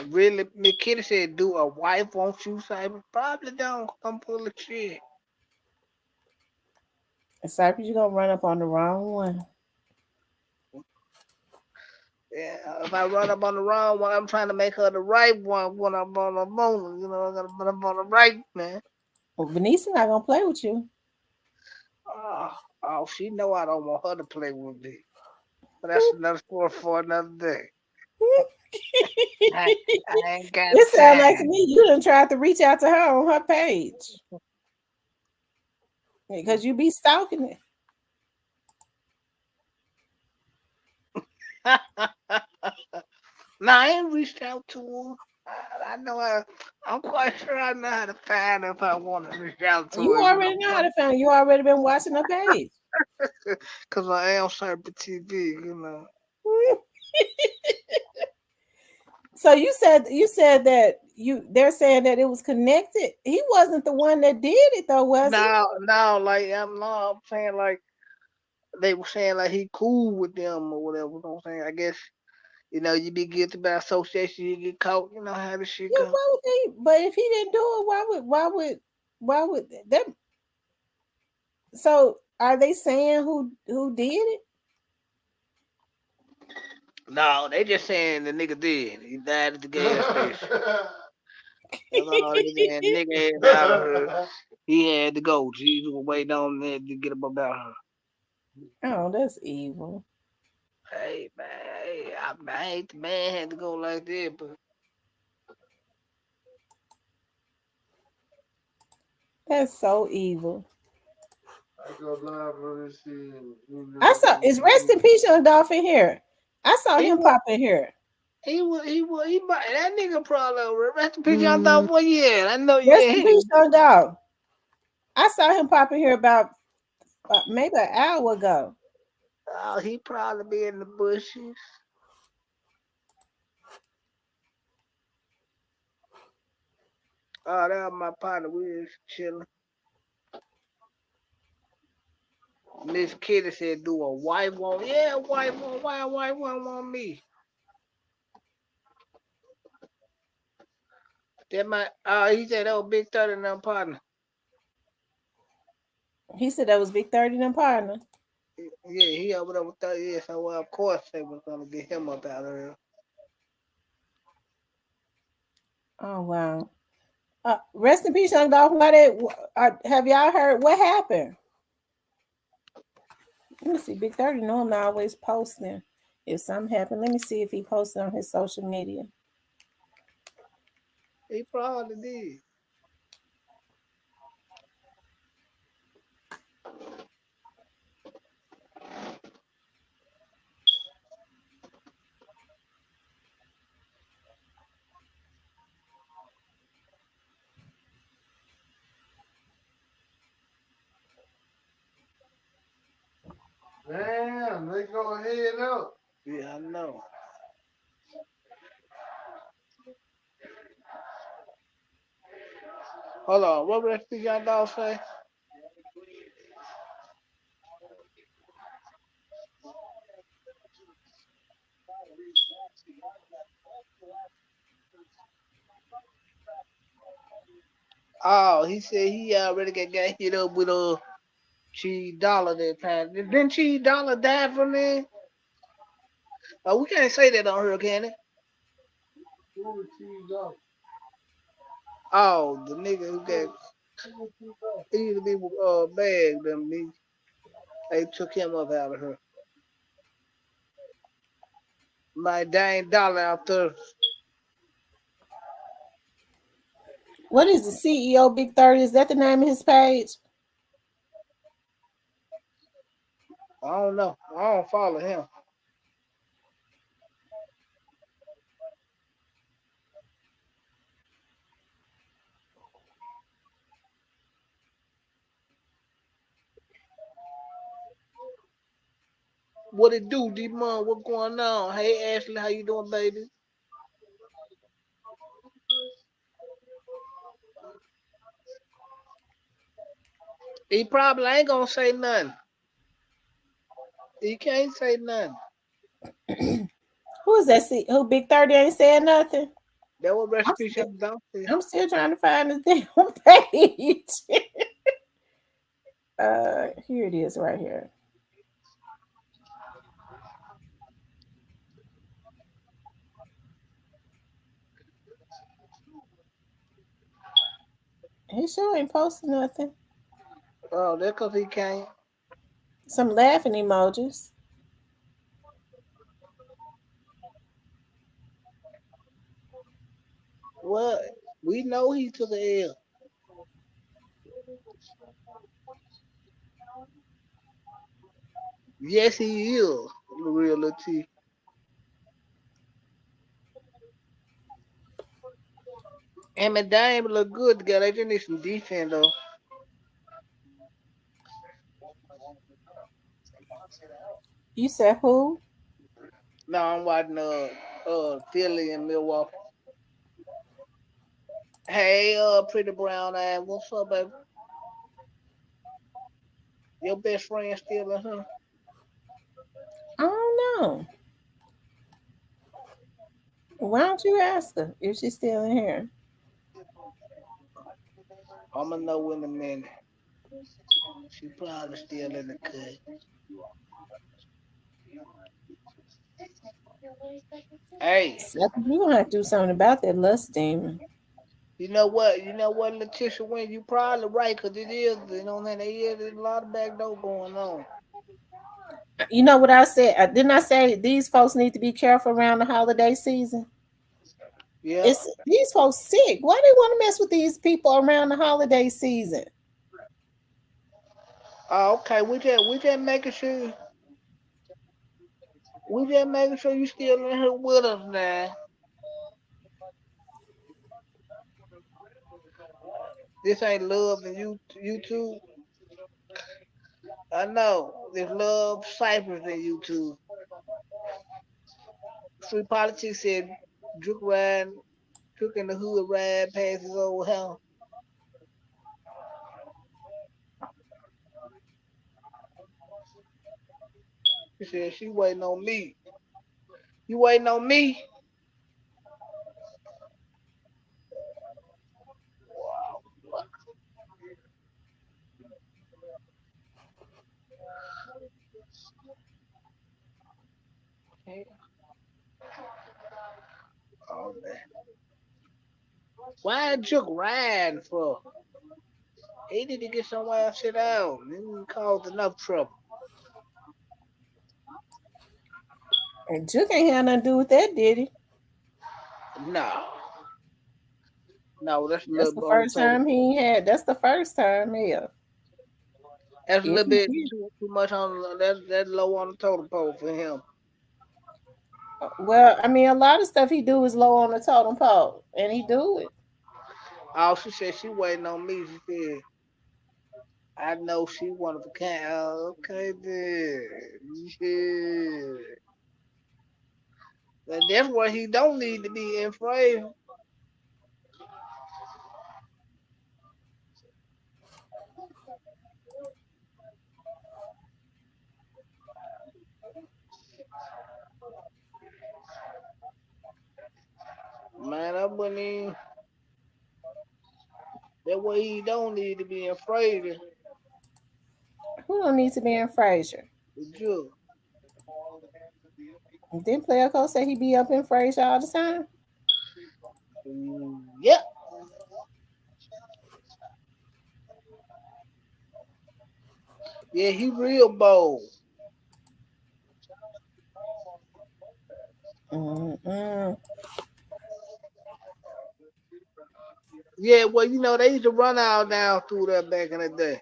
Really, Miss Kitty said, "Do a wife want you?" Cyber probably don't. I'm full of shit. Cypress, you're gonna run up on the wrong one. Yeah, if I run up on the wrong one, I'm trying to make her the right one when I'm on the moon. I gotta run up on the right man. Well, Benicia not gonna play with you. Oh, oh, she know I don't want her to play with me. But that's another story for another day. I, I ain't got It sounds like to time. me you done tried to reach out to her on her page because you be stalking it. Nah, I ain't reached out to her. I know I'm quite sure I know how to find her if I want to reach out to You her, already know how to find. You already been watching her page. because I am Cyber TV. So you said that they're saying that it was connected. He wasn't the one that did it though, was he? Now, now, like I'm saying like they were saying like he cool with them or whatever. You know what I'm saying? I guess you be guilty by association, you get caught. You know how this shit Yeah, go. why would they? But if he didn't do it, why would that? So are they saying who did it? No, they just saying the nigga did. He died at the gas station. That's all they saying. Nigga had out of her. He had to go. Jesus was waiting on there to get up about her. Oh, that's evil. Hey man, hey, I hate the man had to go like that, but That's so evil. I saw is rest in peace young dolphin here. I saw He him was pop in here. that nigga probably rest in peace. I Mm, thought, well, yeah, I know you rest in ain't peace him. young dog. I saw him pop in here about maybe an hour ago. Oh, he probably be in the bushes. Oh, that was my partner. We was chilling. Miss Kitty said, "Do a white one? Yeah, white one. Why a white one want me?" That my he said that was Big 30 and them partner. He said that was Big 30 and partner. Yeah, he over there with 30 years. So well, of course they was gonna get him up out of there. Oh wow. Rest in peace, young dog. Why they? Have y'all heard what happened? Let me see. Big 30 know I'm not always posting. If something happened, let me see if he posted on his social media. He probably did. Damn, they go head up. Yeah, I know. Hold on, what rest of y'all dog say? Oh, he said he already got hit up with a Cheese Dollar that time. Didn't Cheese Dollar die from that? Oh, we can't say that on here, can it? Who was cheese up? Oh, the nigga who got he used to be bag them niggas. They took him up out of her. My dang dollar out there. What is the CEO Big 30? Is that the name of his page? I don't know. I don't follow him. What it do, D-Mon? What going on? Hey, Ashley, how you doing, baby? He probably ain't gonna say nothing. He can't say nothing. Who is that? Who Big 30 ain't saying nothing? That what I'm recipe still, shop don't say. I'm still trying to find this damn page. Here it is right here. He sure ain't posting nothing. Oh, that's cause he can't. Some laughing emojis. Well, we know he took a L. Yes, he is. The real little T. Him and Dame look good together. They just need some defense though. You said who? No, I'm watching Philly and Milwaukee. Hey, pretty brown eye, what's up, baby? Your best friend still in here? I don't know. Why don't you ask her if she's still in here? I'ma know in a minute. She probably still in the cut. Hey, You gonna have to do something about that lust demon. you know what? You know what, Letitia Wynn? You probably right, cause it is. You know what I mean? There's a lot of backdoor going on. You know what I said? Didn't I say these folks need to be careful around the holiday season? Yeah. It's these folks sick. Why they want to mess with these people around the holiday season? Okay, we just making sure you still in here with us now. This ain't love and YouTube. I know. There's love ciphers in YouTube. Street politics said Druk ride, Druk in the hood ride past his old house. She said she waiting on me. You waiting on me? Oh man. Why Druk riding for? He need to get somewhere to sit down. He caused enough trouble. And Juke ain't had nothing to do with that, did he? No. No, that's a That's little the bit on the first total. time he ain't had. That's the first time, yeah. That's a If little he bit did. too much on that's low on the total pole for him. Well, I mean, a lot of stuff he do is low on the totem pole, and he do it. Oh, she said she waiting on me. She said, I know she one of a kind. Oh, okay then. Yeah. And that's where he don't need to be in frame. Man, I wouldn't even that way he don't need to be in Fraser. Who don't need to be in Frazier? The Jew. Didn't Player Coach say he be up in Frazier all the time? Yep. Yeah, he real bold. Mm-mm. Yeah, well, they used to run out down through there back in the day.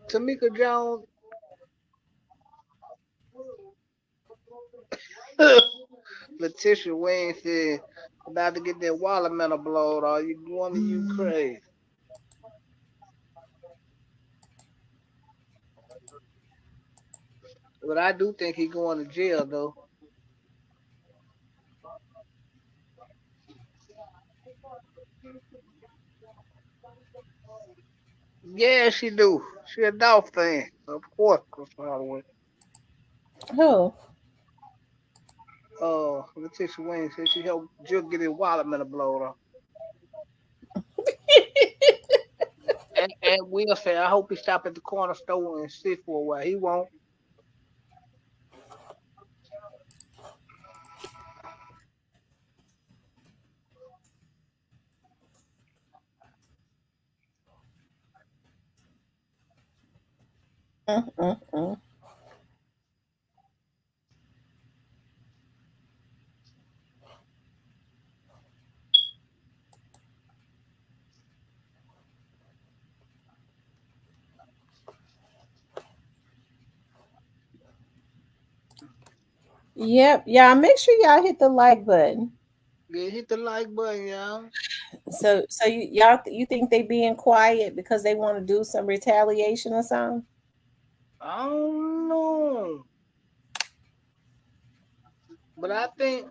Tamika Jones, Letitia Wayne said, about to get that watermelon blowed. Are you woman? You crazy? But I do think he going to jail though. Yeah, she do. She a Dolph fan, of course. Chris Holloway. Who? Letitia Wayne said she helped Jill get his watermelon blowed off. And Will said, I hope he stop at the corner store and sit for a while. He won't. Mm-mm-mm. Yep. Y'all make sure y'all hit the like button. Yeah, hit the like button, y'all. So you think they being quiet because they want to do some retaliation or something? I don't know. But I think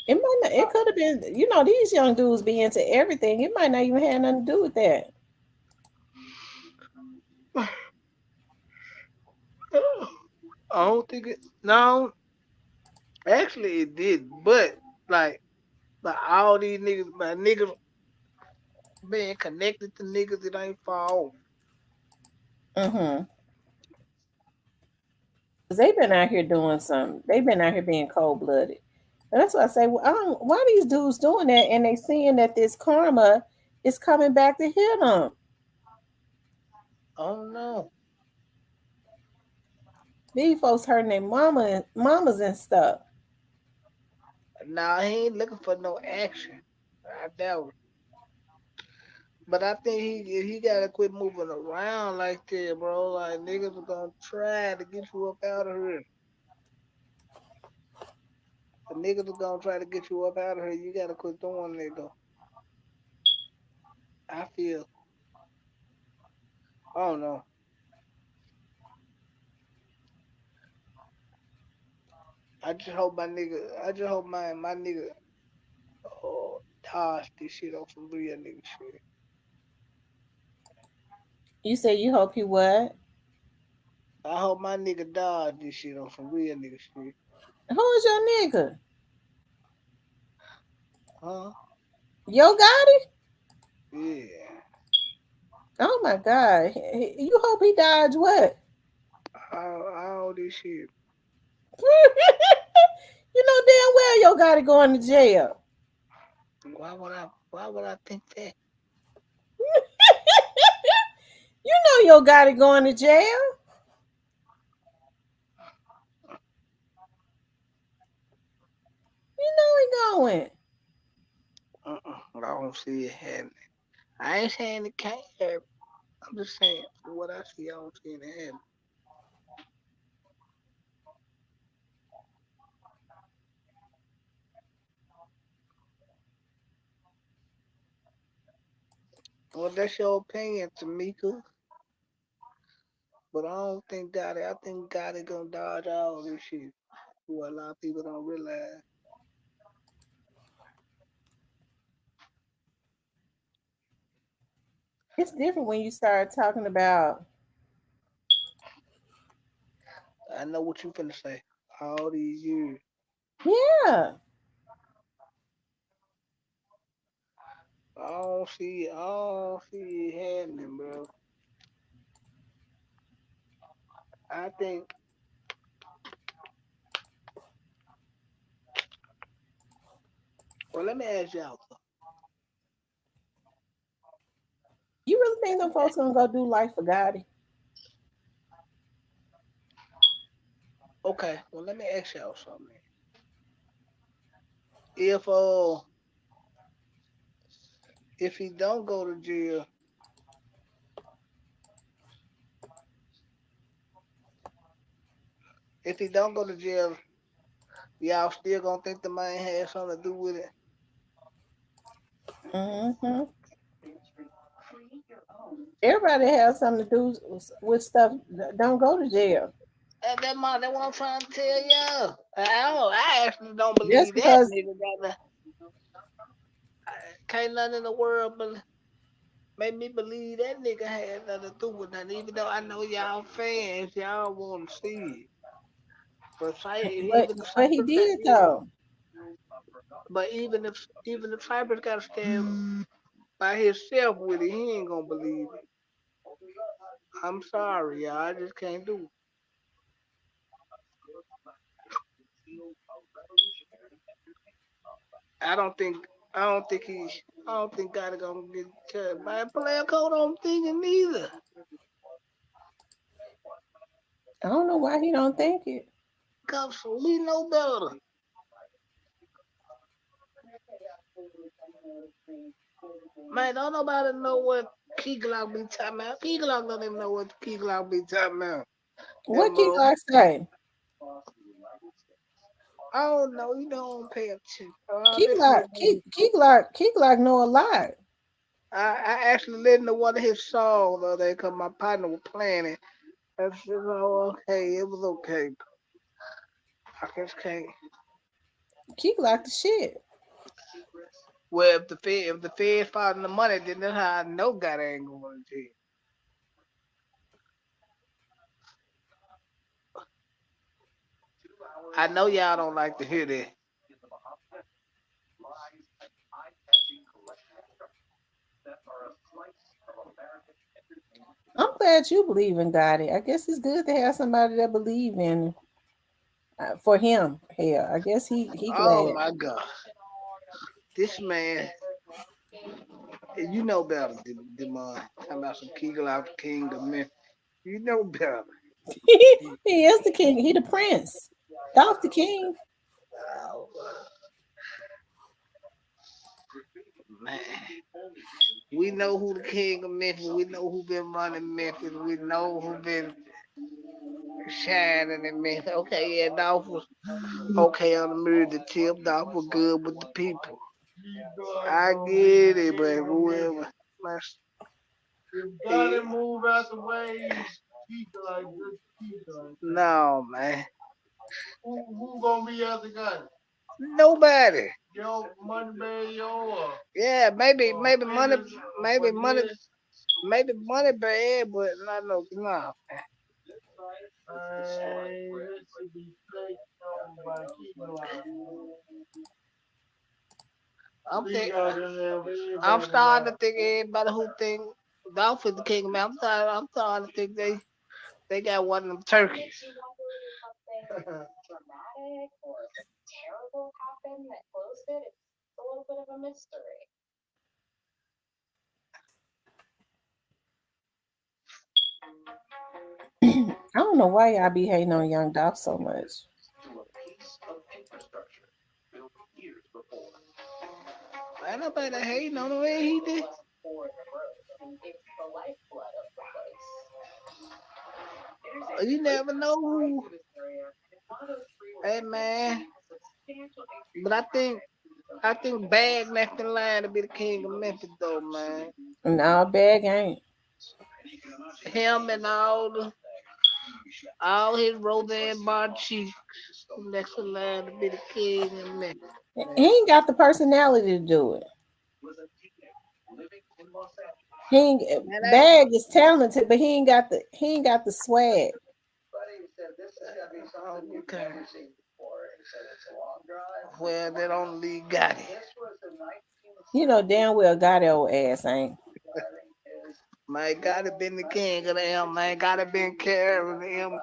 It might not, it could have been, these young dudes be into everything. It might not even have nothing to do with that. I don't think it. No, actually it did. But like, all these niggas, my niggas being connected to niggas, it ain't far off. Mm-hmm. Cause they've been out here doing something. They've been out here being cold blooded. And that's why I say, well, I don't, why are these dudes doing that? And they seeing that this karma is coming back to hit them. I don't know. These folks hurting their mamas and stuff. Nah, he ain't looking for no action. I doubt it. But I think he gotta quit moving around like that, bro. Like niggas are gonna try to get you up out of here. The niggas are gonna try to get you up out of here. You gotta quit doing that though. I feel. I don't know. I just hope my nigga. I just hope my nigga. Oh, dodge this shit on some real nigga shit. You say you hope he what? I hope my nigga dodge this shit on some real nigga shit. Who's your nigga? Huh? Yo Gotti? Yeah. Oh my God. You hope he dodge what? All this shit. You know damn well Yo Gotti going to jail. Why would I think that? You know Yo Gotti going to jail. You know he going. I don't see it happening. I ain't saying it can't happen. I'm just saying, from what I see, I don't see it happening. Well, that's your opinion, Tamika. But I don't think Gotti. I think Gotti gonna dodge all this shit. What a lot of people don't realize. It's different when you start talking about, I know what you finna say. All these years, yeah. I don't see it happening, bro. I think. Well, let me ask y'all. You really think them folks gonna go do life for Gotti? Okay, well, let me ask y'all something. If he don't go to jail, if he don't go to jail, y'all still gonna think the man had something to do with it? Mm-hmm. Everybody has something to do with stuff. Don't go to jail That what I'm trying to tell y'all. I actually don't just believe that because. nigga got the can't nothing in the world but make me believe that nigga had nothing to do with nothing. Even though I know y'all fans, y'all want to see it. But But even if but he Cypress got did though. but even if Cypress got to stand by himself with it, he ain't gonna believe it. I'm sorry, y'all. I just can't do it. I don't think I don't think he I don't think God gonna get cut by a player code. I'm thinking neither. I don't know why he don't think it. Cause we know better. Man, don't nobody know what Key Glock be talking about. Key Glock don't even know what Key Glock be talking about. That What Key mother, Glock say? I don't know. You don't pay attention. I Key listen Glock, to one. Key Glock know a lot. I actually listened to one of his songs the other day because my partner was playing it. I said, "Oh, okay, it was okay." I just can't. Key Glock the shit. Well, if the Feds filing the money, then that's how I know God ain't going to jail. I know y'all don't like to hear that. I'm glad you believe in God. I guess it's good to have somebody that believe in for him. Hell, I guess he Oh glad. my God, this man, you know better than talking about some Kegel out the Kingdom, man. You know better. He is the king. He the prince. Dolph the king. man. We know who the king of Memphis. We know who been running Memphis. We know who been shining in Memphis. Okay, yeah, Dolph was okay on the murder tip. Dolph was good with the people. I get it, but whoever. Man, If God move out the way, keep like good people. no, man. Who gonna be other guy? Nobody. Yo, money man, yo. Yeah, maybe money, maybe money bad, but not no. That should be played by Kilo. I'm think, I'm starting to think everybody who think Dolph is the king, man. I'm starting to think they got one of them turkeys. I don't know why y'all be hating on Young Doc so much. Ain't nobody hating on the way he did. You never know who. Hey man, but I think Bag next in line to be the king of Memphis though, man. No, bag ain't. Him and all his Roseanne Barr cheeks next in line to be the king of Memphis. He ain't got the personality to do it. He ain't, Man, Bag is talented, but he ain't got the swag. okay. Well, that only got it. You know damn well got that old ass ain't. Man, gotta been the king of the M, man. Gotta been carrying him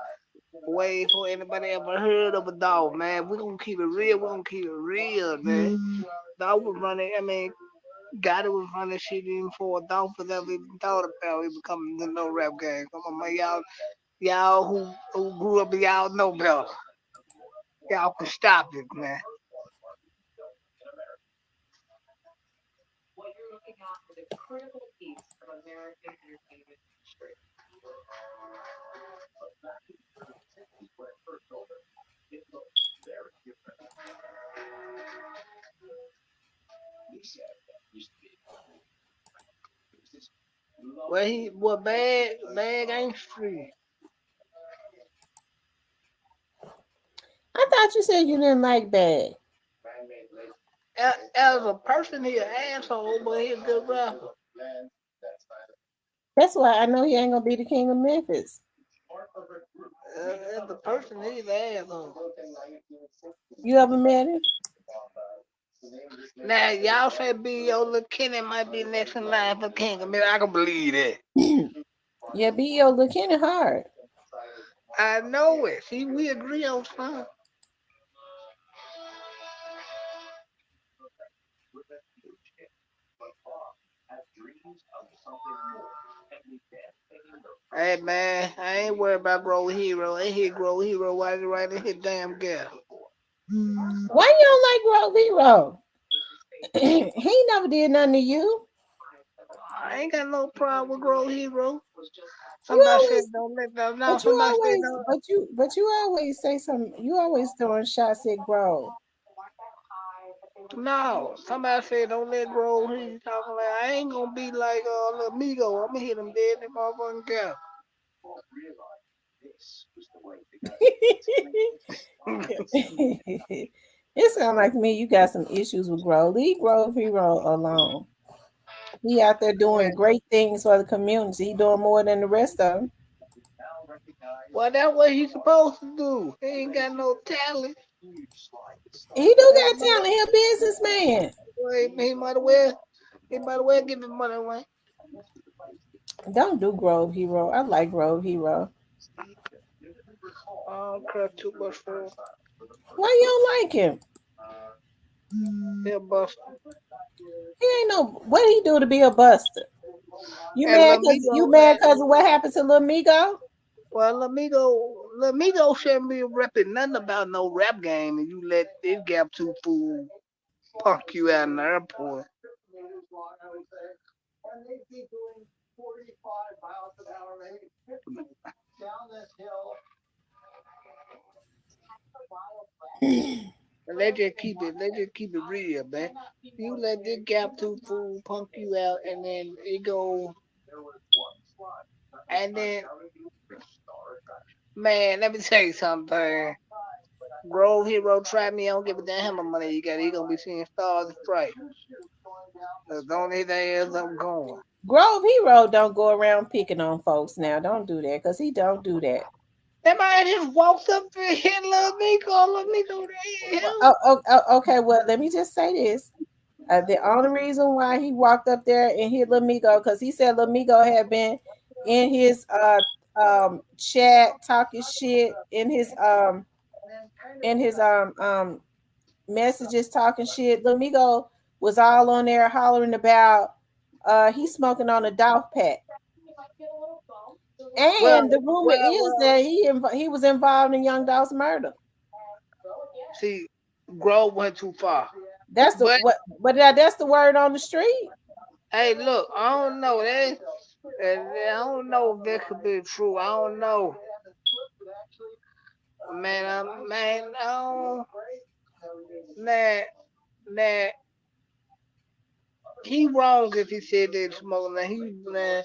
way before anybody ever heard of a dog, man. We gonna keep it real. We gonna keep it real, man. Dog was running. I mean, gotta was running shit even before a dog was ever even thought about it becoming the no rap game. Come on, man, y'all who grew up, y'all know better. Y'all can stop it, man. Well, bag ain't free. I thought you said you didn't like Bag. As a person, he an asshole, but he a good rapper. That's why I know he ain't gonna be the king of Memphis. As a person, he's an asshole. You ever met him? Now, y'all say B.O. Lil Kenny might be next in line for king. I mean, I can believe that. Yeah, B.O. looking hard. I know it. See, we agree on something. Hey, man, I ain't worried about Grow Hero. I hit Grow Hero right in his damn girl. Why you don't like Grove Hero? He never did nothing to you. I ain't got no problem with Grow Hero. You Somebody said always, don't let them. No, but you somebody said always, don't. but you always say something. You always throwing shots at Grove. No, somebody said don't let Grow. He talking like I ain't gonna be like little Migo. I'm gonna hit him dead in the motherfucking cow. It sounds like to me you got some issues with Grove. Leave Grove Hero alone. He out there doing great things for the community. He doing more than the rest of them. Well, that's what he's supposed to do. He ain't got no talent. He do He got talent. He a businessman. he might well give him money away. Don't do Grove Hero. I like Grove Hero. I don't care too much for him. Why you don't like him? He'll bust. He ain't no. What he do to be a buster? You And mad cause you Lamigo, mad cause of what happened to Lil Migo? well, Lamigo shouldn't be rapping nothing about no rap game, and you let this Gap 2 fool punk you out in the airport. And they just keep it real, man. You let this gap tooth fool punk you out, and then it go, and then, man, let me tell you something. Grove Hero tried me. I don't give a damn how much money you got. He gonna be seeing stars and stripes. As long as they ass I'm going. Grove Hero don't go around picking on folks now. Don't do that, cause he don't do that. That man just walked up and hit Lil Miko, there him. Okay, well, let me just say this. The only reason why he walked up there and hit Lamigo, because he said Lamigo had been in his chat talking shit in his messages talking shit. Lamigo was all on there hollering about he's smoking on a Dolph pack. Well, And the rumor is well. that he was involved in Young Dolph's murder. See, Grove went too far. That's the But what, but that's the word on the street. hey, look, I don't know. I don't know if that could be true. I don't know, man. Man, I don't. Nah, nah. He wrong if he said that smoking. Now he, man,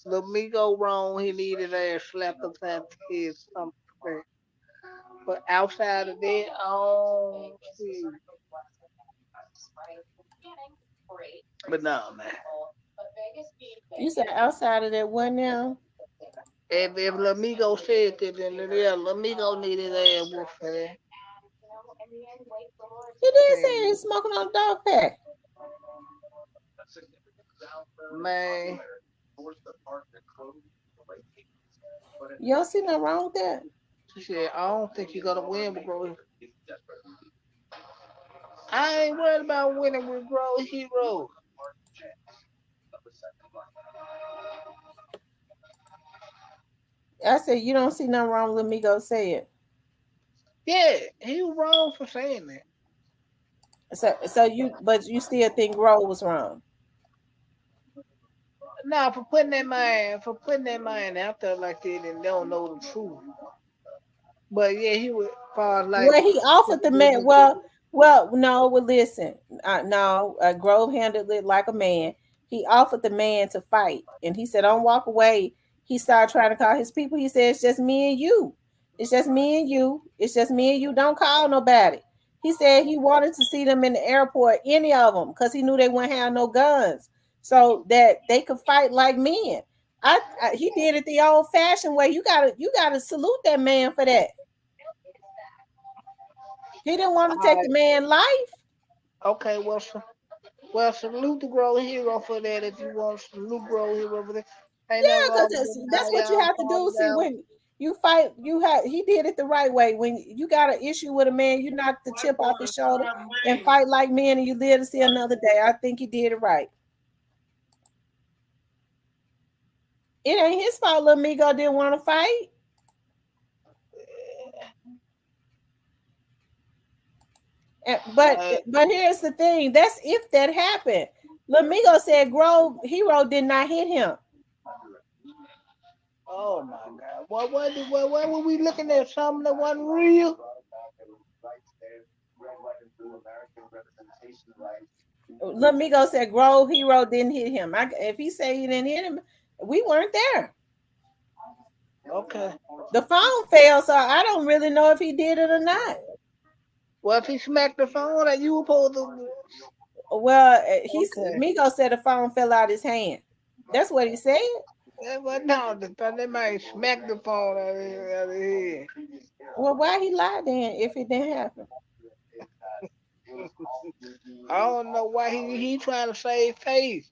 Lamigo wrong. He needed ass slapped upside the head, something. But outside of that, I don't see. But no, man. You said outside of that one now. If Lamigo said that, then yeah, Lamigo needed ass whoop for that. He did Man, say he's smoking on a dog pack. man, You don't see nothing wrong with that. she said, I don't think you're gonna win, bro. I ain't worried about winning with Bro Hero. I said you don't see nothing wrong with me go say it. Yeah, he was wrong for saying that. So but you still think Roll was wrong. Nah, for putting that man out there like that and they don't know the truth. But yeah, he was far like Well, he offered the man. No. Well, listen. No, Grove handled it like a man. He offered the man to fight, and he said, "Don't walk away." He started trying to call his people. He said, "It's just me and you. It's just me and you. It's just me and you. Don't call nobody." He said he wanted to see them in the airport, any of them, because he knew they wouldn't have no guns, so that they could fight like men. He did it the old fashioned way. You gotta salute that man for that. He didn't want to take alright, the man life. okay, well salute the Grow Hero for that if you want to salute Grow Hero for that. Ain't nothing Yeah, wrong because with that that's now, what you y'all have to calm do. See, down. when you fight, he did it the right way. When you got an issue with a man, you knock the chip off his shoulder and fight like men, and you live to see another day. I think he did it right. It ain't his fault. Little Migo didn't want to fight. But Uh, here's the thing. That's if that happened. Lamigo said Grove Hero did not hit him. oh my God, what were we looking at? Something that wasn't real? Lamigo said Grove Hero didn't hit him. If he said he didn't hit him, we weren't there. Okay. The phone fell, so I don't really know if he did it or not. Well, if he smacked the phone, that you were supposed to. Well, Okay. Migo said the phone fell out his hand. That's what he said. Yeah, but no, they might smack the phone out of here. Well, why he lied then if it didn't happen? I don't know why he trying to save face,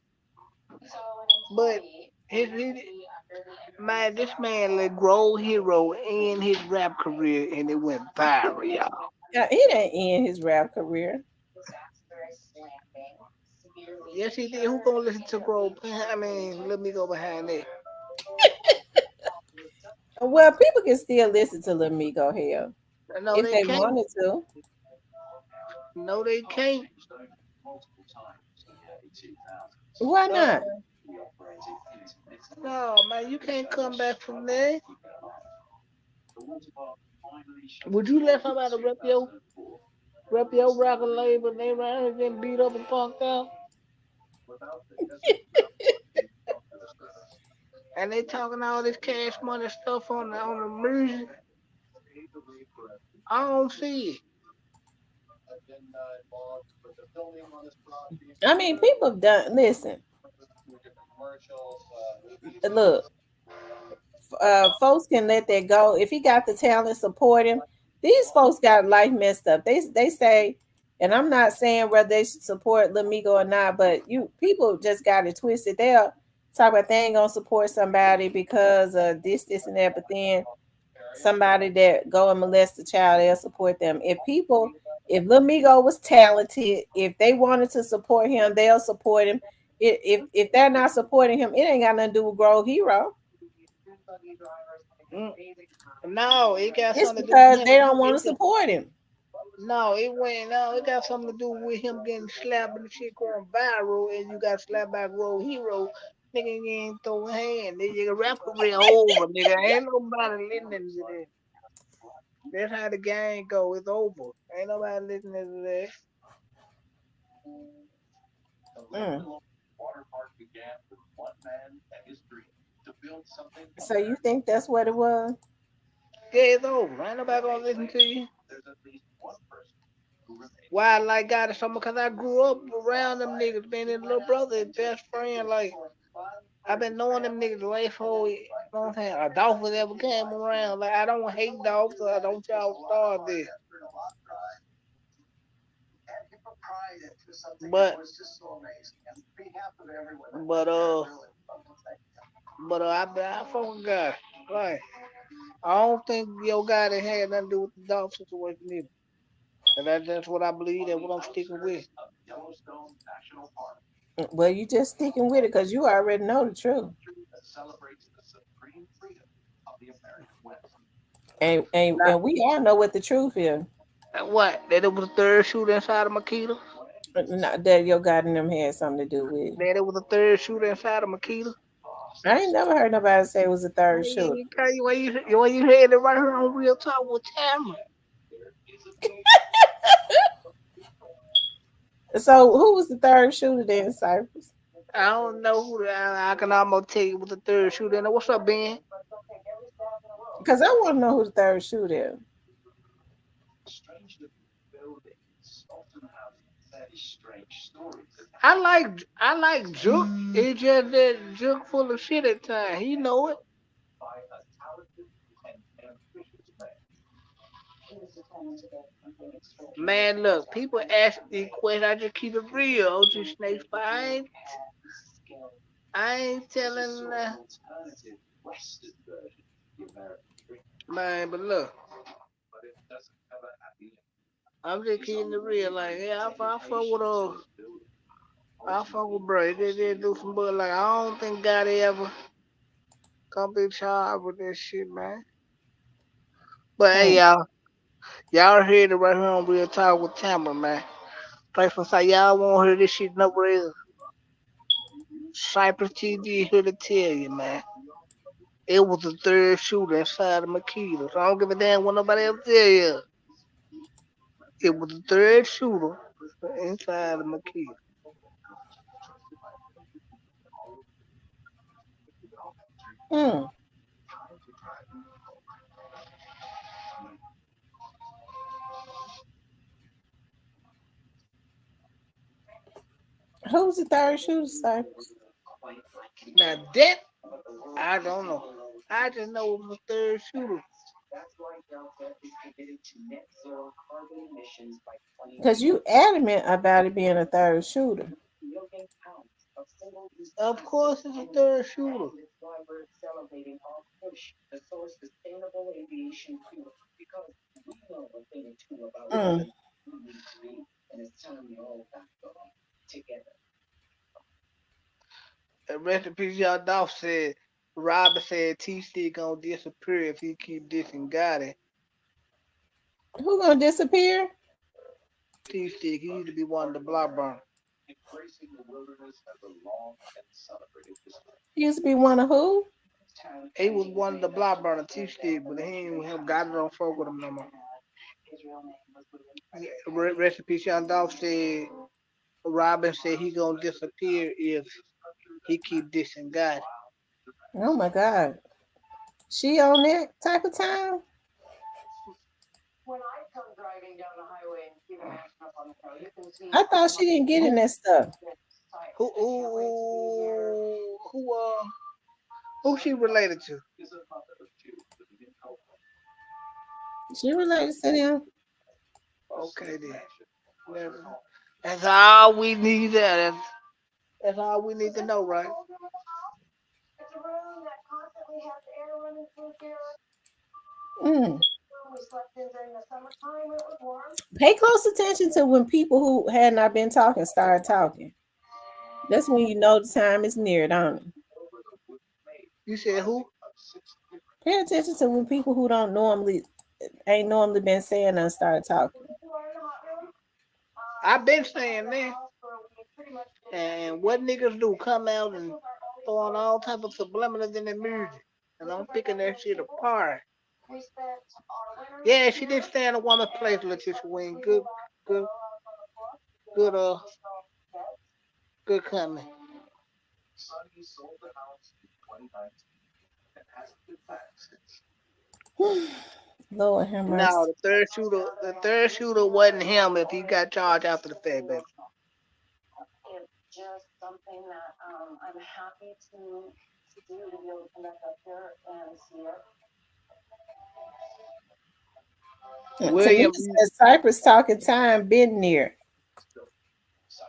but his man, this man let grow hero in his rap career, and it went viral, y'all. He didn't end his rap career. Yes, he did. Who gonna listen to grow? I mean, let me go behind that. Well, people can still listen to Lil Migo hell No, if they they can't. wanted to. No, they can't. Why No, not? man. No, man, you can't come back from there. Would you let somebody rep your record label and they around here getting beat up and punked out? And they talking all this cash money stuff on the music. I don't see it. I mean, people have done. Listen, look, folks can let that go if he got the talent. Support him. These folks got life messed up. They say, and I'm not saying whether they should support Lamigo or not, but you people just got it twisted. They'll talk about they ain't gonna support somebody because of this, and that, but then somebody that go and molest a child, they'll support them. If Lil Migo was talented, if they wanted to support him, they'll support him. If they're not supporting him, it ain't got nothing to do with Grove Hero. Mm. No, it got It's something to do with because him. they don't want to support him. No, it got something to do with him getting slapped and the shit going viral, and you got slapped by Road Hero. Nigga, you ain't throwing hand. Nigga, rap career over, nigga. Ain't nobody listening to that. That's how the game go. It's over. Ain't nobody listening to that. Mm. So you think that's what it was? Yeah, it's over. Ain't nobody gonna listen to you. Why I like God or something? Because I grew up around them niggas, being his little brother, his best friend. Like, I've been knowing them niggas the last whole, you know what I'm saying? A Dolphins ever came around. Like, I don't hate dogs, so I don't y'all start this. But, but, uh, I fuck with God. Right. I don't think your guy that had nothing to do with the dog situation either. And that's what I believe and what I'm sticking with. Well, you just sticking with it because you already know the truth, Not, and we all know what the truth is. what? That it was a third shooter inside of Makita? Not that your God and them had something to do with it. That it was a third shooter inside of Makita? I ain't never heard nobody say it was a third shooter. When you heard it right here on Real Talk with Tamara. So who was the third shooter then, Cypress? I don't know I can almost tell you what the third shooter. Now, what's up, Ben? Because I want to know who the third shooter is. I like Juke. It's just that Juke full of shit at times. He know it. Man, look, people ask these questions. I just keep it real. OG Snakes, but I ain't telling. Man, but look, I'm just keeping it real. Like, yeah, I fuck with I fuck with bro. They do some but like I don't think God ever gonna be charged with this shit, man. But hey, Hmm. y'all heard it right here on Real Talk with Tamara, man. Play from side, y'all won't hear this shit nowhere else. Cypress TV here to tell you, man. It was the third shooter inside of Makita. So I don't give a damn what nobody else tell you. It was the third shooter inside of Makita. Hmm. Who's the third shooter, Cypress? Now that I don't know. I just know it was the third shooter. Because you adamant about it being a third shooter. Of course, it's a third shooter. Mm. And rest in peace, y'all. Dolph said, Robert said T-Stick gonna disappear if he keep dissing Gotti. Who gonna disappear? T-Stick, he need to be one of the block burn. He used to be one of who? He was one of the block burner T stick, but he ain't him got it on folk with him no more. Rest in peace, Young Dolph said Robin said he gonna disappear if he keep dissing God. Oh my God. She on that type of time? I thought she didn't get in Who that stuff. who who she related to? She related to them. Okay then. Never. That's all we need. That's all we need to know, right? Mm. Pay close attention to when people who had not been talking start talking. That's when you know the time is near, don't it? You said who? Pay attention to when people who don't normally ain't normally been saying and start talking. I've been saying that. And what niggas do? Come out and throw on all type of subliminals in their music. And I'm picking that shit apart. Yeah, she did stay in a woman's place, Letitia Wing. Good, good, good coming. Lord have No, mercy. the third shooter wasn't him if he got charged after the fact, baby. Tamika William said Cypress talking time been near.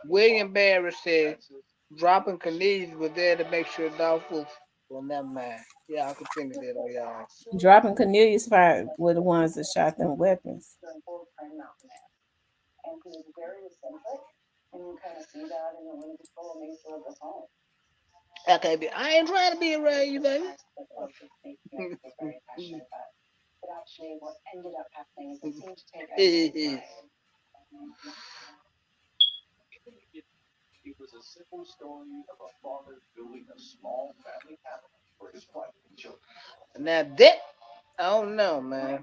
William Barrett said dropping Canadians was there to make sure Dolph was well never mind. Yeah, I'll continue that on y'all. Dropping Cornelius fire were the ones that shot them weapons. Okay, I ain't trying to be around you, baby. Now that I don't know, man.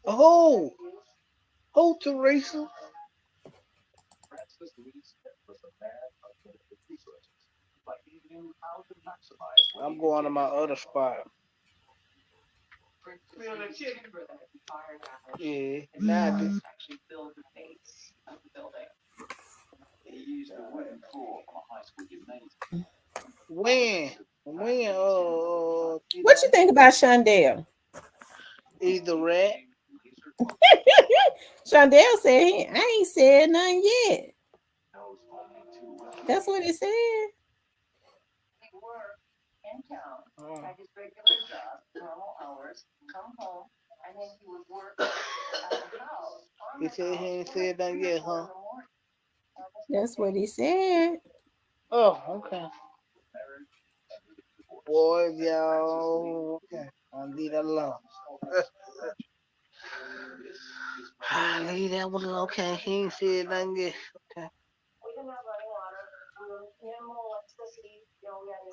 Oh, oh, Teresa. I'm going to my other spot. Yeah, now this. When? When? What you think about Shondell? Either rat. Shondell said I ain't said nothing yet. That's what he said. Oh. He said he ain't said nothing yet, huh? That's what he said. Oh, okay. Boys, y'all. Okay. I'll leave that alone. Leave that one alone. Okay. He ain't said nothing yet. Okay.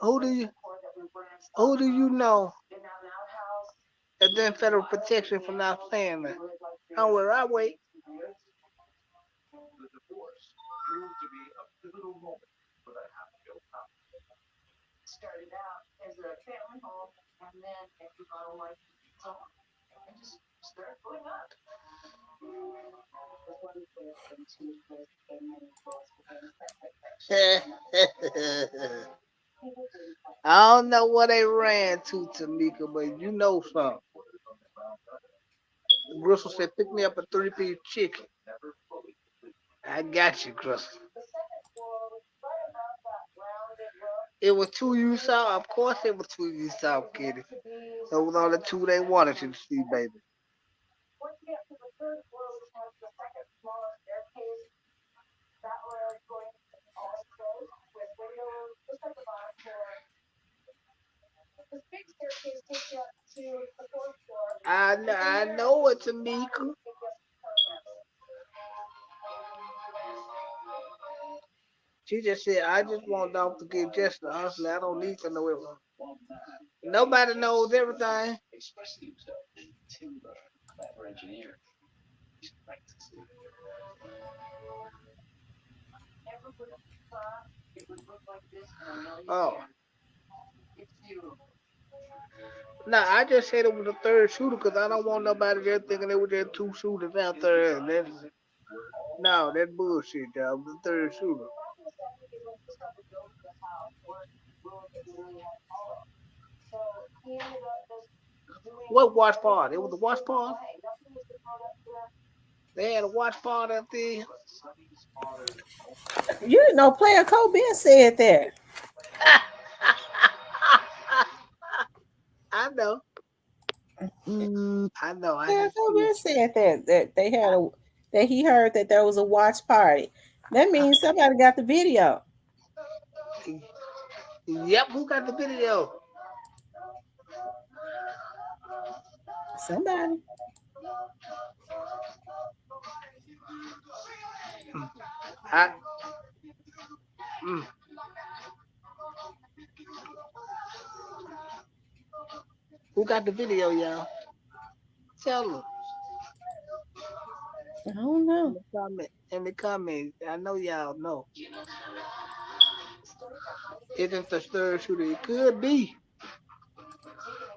Who do you who do you know has been federal protection for not saying that? Don't worry, I wait. I don't know what they ran to, Tamika, but you know something. Gristle said, pick me up a 3-piece chicken. I got you, Gristle. It was two you saw. Of course it was two you saw, Kitty. Those are the two they wanted you to see, baby. I know it's Tamika. She just said, I just want Dolph to get just the hustler. I don't need to know everything. Nobody knows everything. Oh. Nah, I just said it was a third shooter because I don't want nobody there thinking there was just two shooters out there. And no, that's bullshit, dog. The third shooter. What watch party? It was a watch party? They had a watch party out there. You know, Player Kobe said that. I know. I know. I Player just Kobe said that they had a that he heard that there was a watch party. That means somebody got the video. Yep, who got the video? Somebody. I, mm, who got the video, y'all? Tell them I don't in know. the comment. In the comments, I know y'all know. Isn't the third shooter? It could be.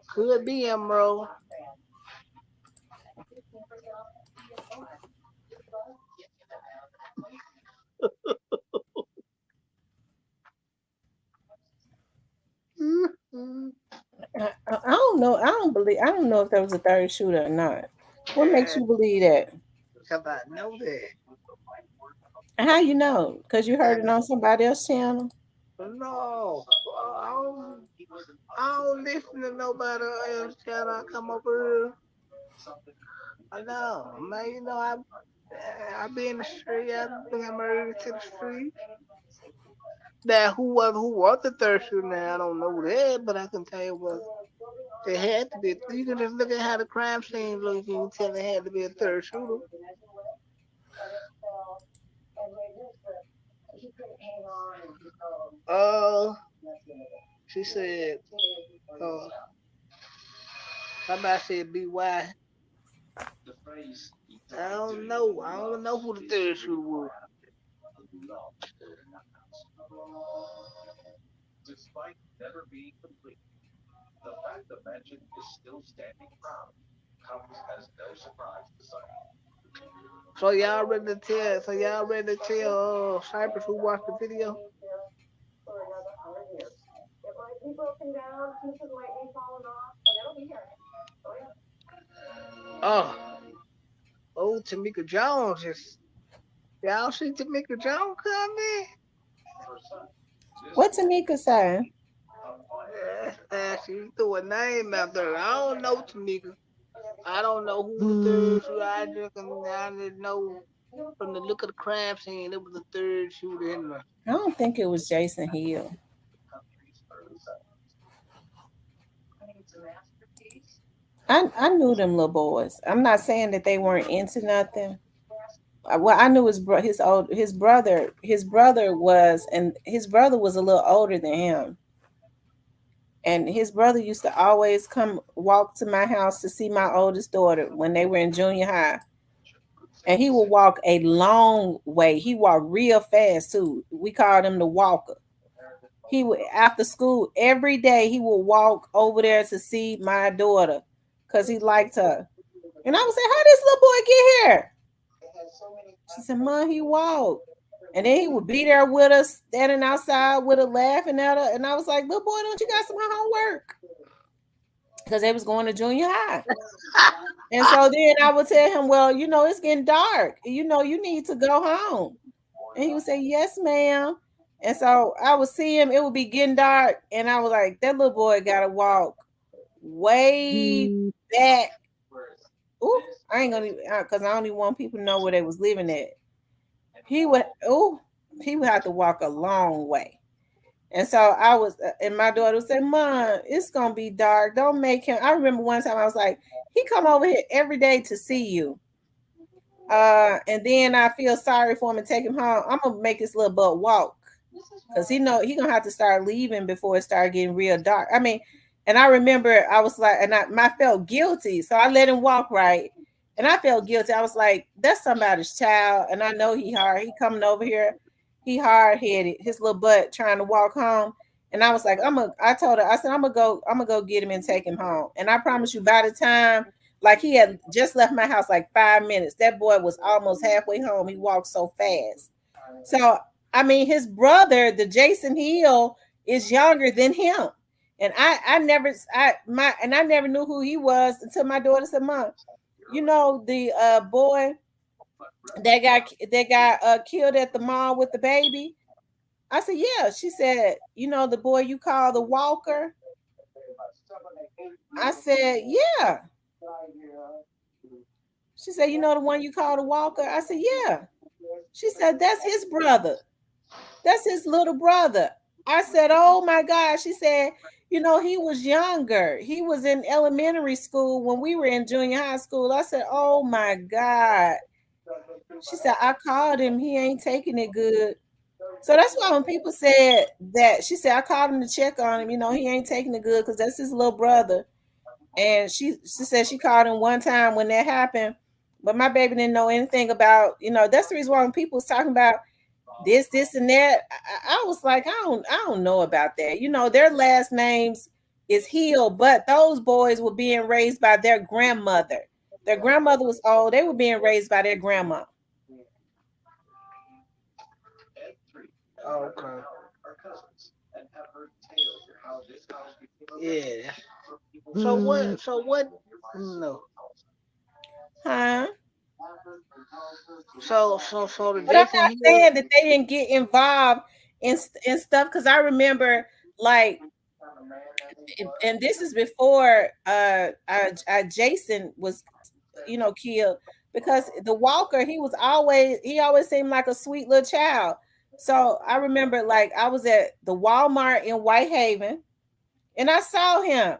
Could be Emerald. I don't know. I don't believe. I don't know if there was a third shooter or not. What makes Yeah, you believe that? because I know that. How you know? Because you heard it And on somebody else's channel. no, I don't listen to nobody else channel. I come over here. I know, man. You know, I be in the street. I think I'm married to the street. Now, who was the third shooter? Now I don't know that, but I can tell you what it had to be. You can just look at how the crime scene looks. You can tell it had to be a third shooter. Uh, she said, uh, somebody said BY. I don't know. I don't know who the third shooter was. So y'all ready to tell? So y'all ready to tell Cypress who watched the video? Oh, oh, Tamika Jones is. Y'all see Tamika Jones coming? What Tamika saying? She threw a name out there. I don't know Tamika. I don't know who the third shooter. I just know from the look of the crime scene, it was the third shooter in there. I don't think it was Jason Hill. I knew them little boys. I'm not saying that they weren't into nothing. Well, I knew his brother was a little older than him, and his brother used to always come walk to my house to see my oldest daughter when they were in junior high, and he would walk a long way. He walked real fast too. We called him the walker. He would after school every day he would walk over there to see my daughter because he liked her. And I would say, how this little boy get here? She said, Mom, he walked. And then he would be there with us, standing outside with her, laughing at her. And I was like, little boy, don't you got some homework? Because they was going to junior high. And so then I would tell him, well, it's getting dark. You need to go home. And he would say, yes, ma'am. And so I would see him, it would be getting dark. And I was like, that little boy got to walk way back. Ooh, I ain't gonna, because I only want people to know where they was living at. He would have to walk a long way. And so and my daughter would say, Mom, it's gonna be dark. Don't make him. I remember one time I was like, He come over here every day to see you. And then I feel sorry for him and take him home. I'm gonna make this little butt walk because he know he gonna have to start leaving before it start getting real dark. I mean, and I remember I was like, and I felt guilty, so I let him walk right, and I felt guilty. I was like, that's somebody's child, and I know he hard. He coming over here, he hard headed, his little butt trying to walk home, and I was like, I told her, I said, I'm gonna go get him and take him home, and I promise you, by the time. Like he had just left my house like 5 minutes. That boy was almost halfway home. He walked so fast. So I mean, his brother, the Jason Hill, is younger than him, and I never knew who he was until my daughter said, "Mom, you know the boy that got killed at the mall with the baby." I said, "Yeah." She said, "You know the boy you call the Walker." I said, "Yeah." She said, "You know the one you call the Walker?" I said, "Yeah." She said, "That's his brother. That's his little brother." I said, "Oh my God." She said, "You know, he was younger. He was in elementary school when we were in junior high school." I said, "Oh my God." She said, "I called him. He ain't taking it good." So that's why when people said that, she said, "I called him to check on him. You know, he ain't taking it good because that's his little brother." And she said she called him one time when that happened, but my baby didn't know anything about, that's the reason why when people was talking about this and that, I was like, I don't know about that. Their last names is Hill, but those boys were being raised by their grandmother. Their grandmother was old. They were being raised by their grandma. Okay. Yeah. So what? So what? No. Huh? So the But I'm Jason not Hill. saying that they didn't get involved in stuff because I remember like, and this is before Jason was killed, because the Walker, he always seemed like a sweet little child. So I remember like I was at the Walmart in Whitehaven and I saw him,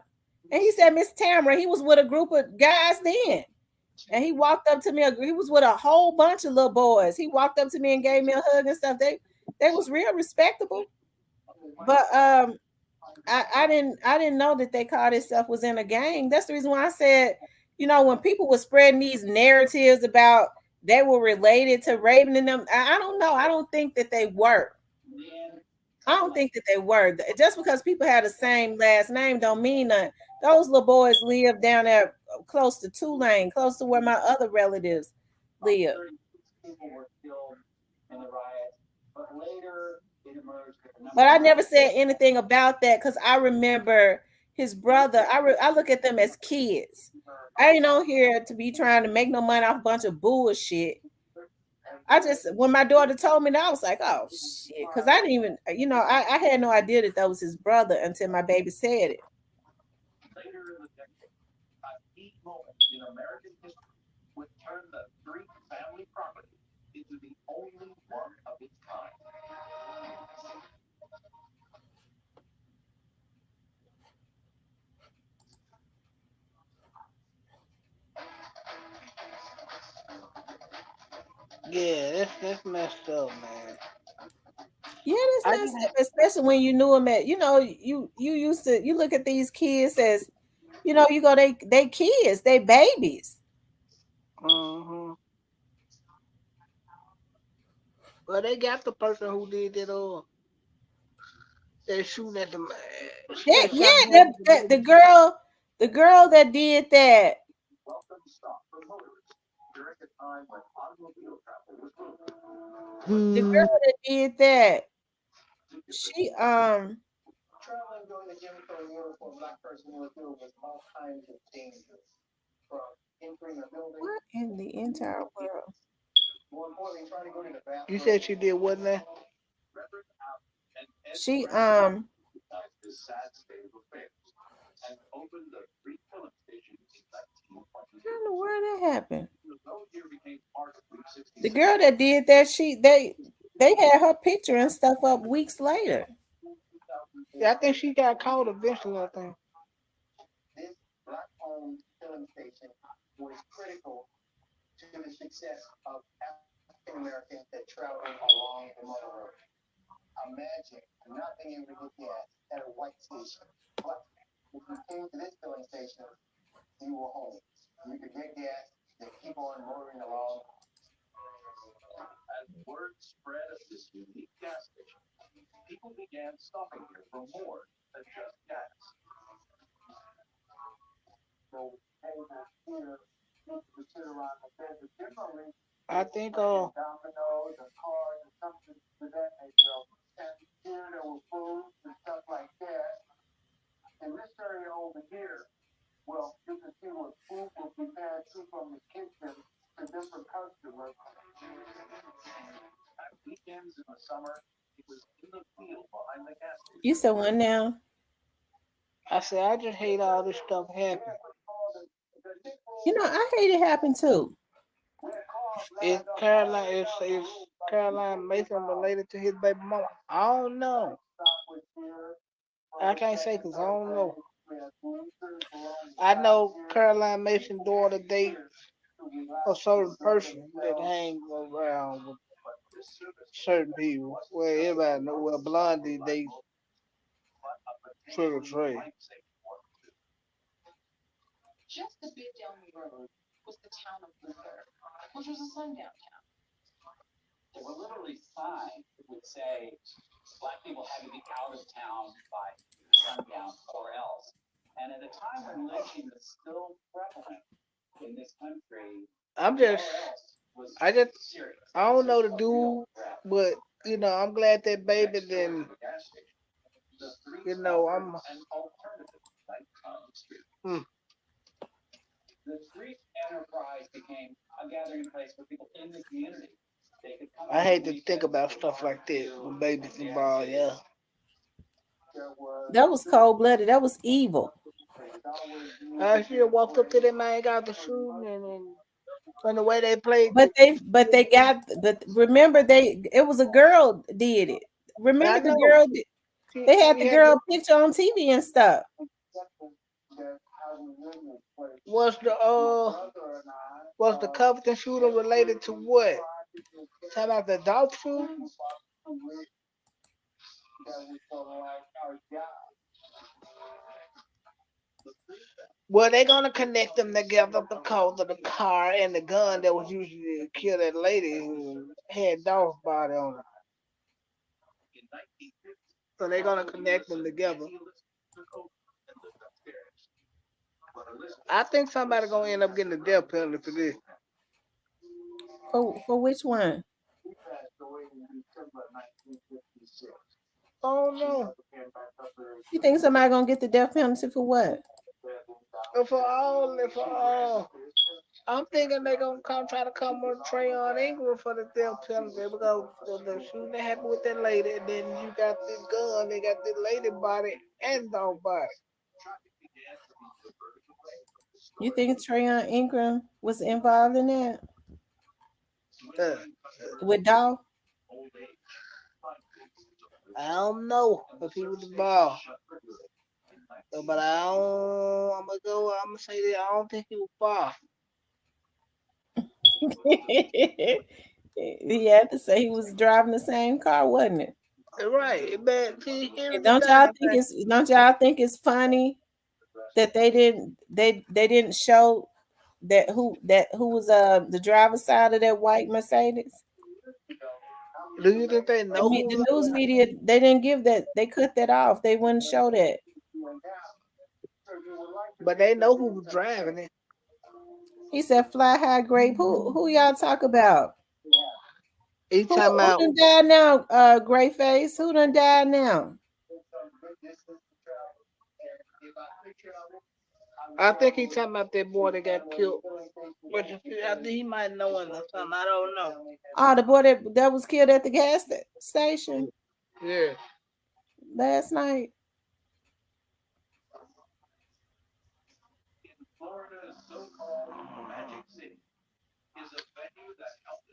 and he said, "Miss Tamara," he was with a group of guys then. And he walked up to me. He was with a whole bunch of little boys. He walked up to me and gave me a hug and stuff. They was real respectable. But I didn't know that they called itself was in a gang. That's the reason why I said, when people were spreading these narratives about they were related to Raven and them, I don't know. I don't think that they were. I don't think that they were. Just because people had the same last name don't mean that. Those little boys live down there close to Tulane, close to where my other relatives live. But I never said anything about that because I remember his brother. I look at them as kids. I ain't on here to be trying to make no money off a bunch of bullshit. I just, when my daughter told me that, I was like, oh shit, because I didn't even, I had no idea that was his brother until my baby said it. Yeah, that's messed up, man. Yeah, I that's just. messed up, especially when you knew him at, you used to, you look at these kids as, you go, they kids, they babies. Mm-hmm. Well, they got the person who did that. That shooting at the man. That, That yeah, shot him that, at the that baby. the girl that did that, the Hmm. girl that did that, she what in the entire world? You said she did what now? She I don't know where that happened. The girl that did that, they had her picture and stuff up weeks later. Yeah, I think she got caught eventually. I think. was critical to the success of African Americans that traveled along the motorroad. Imagine not being able to get gas at a white station, but if you came to this filling station, you were home. You could get gas and keep on motoring along. As word spread of this unique gas station, people began stopping here for more than just gas. So they were here to sit around the bed differently. I think Dominoes and cars and something to that nature. And here there were foods and stuff like that. In this area over here, well, you can see what food will be passed through from the kitchen to different customers. At weekends in the summer, it was in the field behind the gas station. You said one now. I said I just hate all this stuff happening. I hate it happen too. Is Caroline Mason related to his baby mama? I don't know. I can't say because I don't know. I know Caroline Mason's daughter date a certain person that hangs around with certain people. Well, everybody know. Well, Blondie dates Triple Trey. Just a bit down the road was the town of Luther, which was a sundown town. There were literally signs that would say black people had to be out of town by sundown or else. And at a time when lynching was still prevalent in this country, I'm just, was I just, serious. I don't know the dude, but I'm glad that baby then, I'm. An alternative like Hmm. the street enterprise became a gathering place for people in the community. They could come I out hate on to think weekends about stuff like that when babies involved. Yeah. That was cold blooded. That was evil. I should walked up to them man, got the shooting, and then when the way they played But the, they got, but remember, it was a girl did it. I Remember the know girl they had she the had girl picture on TV and stuff. was the was the Covington shooting related to what? Talking about the dog shooting? Well, they're gonna connect them together because of the car and the gun that was used to kill that lady who had dog's body on her. So they're gonna connect them together. I think somebody gonna end up getting the death penalty for this. For which one? Oh no. You think somebody gonna get the death penalty for what? For all, I'm thinking they gonna try to come on Trayon Ingram for the death penalty because the shooting that happened with that lady, and then you got this gun, they got this lady body and dog body. You think Trayon Ingram was involved in that Uh, with Dog? I don't know if he was involved, but I don't. I'm gonna say that I don't think he was far. He had to say he was driving the same car, wasn't it? Right, but see, here's And the thing. don't y'all think it's funny that they didn't show who was the driver's side of that white Mercedes? Do you think they know who? The news media, they didn't give that. They cut that off. They wouldn't show that. But they know who was driving it. He said, "Fly high grape." Who y'all talk about? He Who talking about. done died now? Gray face. Who done died now? I think he talking about that boy that got killed. But I think he might know him or something. I don't know. Oh, the boy that was killed at the station Yeah. last night.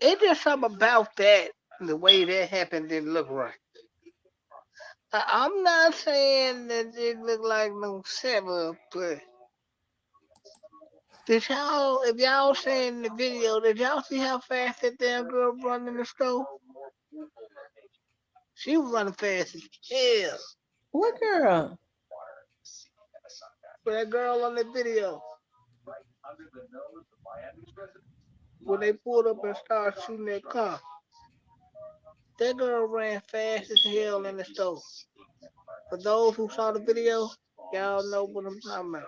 It's just something about that. The way that happened didn't look right. I'm not saying that it looked like no sever, but Did y'all, if y'all seen the video, did y'all see how fast that damn girl run in the store? She was running fast as hell. What girl? But that girl on the video, when they pulled up and started shooting that car, that girl ran fast as hell in the store. For those who saw the video, y'all know what I'm talking about.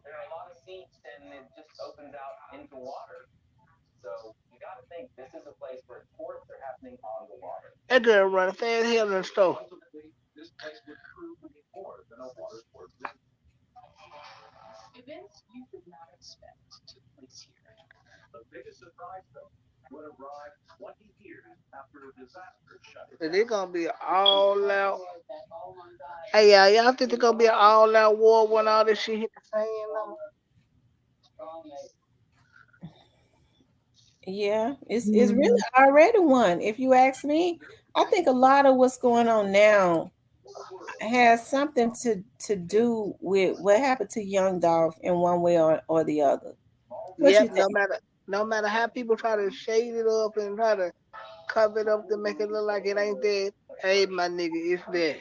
There are a lot of seats and it just opens out into water. So you got to think this is a place where sports are happening on the water. That girl running fast as hell in the store. Events you would not expect took place here. So they gonna be all out. Hey, y'all think they gonna be an all out war when all this shit hit the fan? Though? Yeah, it's really already one. If you ask me, I think a lot of what's going on now has something to do with what happened to Young Dolph in one way or the other. What Yep. you think? No matter how people try to shade it up and try to cover it up to make it look like it ain't that. Hey, my nigga, it's that.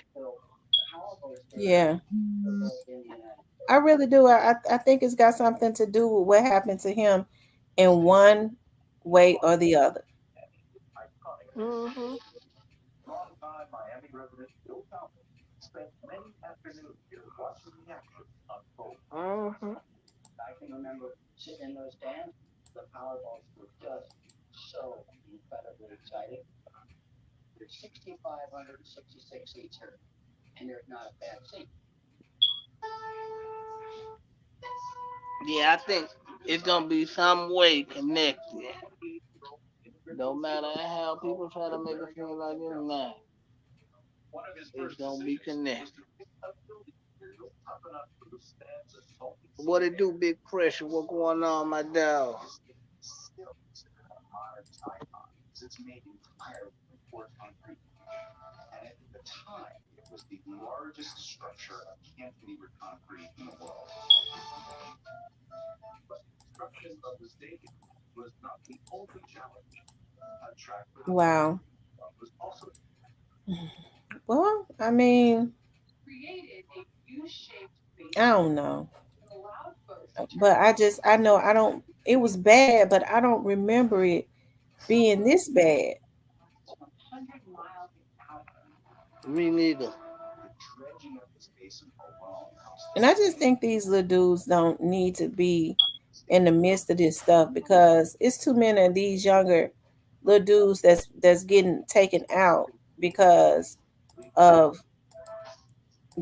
Yeah, I really do. I think it's got something to do with what happened to him in one way or the other. Mhm. Mhm. I can remember sitting in those stands. The Powerballs were just so incredibly exciting. There's 6,566 seats here, and there's not a bad seat. Yeah, I think it's gonna be some way connected. No matter how people try to make it feel like it's not, it's gonna be connected. What it do, big pressure? What going on, my dog? It's made entirely from poured concrete. And at the time, it was the largest structure of cantilever concrete in the world. Wow. Well, I mean, Created a U-shaped I basement don't know, that allowed folks to turn but I know I don't. It was bad, but I don't remember it being this bad. 100 miles an hour. Me neither. And I just think these little dudes don't need to be in the midst of this stuff because it's too many of these younger little dudes that's getting taken out because of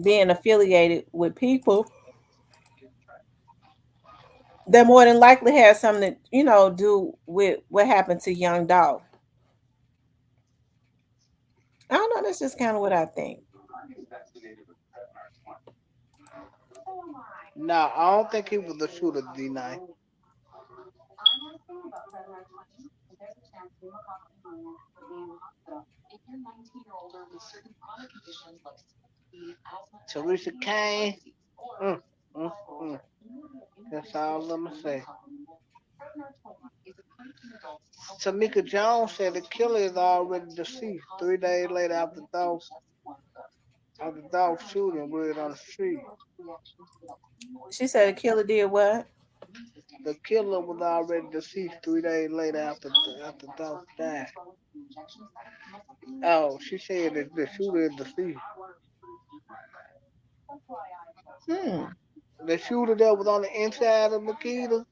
being affiliated with people that more than likely has something to, do with what happened to Young Dog. I don't know, that's just kind of what I think. Nah, I don't think he was the shooter, D9. I have a feeling about February 20th, there's a chance pneumococcal pneumonia could be in the hospital. If you're 19 or older with certain chronic conditions like COPD, asthma, Teresa Kane. or Mm, mm, mm. That's all I'm gonna say. Prevnar 20 is approved in adults to help Tamika Jones said the killer is already deceased 3 days later after Dolph shooting word on the street. She said the killer did what? The killer was already deceased 3 days later after Dolph died. Oh, she said that the shooter is deceased. Hmm. The shooter that was on the inside of Makita,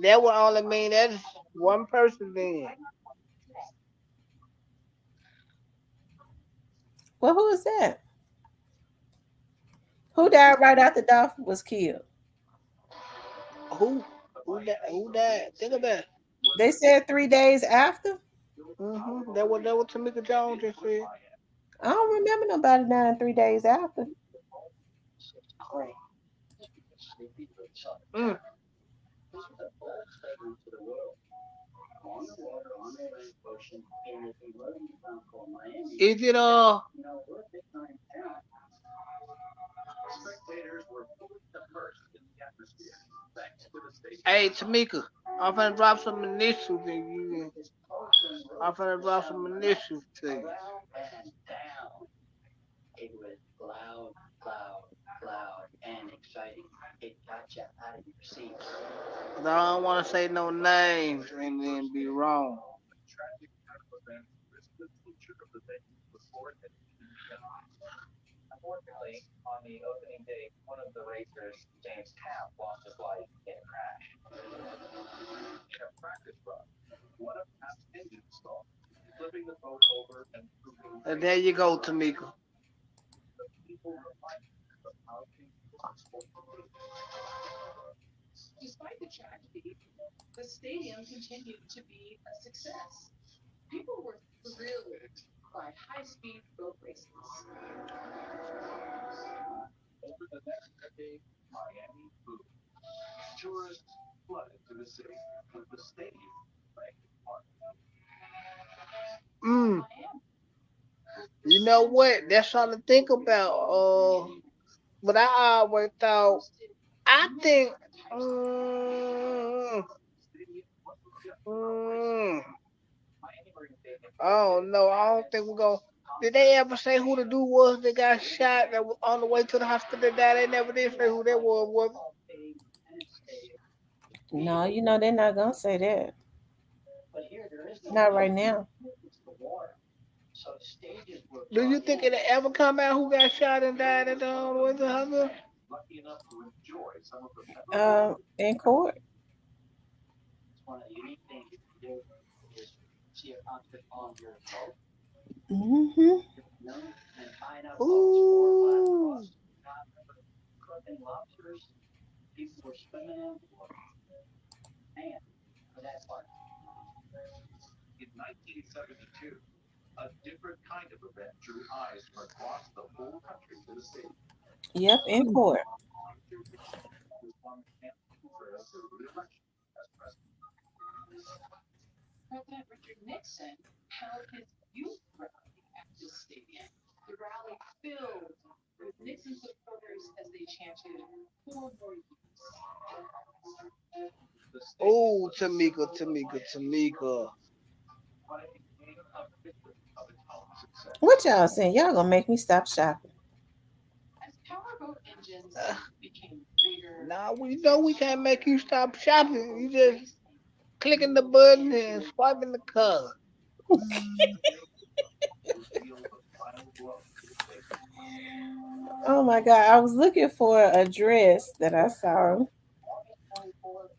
that would only mean that's one person then. Well, who is that? Who died right after Dolph was killed? Who? Who died? Think about it. They said 3 days after. That was Tamika Jones just said. I don't remember nobody dying 3 days after. Mm. Is it Hey, Tamika, I'm finna drop some initials in you. I'm finna drop some initials to you. And down. It was loud, loud, loud, and exciting. It got you out of your seat. 'Cause I don't want to say no names and then be wrong. Unfortunately, on the opening day, one of the racers, James Tapp, lost his life in a crash. And there you go, Tamika. Despite the tragedy, the stadium continued to be a success. People were thrilled by high speed boat races. Mm. You know what? That's something to think about. But I always thought, I think, mm, mm, I don't know. I don't think we're going to. Did they ever say who the dude was that got shot that was on the way to the hospital that died? They never did say who that was. No, they're not gonna say that. But here there is no Not right field, now. it's the water. So stages were Do you brought think in. it'll ever come out who got shot and died at the on the way to the hospital? In court. It's one of the unique things you can do is see a concert on your boat. Hmm. Millions and tying up boats 4 or 5 Ooh. across. Cooking lobsters. People were swimming in. Man, was that fun. Yep, in court. President Richard Nixon held his youth rally at this stadium. The rally filled with Nixon supporters as they chanted, 4 more years. Oh, Tamika. What y'all saying? Y'all gonna make me stop shopping. As powerboat engines Uh, became bigger Now and we know we faster, can't make you stop more shopping. You just races clicking the button began and to swiping the card. Oh my God, I was looking for a dress that I saw. August 24th,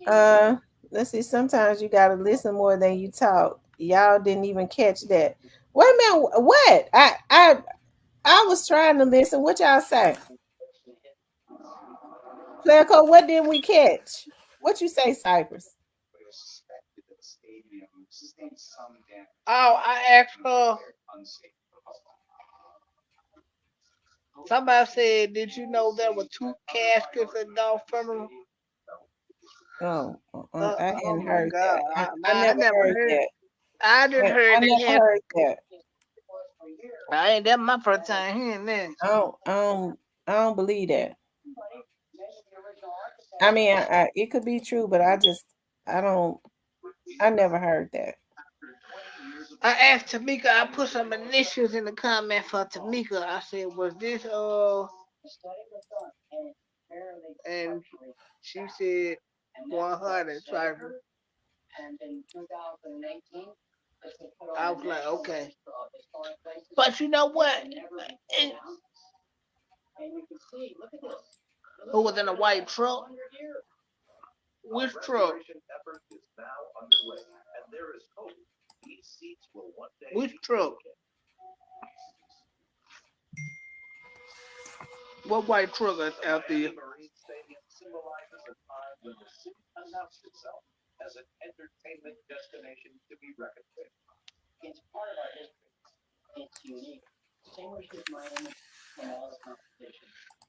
Uh, 1980. let's see. Sometimes you gotta listen more than you talk. Y'all didn't even catch that. Wait a minute. What? I was trying to listen. What y'all say? Flaco, what didn't we catch? What you say, Cypress? But it was suspected that the stadium sustained some damage. Oh, I asked her. Unsafe for the public. Somebody said, "Did you know there were 2 caskets at Dolph funeral?" Oh, I Oh hadn't my heard God! that. I I never never heard heard. that. I didn't I heard they never had. heard that. I ain't that my first time hearing that. I don't, I don't, I don't believe that. I mean, it could be true, but I don't, I never heard that. I asked Tamika. I put some initials in the comment for Tamika. I said, "Was this?" And she said 100 cyber. And in 2018, this was put I on the was like, national okay. register of historic places. But you know what? Never been And announced. And you can see, look at this. who was in a white truck? 100 years. Which truck? Which truck? What white truck is out there? It's part of our history. It's unique. Distinguishes Miami from all the competition.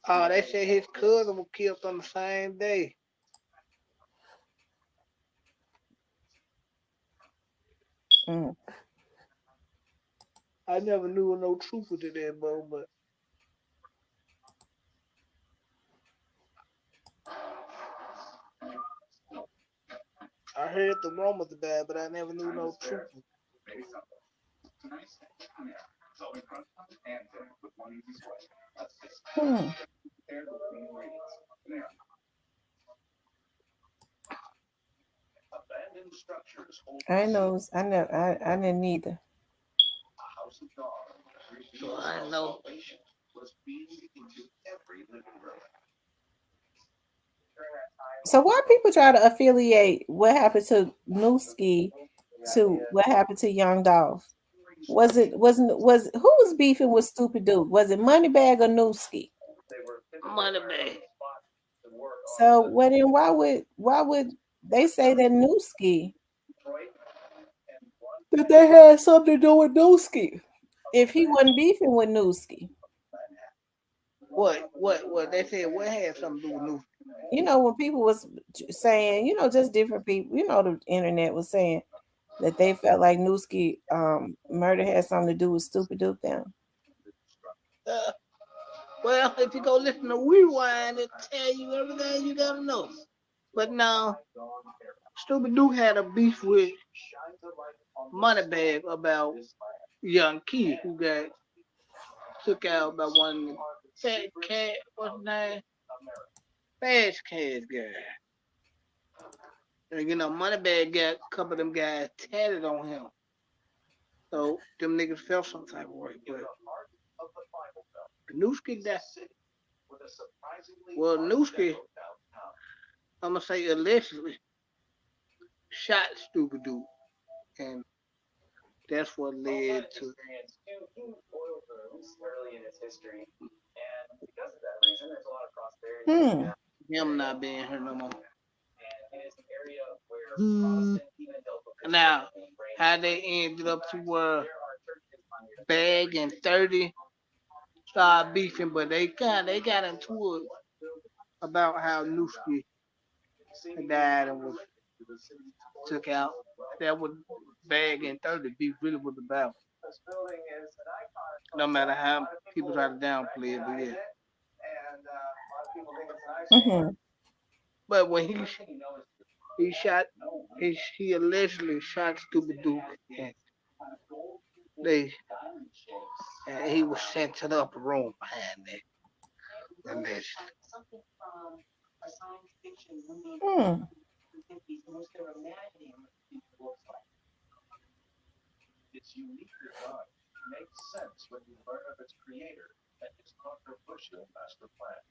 Oh, they said his cousin was killed on the same day. Mm. I never knew no truth to that, bro. But I heard the rumors about it, but I never knew no truth. Tonight's solving crunch and with one easy swipe. Let's just Hmm. compare the clean ingredients. There. Abandoned structures hold I know. I know. I didn't either. a house of God. So Reveals I how know. salvation was beamed into every living room. During that time, So why people try to affiliate what happened to Newski the to idea what happened to Young Dolph? brings Was who was beefing with Stupid Duke? Was it Moneybag or Newski? they were Money bag. to work on So well then why would they say that Newski Detroit and one that they had something to do with Newski? If he wasn't beefing with Newski. What? They said what had something to do with news? When people was saying, just different people, the internet was saying that they felt like Newski murder had something to do with Stupid Duke them. Uh, well, if you go listen to Rewind, it tell you everything you gotta know. But now, Stupid Duke had a beef with Moneybag about young kid who got took out by one fat cat, what's his name? Fast Cash guy. And Moneybag got a couple of them guys tatted on him. So them niggas felt some type of way. But Newski that well Newski, I'm gonna say allegedly shot Stupid Dude, and that's what led to experienced two huge oil booms early in its history, and because of that reason, there's a lot of prosperity Hmm. him not being here no more. and it is an area where Protestant evangelical Now, Christianity reigns. how they ended up to where There are churches on your Bag and 30 started beefing, but they got into it about how Newski died and was took out. That was Bag and 30 beef really was about. this building is an icon. No matter how people try to downplay it, but yeah. And a lot of people think it's an eyesore. Mm-hmm. But when he shot he allegedly shot Stupid Duke and they and he was sent to the upper room behind that. Allegedly. Something from a science fiction movie Hmm. in the 50s in which they're imagining what the future looks like. Its unique design makes sense when you learn of its creator and his controversial master plan.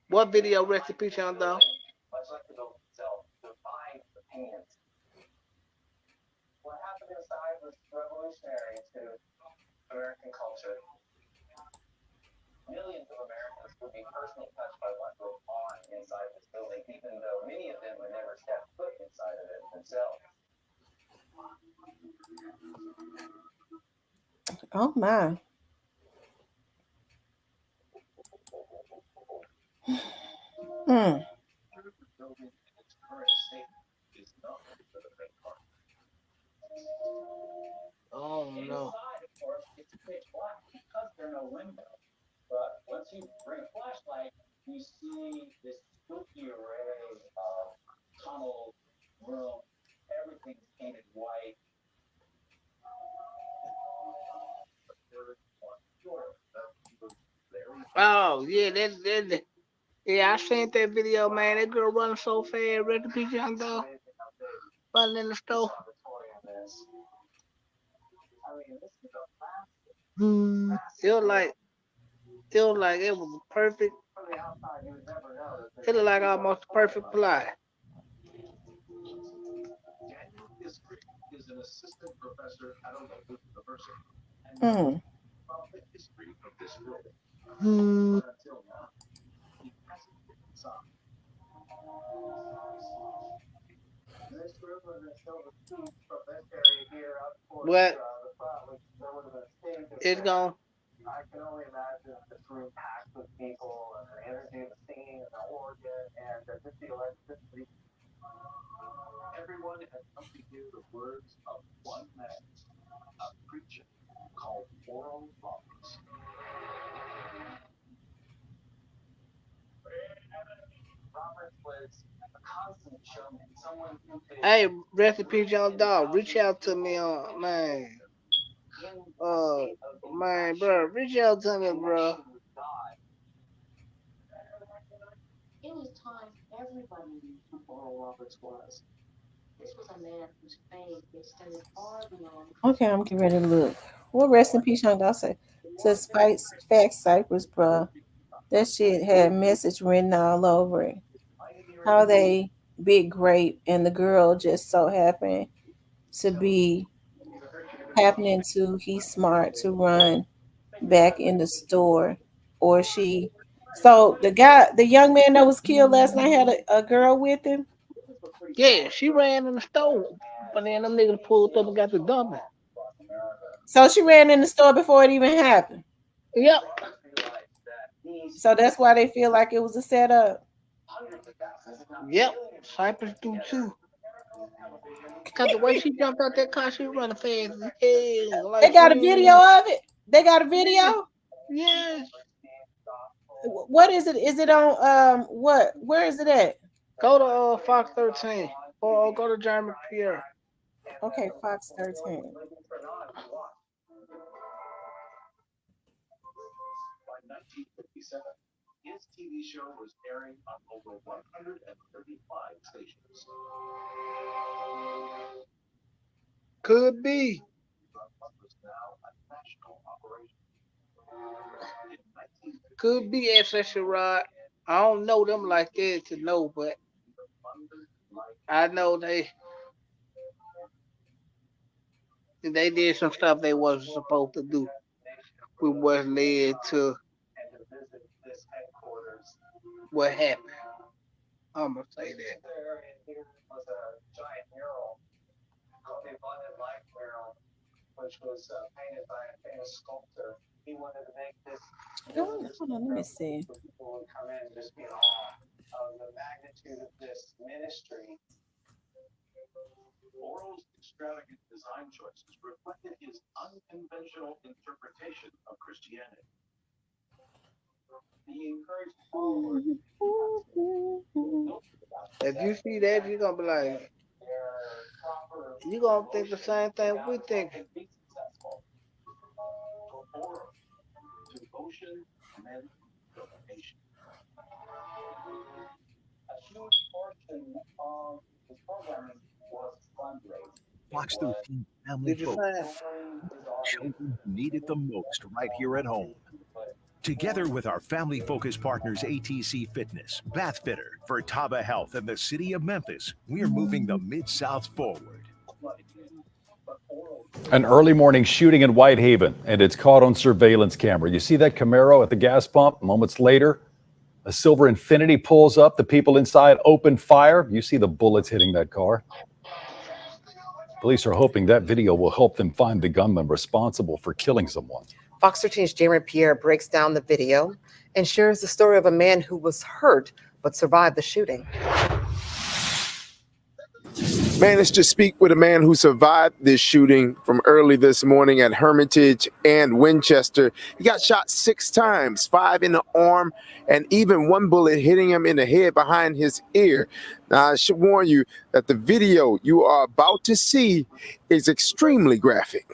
What video recipe on though? Much like the building itself, divides the paintings. What happened inside was revolutionary to American culture. Millions of Americans would be personally touched by what goes on inside this building, even though many of them would never step foot inside of it themselves. Oh my. Hmm. The building in its current state is not for the faint heart. Oh no. Inside, of course, it's pitch black because there are no windows. But once you bring a flashlight, you see this spooky array of tunnels, rooms, everything's painted white. There is one door that was very Oh yeah, that yeah, I seen that video, man. That girl running so fast, recipe young dog amazing how big running in the this store. auditorium is. I mean, this is a It was like it was perfect. from the outside you would never know that It there's looked like almost a perfect plot. Daniel Isgrave is an assistant professor at a local university and knows Hmm. about the history of this building. But until now, he hasn't been inside. This room would have been filled with food from this area here up towards What? the front, which there would have been a stage up It's there. gone. I can only imagine this room packed with people and the energy of the singing and the organ and just the electricity. Everyone has come to hear the words of one man, a preacher called Oral Roberts. Roberts was a Hey, rest in peace, young dog. Reach out to me on Uh, bro, reach out to me, bro. It was time everybody knew who Oral Roberts was. This was a man whose fame extended far beyond. Okay, I'm getting ready to look. What rest in peace, young dog say? Says fights fact Cypress, bruh. That shit had message written all over it. How they big grape and the girl just so happened to be happening to he's smart to run back in the store, or she. So the young man that was killed last night had a girl with him. Yeah, she ran in the store, but then them niggas pulled up and got the dumping. So she ran in the store before it even happened. Yep, So that's why they feel like it was a setup. yep. Cypress do too. Cause the way she jumped out that car, she was running fast as hell. They Like got a video she, of it. They got a yeah, video. yes. What is it? Is it on what? Where is it at? Go to Fox 13 or go to Jeremy Pierre. Okay, Fox 13. By 1957, his TV show was airing on over 135 stations. Could be. Was now a national operation. Could be SS Rod. I don't know them like that to know, but I know they did some stuff they wasn't supposed to do. We was led to what happened. I'm gonna say that. Was a giant mural, a abundant life mural, which was painted by a famous sculptor. He wanted to make this Hold on, let me see. so people would come in and just be in awe of the magnitude of this ministry. Oral's extravagant design choices reflected his unconventional interpretation of Christianity. He encouraged followers. If you see that, you're gonna be like, you gonna think the same thing we thinking. Devotion meant donation. A huge portion of his programming was fundraising. Fox 13 Family Did you Focus. find? Children who need it the most right here at home. Together with our family focus partners ATC Fitness, Bath Fitter, Fertaba Health, and the city of Memphis, we are moving the Mid-South forward. An early morning shooting in Whitehaven, and it's caught on surveillance camera. You see that Camaro at the gas pump? Moments later, a silver Infiniti pulls up. The people inside open fire. You see the bullets hitting that car. Police are hoping that video will help them find the gunman responsible for killing someone. Fox 13's Jeremy Pierre breaks down the video and shares the story of a man who was hurt but survived the shooting. Managed to speak with a man who survived this shooting from early this morning at Hermitage and Winchester. He got shot 6 times, 5 in the arm, and even one bullet hitting him in the head behind his ear. Now, I should warn you that the video you are about to see is extremely graphic.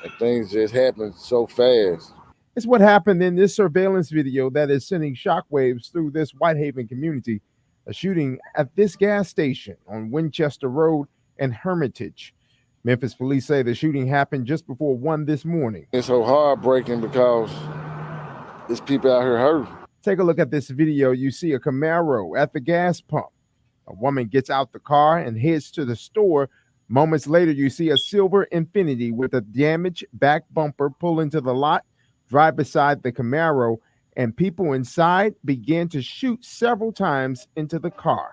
And things just happen so fast. It's what happened in this surveillance video that is sending shockwaves through this Whitehaven community. A shooting at this gas station on Winchester Road and Hermitage. Memphis police say the shooting happened just before 1 this morning. It's so heartbreaking because there's people out here hurt. Take a look at this video. You see a Camaro at the gas pump. A woman gets out the car and heads to the store. Moments later, you see a silver Infiniti with a damaged back bumper pull into the lot, drive beside the Camaro, and people inside began to shoot several times into the car.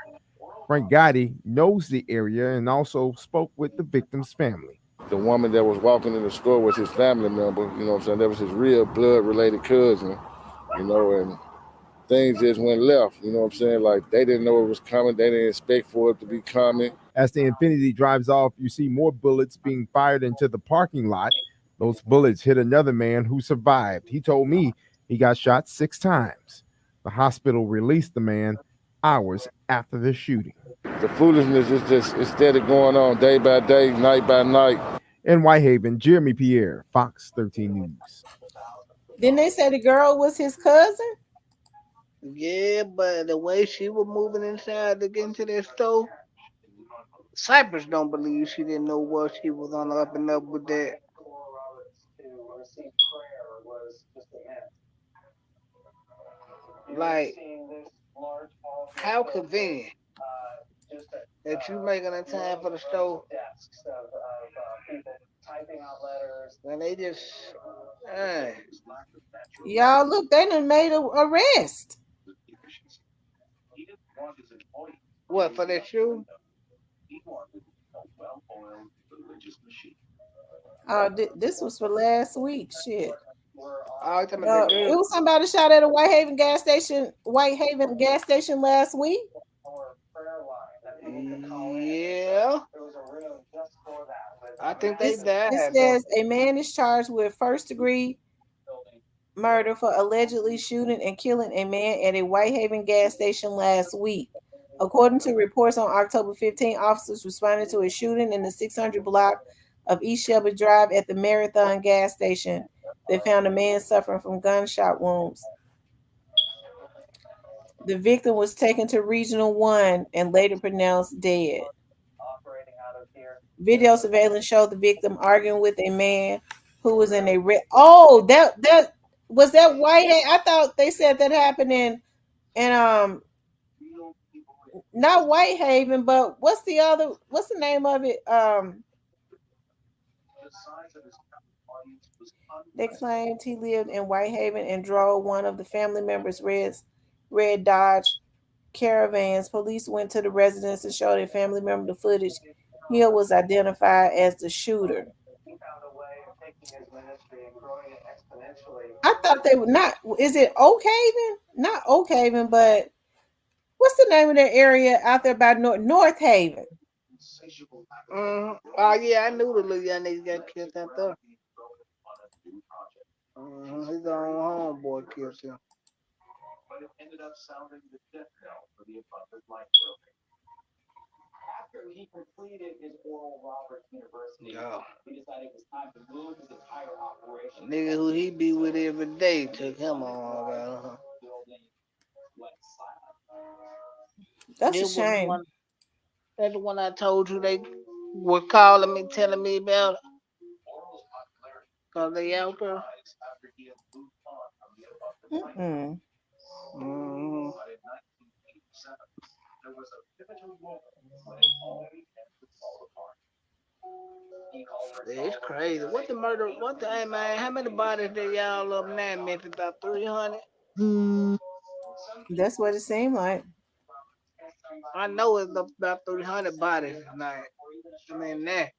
Frank Gotti knows the area and also spoke with the victim's family. The woman that was walking in the store was his family member, you know what I'm saying? That was his real blood-related cousin, you know, and things just went left, you know what I'm saying? Like, they didn't know it was coming. They didn't expect for it to be coming. As the Infiniti drives off, you see more bullets being fired into the parking lot. Those bullets hit another man who survived. He told me he got shot 6 times. The hospital released the man hours after the shooting. The foolishness is just it's steady going on day by day, night by night. In Whitehaven, Jeremy Pierre, Fox 13 News. Didn't they say the girl was his cousin? Yeah, but the way she was moving inside to get into that store, Cypress don't believe she didn't know what she was on the up and up with that. Like, how convenient that you making a time for the store when they just, uh, Y'all look, they done made a arrest. what for that shoe? This was for last week. Shit. I was talking about the It girl. was somebody shot at a Whitehaven gas station. Whitehaven gas station last week. Yeah, I think they It died though. says a man is charged with first degree murder for allegedly shooting and killing a man at a Whitehaven gas station last week. According to reports on October 15, officers responded to a shooting in the 600 block of East Shelby Drive at the Marathon gas station. They found a man suffering from gunshot wounds. The victim was taken to Regional 1 and later pronounced dead. Video surveillance showed the victim arguing with a man who was in a red. Oh, that was that White. I thought they said that happened in not Whitehaven, but what's the other? What's the name of it? They claimed he lived in Whitehaven and drove one of the family members' red Dodge Caravans. Police went to the residence and showed a family member the footage. Hill was identified as the shooter. I thought they were not. Is it Oak Haven? Not Oak Haven, but what's the name of that area out there by North Haven? Oh yeah, I knew the little young nigga got killed out there. His own homeboy killed him. Yeah. Nigga who he be with every day took him on. That's a This was the shame. one. That's the one I told you they were calling me, telling me about. Cause they out there. Mm-mm. Mm-hmm. Yeah, it's crazy. What the murder? What the hey man? How many bodies they y'all up now, Memphis? About 300. That's what it seemed like. I know it's about 300 bodies tonight. I mean that.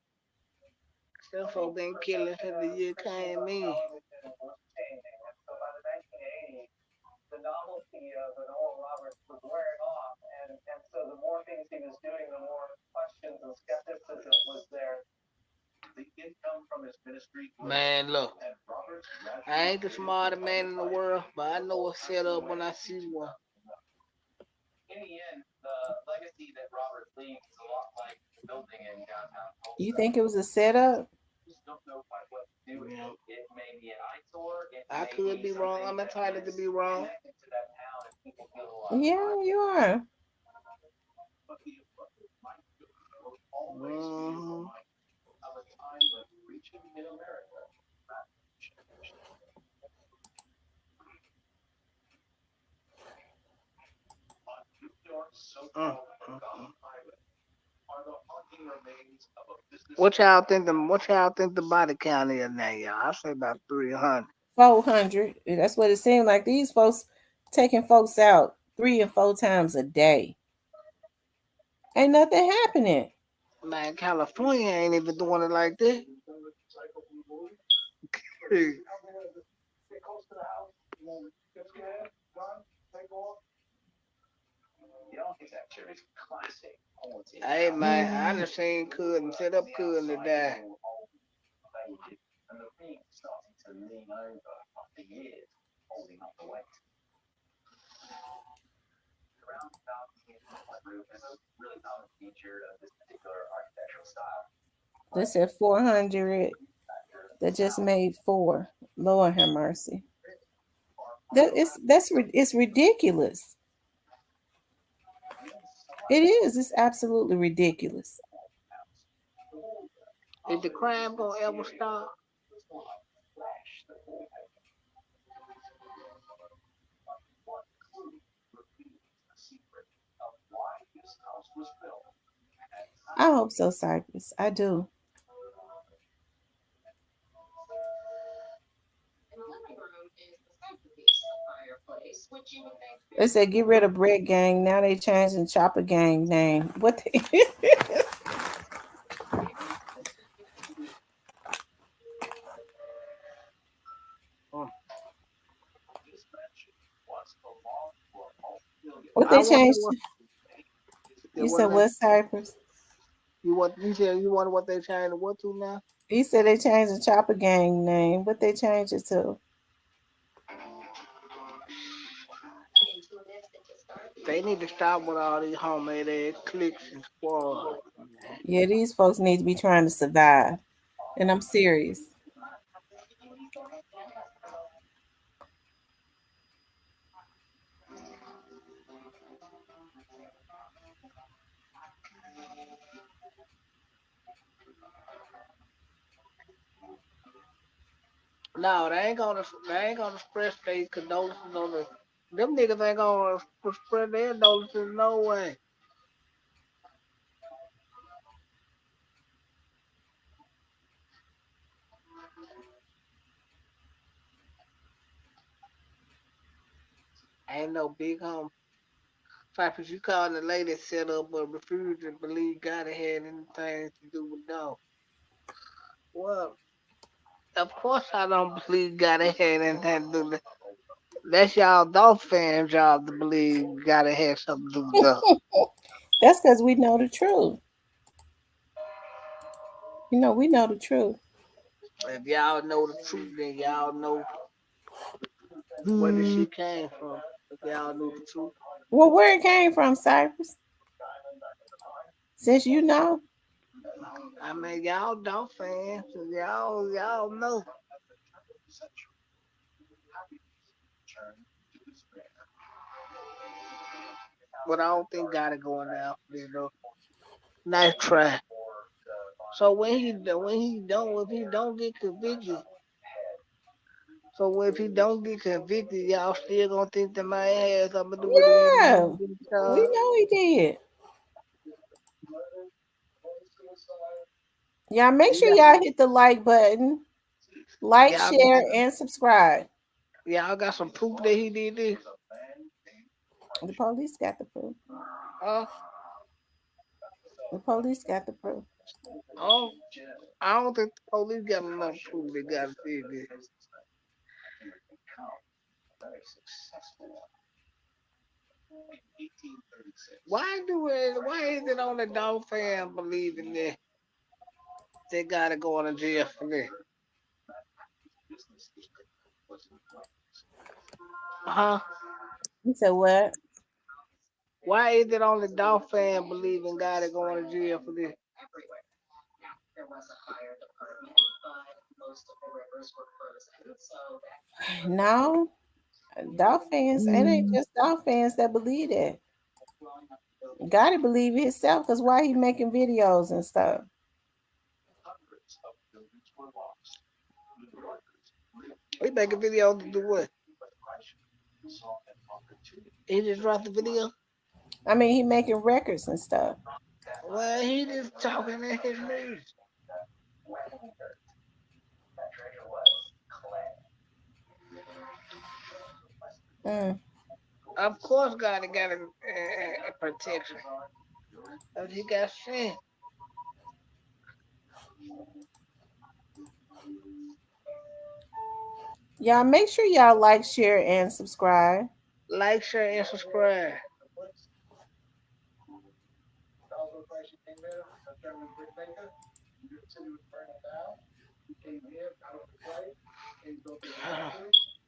Some folk been killing since the year came in. Man, look, I ain't the smartest man in the world, but I know a setup when I see one. You think it was a setup? Yeah. I could be wrong. I'm entitled to be wrong. Yeah, you are. Mm-hmm. Mm-hmm. What y'all think the body count is now, y'all? I say about 300. 400. That's what it seemed like. These folks taking folks out 3 and 4 times a day. Ain't nothing happening. Man, California ain't even doing it like that. Hey man, I done seen couldn't set up couldn't to die. They said 400. That just made four. Lord have mercy. It's ridiculous. It is. It's absolutely ridiculous. Is the crime gonna ever stop? I hope so, Cypress. I do. They said get rid of Bread Gang. Now they changing Chopper Gang name. What? Hmm. What I they wonder changed? what they You what said they what, Cypress? you said you wonder what they changed to what to now? He said they changed the Chopper Gang name. What they changed it to? They need to stop with all these homemade ass cliques and squads. Yeah, these folks need to be trying to survive. And I'm serious. No, they ain't gonna express their condolences on the them niggas ain't gonna express their condolences no way. Ain't no big home. Fact if you call the lady set up but refuse to believe God had anything to do with dog. Well, of course I don't believe God had anything to do with it. That's y'all dog fans job to believe God had something to do with dog. That's because we know the truth. We know the truth. If y'all know the truth, then y'all know where the shit came from. If y'all knew the truth. Well, where it came from, Cypress? Since you know. I mean, y'all dog fans, so y'all know. But I don't think got it going out there though. Nice try. So if he don't get convicted, so if he don't get convicted, y'all still gonna think the man has something to do with it when he Yeah, get we charged? know he did. Y'all make And sure y'all hit the like button, like, y'all got share, and subscribe. y'all got some proof that he did this. The police got the proof. Uh, The police got the proof. oh, I don't think the police got enough proof they got to see this. Why is it only dog fan believing that they gotta go to jail for this? Huh? You said what? Why is it only dog fan believing gotta go to jail for this? No, Dolphins. It ain't just Dolphins that believe that. Gotta believe it himself, cause why he making videos and stuff. We make a video to do what? He just dropped the video. I mean, he making records and stuff. Well, he just talking in his news. Mm. Of course, God got a protection. Cause he got sin. Y'all make sure y'all like, share, and subscribe. Like, share, and subscribe.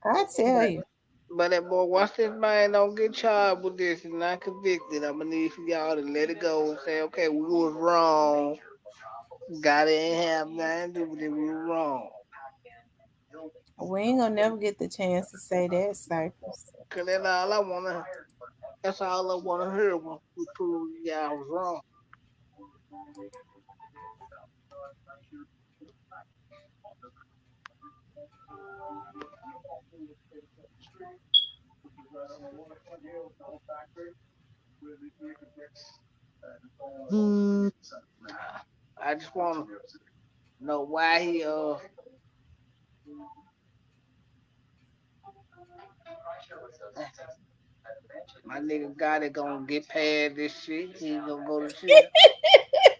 I tell you. But that boy, once this man don't get charged with this and not convicted, I'm gonna need for y'all to let it go and say, okay, we was wrong. God ain't have nothing to do with it. We were wrong. We ain't gonna never get the chance to say that, Cypress. Cause that's all I wanna. That's all I wanna hear when we prove y'all was wrong. I just wanna know why my nigga got it gonna get past this shit. He gonna go to jail.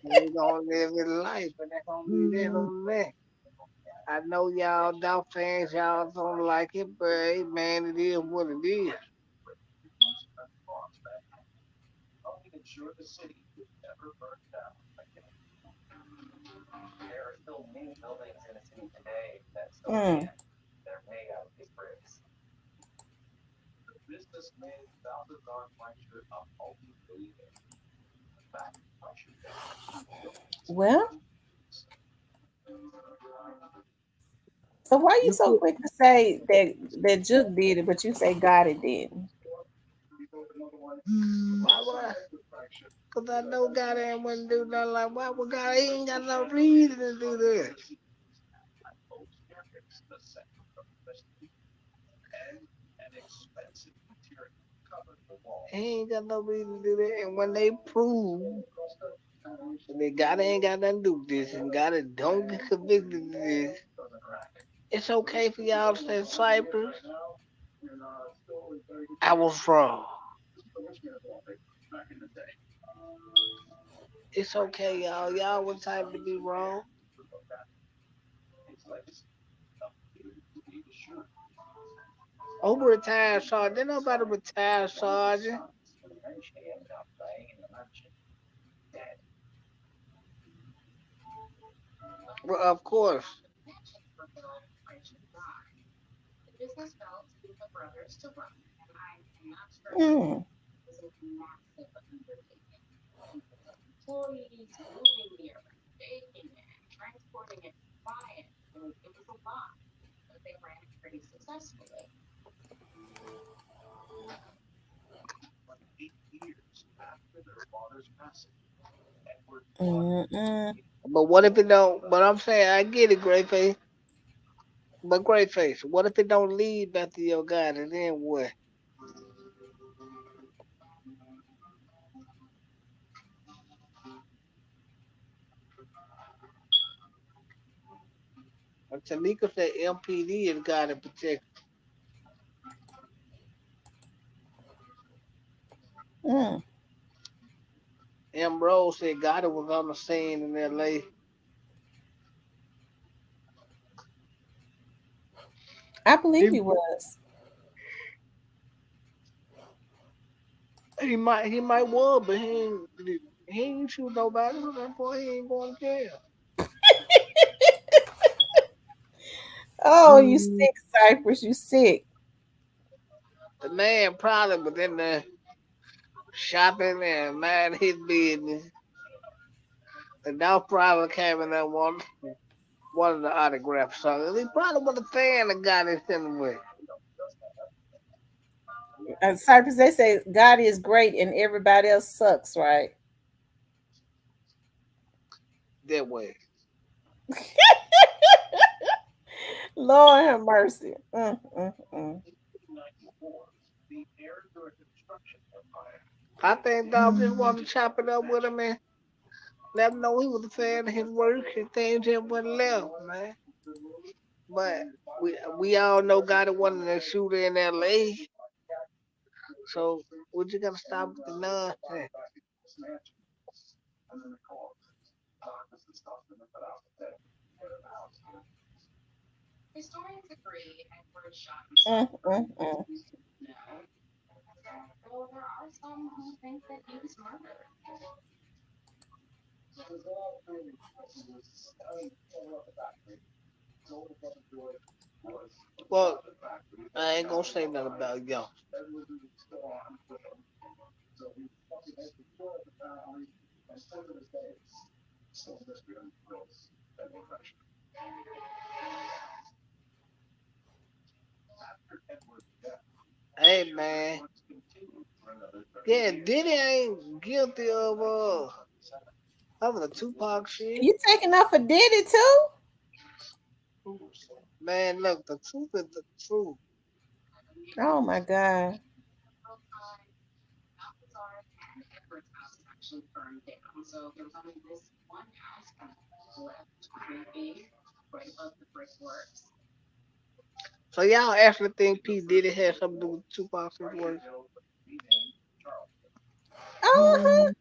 He gonna live his life, and that's gonna be that on that. I know y'all Dolph fans, y'all don't like it, but hey, man, it is what it is. Mm. Well, so why you You so put quick to say that Juke did it, but you say God it didn't? why would I? Cause I know God ain't wouldn't do nothing like why would God? He ain't got no reason to do this. He ain't got no reason to do that. And when they prove that God ain't got nothing to do with this and God don't get convicted of this, it's okay for y'all to say Cypress. I was wrong. It's okay, y'all. Y'all was type to be wrong. Over retired sergeant. Didn't nobody retire sergeant. Well, of course. Mm. Mm-mm. But what if it don't? But I'm saying I get it, Great Face. But Great Face, what if it don't lead back to your God? And then what? And Tanika said MPD is God and protect. Mm. M. Rose said God was on the scene in L.A. I believe He he was. he might was, but he ain't shoot nobody. So therefore he ain't going to jail. Oh, you Mm. sick, Cypress. You sick. The man probably was in there shopping and mind his business. And that probably came in there one of the autograph songs. He probably was a fan of God in some way. Cypress, they say God is great and everybody else sucks, right? That way. Lord have mercy. Mm. I think Dog just wanted to chop it up with him and let him know he was a fan of his work and things just went left, man. But we all know God wasn't a shooter in LA. So we just gotta stop with the nonsense. Mm. Well, I ain't gonna say nothing about y'all. Hey man, yeah, Diddy ain't guilty of the Tupac shit. You taking up for Diddy too? Man, look, the truth is the truth. Oh my God. So y'all actually think P Diddy had something to do with Tupac's situation? Uh-huh.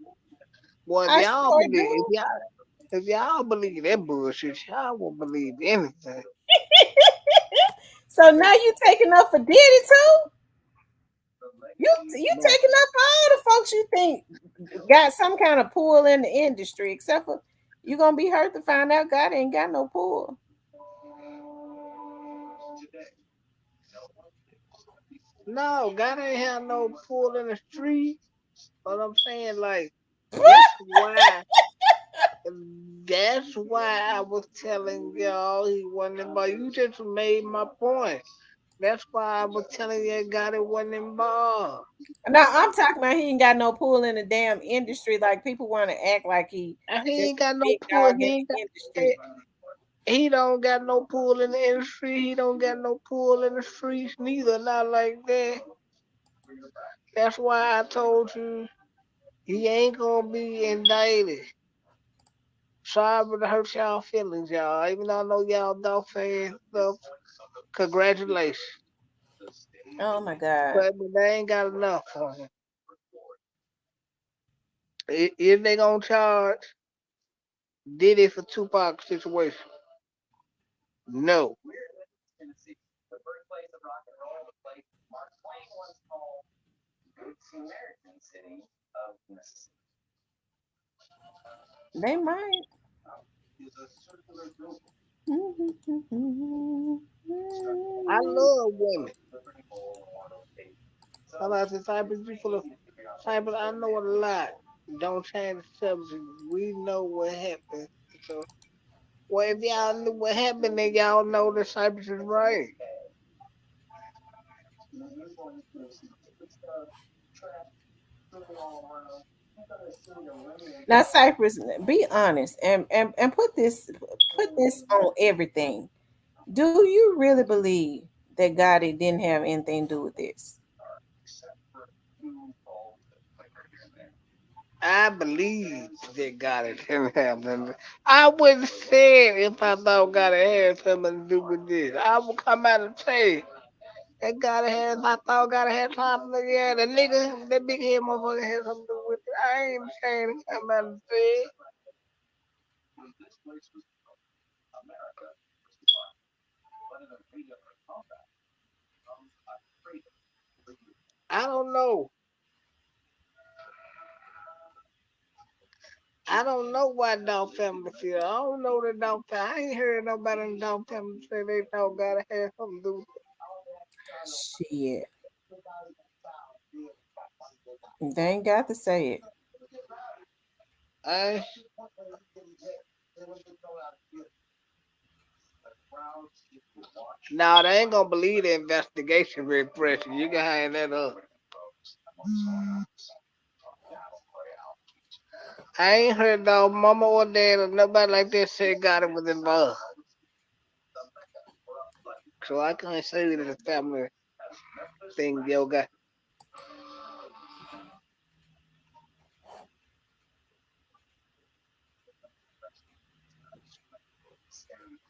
Well, I sure do. if y'all believe that bullshit, y'all won't believe anything. So now you taking up for Diddy too? You Man, taking up for all the folks you think got some kind of pull in the industry, except for you gonna be hurt to find out God ain't got no pull. no, God ain't have no pull in the street. But I'm saying, like, that's why, that's why I was telling y'all he wasn't involved. You just made my point. That's why I was telling you God it wasn't involved. Now I'm talking about he ain't got no pull in the damn industry. Like people want to act like he And he just ain't a got no big pull. dog in the industry. He don't got no pull in the industry. He don't got no pull in the streets neither. Not like that. That's why I told you he ain't gonna be indicted. Sorry to hurt y'all feelings, y'all. Even though I know y'all dog fans stuff. Congratulations. Oh my God. But they ain't got enough for him. If they gonna charge Diddy for Tupac situation, no. They might. I love women. I'm about to Cypress, you full of Cypress. I know a lot. Don't change the subject. We know what happened. So, well, if y'all knew what happened, then y'all know that Cypress is right. Now, Cypress, be honest and put this on everything. Do you really believe that God didn't have anything to do with this? I believe that God is in heaven. I wouldn't say it if I thought God had something to do with this. I would come out and say that God had, if I thought God had something, yeah, the nigga, that big head motherfucker had something to do with it. I ain't saying to come out and say it. I don't know. I don't know why Dog Family feel. I don't know the Dog Family. I ain't heard nobody in the Dog Family say they thought God had something to do with Shit. They ain't got to say it. it. I, now they ain't gonna believe the investigation repression. You can hang that up. I ain't heard no mama or dad or nobody like that say God was involved. So I can't say that it's a family thing, yo, guy.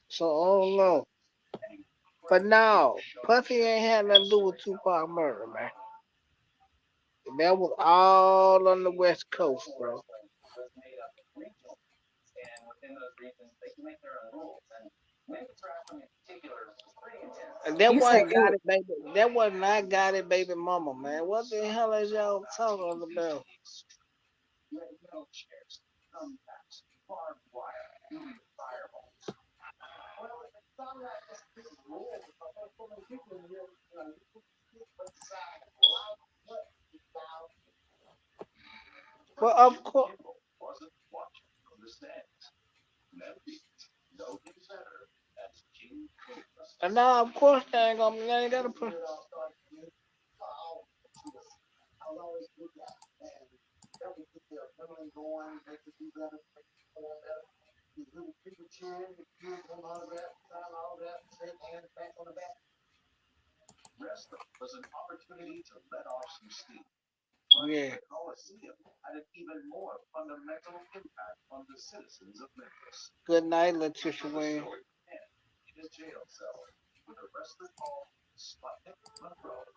So I don't know. But no, Puffy ain't had nothing to do with Tupac murder, man. That was all on the West Coast, bro. And that You say wasn't it got was, it, baby. That was not got it, baby mama, man. What the hell is y'all talking about? But of course, wasn't watching from the stands. Memphis, know him better as King Cobra. and now of course they ain't gotta put. I was always good guy, and that would get their adrenaline going, make them do better, make them perform better. These little people cheering, the kids on autograph, sign autograph, shake hands, back on the back. Wrestling was an opportunity to let off some steam. But Yeah. the Coliseum had an even more fundamental impact on the citizens of Memphis. Good night, Letitia The Wayne. story began in a jail cell with a wrestler called Sputnik Monroe.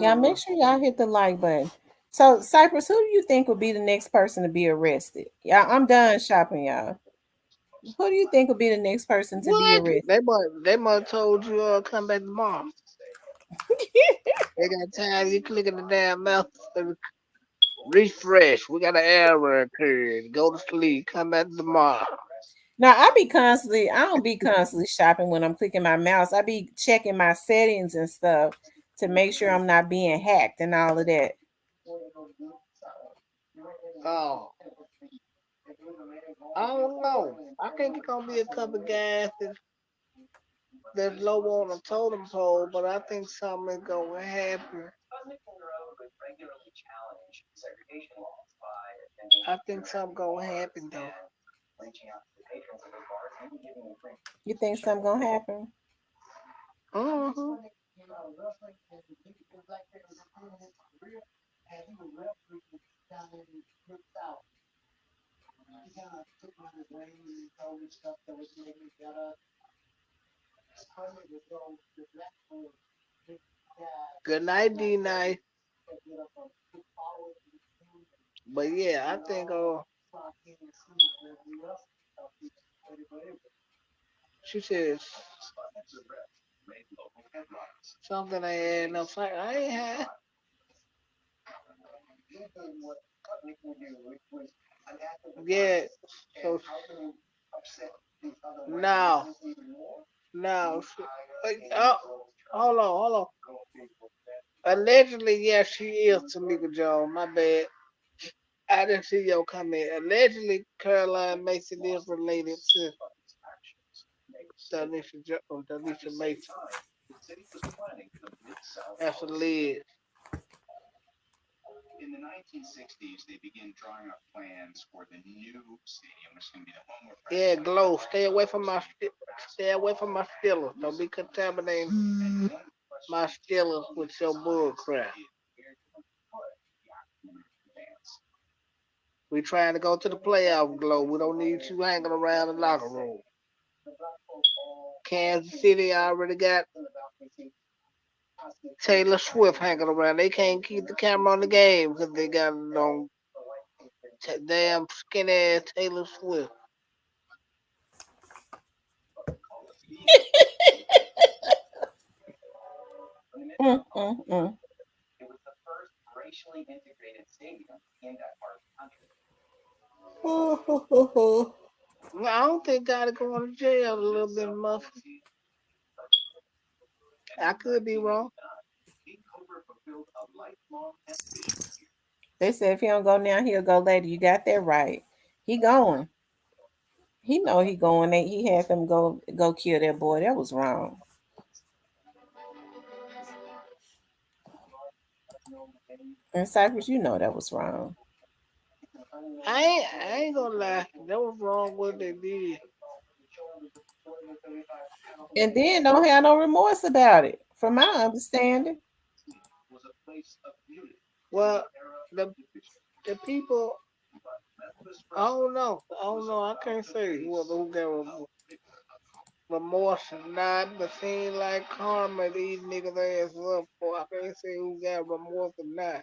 Y'all make sure y'all hit the like button. So, Cypress, who do you think would be the next person to be arrested? Yeah, I'm done shopping, y'all. Who do you think would be the next person to be What? arrested? They might have told you come back tomorrow. They got time. You clicking the damn mouse. Refresh. We got an error occurred. Go to sleep. Come back tomorrow. Now, I don't be constantly shopping when I'm clicking my mouse. I be checking my settings and stuff to make sure I'm not being hacked and all of that. Oh, I don't know. I think it's gonna be a couple guys that's low on the totem pole, but I think something is gonna happen. I think something gonna happen though. You think something gonna happen? Mm-hmm. And he was refereeing down in the South. He kind of took me under his wing and told me stuff that was making me better. Sunday was so the black boy, big guy, Good night, D night. that get up a big following in the team. But yeah, I think Clock in and see everybody else. she says Sputnik's arrest made local headlines. something I had no fight. I ain't had. He did what Sputnik would do, which was an act of Yeah. defiance. So And how can you upset these other white now, people even more? now, hold on. Allegedly, yes, she is Tamika Jones. My bad. I didn't see your comment. Allegedly, Caroline Mason is related to Danisha Mason. The city was planning the Mid-South That's Coliseum. alleged. In the 1960s, they began drawing up plans for the new stadium, which is going to be the home of Yeah, franchise. Glow. Stay away from my Steelers. Don't be contaminating my Steelers with your bull crap. We trying to go to the playoff, Glow. We don't need you hanging around the locker room. Kansas City already got Taylor Swift hanging around. They can't keep the camera on the game because they got it on damn skinny ass Taylor Swift. Mm. It was the first racially integrated stadium in that part of the country. Well, I don't think gotta go to jail a little bit, muffin. I could be wrong. King Cobra fulfilled a lifelong ambition here. They said if he don't go now, he'll go later. You got that right. He going. He know he going. He had them go kill that boy. That was wrong. And Cypress, you know that was wrong. I ain't gonna lie. That was wrong what they did. And then don't have no remorse about it, from my understanding. Was a place of unity in Well, an era of the division. the people, But Memphis I wrestling don't know. I don't was know. I about can't to say face who got a bigger remorse or not, but seem like karma these niggas ass up for. I can't say who got remorse or not.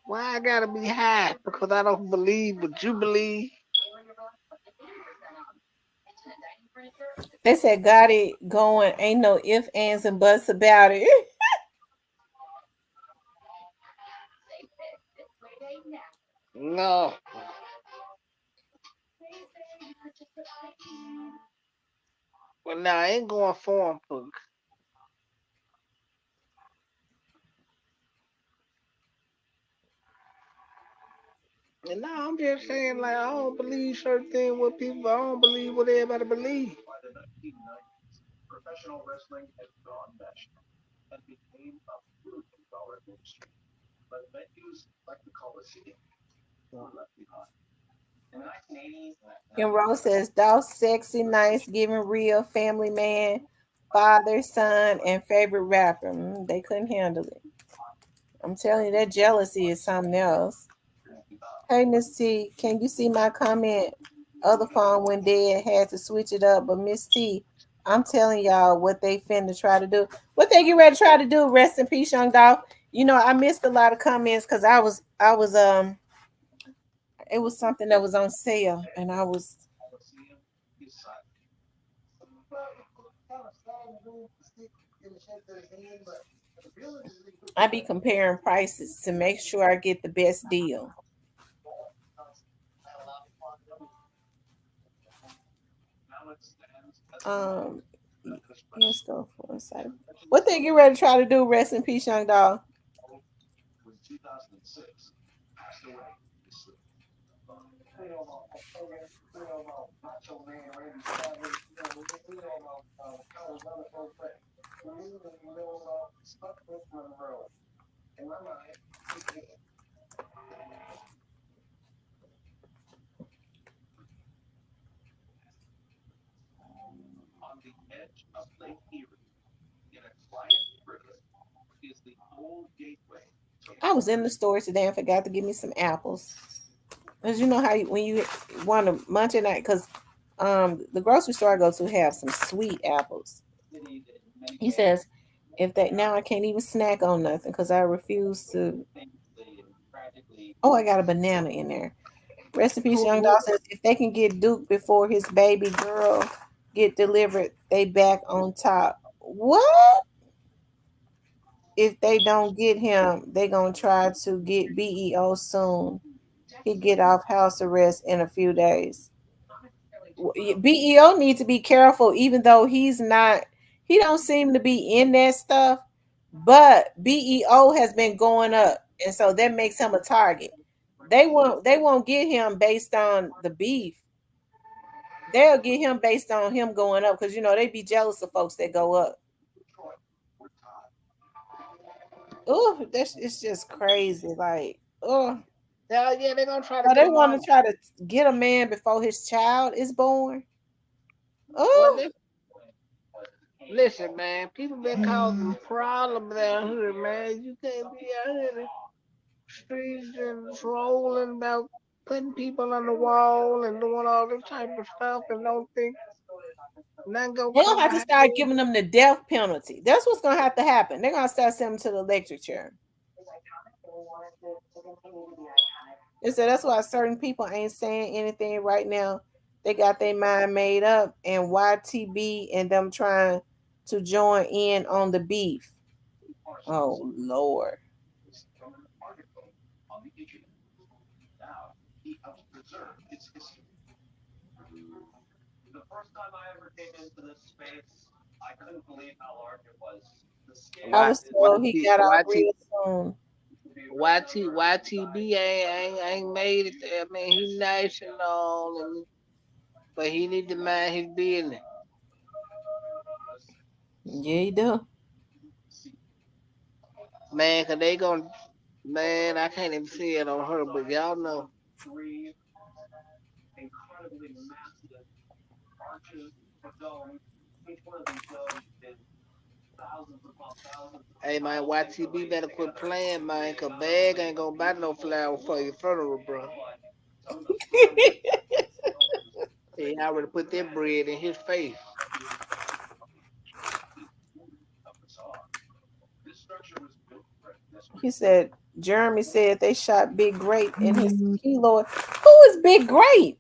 Why I gotta be high? Because I don't believe what you believe. They said got it going. Ain't no ifs, ands, and buts about it. No. Well, now I ain't going for him, and now I'm just saying, like, I don't believe certain things what people, I don't believe what everybody believe. By the 1990s, professional wrestling had gone national and became a billion-dollar industry. But venues like the Coliseum were left behind. In the 1980s And Rose says, Dolph sexy, nice, giving real family man, father, son, and favorite rapper. They couldn't handle it. I'm telling you, that jealousy is something else. Hey, Miss T, can you see my comment? Other phone went dead, had to switch it up. But Miss T, I'm telling y'all what they finna try to do. What they get ready to try to do. Rest in peace, young dog. You know, I missed a lot of comments because I was it was something that was on sale and I was Coliseum is silent. I be comparing prices to make sure I get the best deal. Now it stands as a Um, monument to Memphis let's wrestling. go for a second. What they get ready to try to do? Rest in peace, young dog. In 2006, passed away this sleep. Macho Man Randy Savage, countless other folks, but me, Stuck with Monroe. In my mind, On the edge of Lake Erie, in a quiet river, is the old gateway to I was in the store today and forgot to get me some apples. Cause you know how when you want to munch at night, cause the grocery store I go to have some sweet apples. He says if they now I can't even snack on nothing because I refuse to. Oh, I got a banana in there. Rest in peace, young Who, dog says if they can get Duke before his baby girl get delivered, they back on top. What? If they don't get him, they gonna try to get BEO soon. He get off house arrest in a few days. BEO needs to be careful, even though he's not. He don't seem to be in that stuff, but BEO has been going up, and so that makes him a target. They won't get him based on the beef. They'll get him based on him going up because they be jealous of folks that go up. Oh, that's it's just crazy. Like, oh, yeah, they're gonna try to so get they him want off. to try to get a man before his child is born. Well, Oh, listen, man, people been causing problems down here, man. You can't be out here in the streets and trolling about putting people on the wall and doing all this type of stuff and don't think nothing gonna they're come gonna have to behind start it. giving them the death penalty. That's what's gonna have to happen. They're gonna start sending them to the electric chair. They said that's why certain people ain't saying anything right now. They got their mind made up, and YTB and them trying to join in on the beef. Oh Lord. from an article on the internet. Now he helps preserve its history. The first time I ever came into this space, I couldn't believe how large it was. The I scale Y, was is told he got off real soon. YTB ain't made it there. I mean, he's nice and all, but he need to mind his business. Yeah, he do. Man, 'cause they gonna, man, I can't even see it on her, but y'all know. three incredibly massive arches or domes. Each one of these domes is thousands upon thousands of Hey, pounds man, of YTB weight better quit together. playing, man, 'cause Bag ain't gonna buy no flower for your funeral, bro. Some of the finest stones He already put that bread in his face. of the saw. This structure was built for He administration. said Jeremy said they shot Big Grape in his kilo. Who is Big Grape?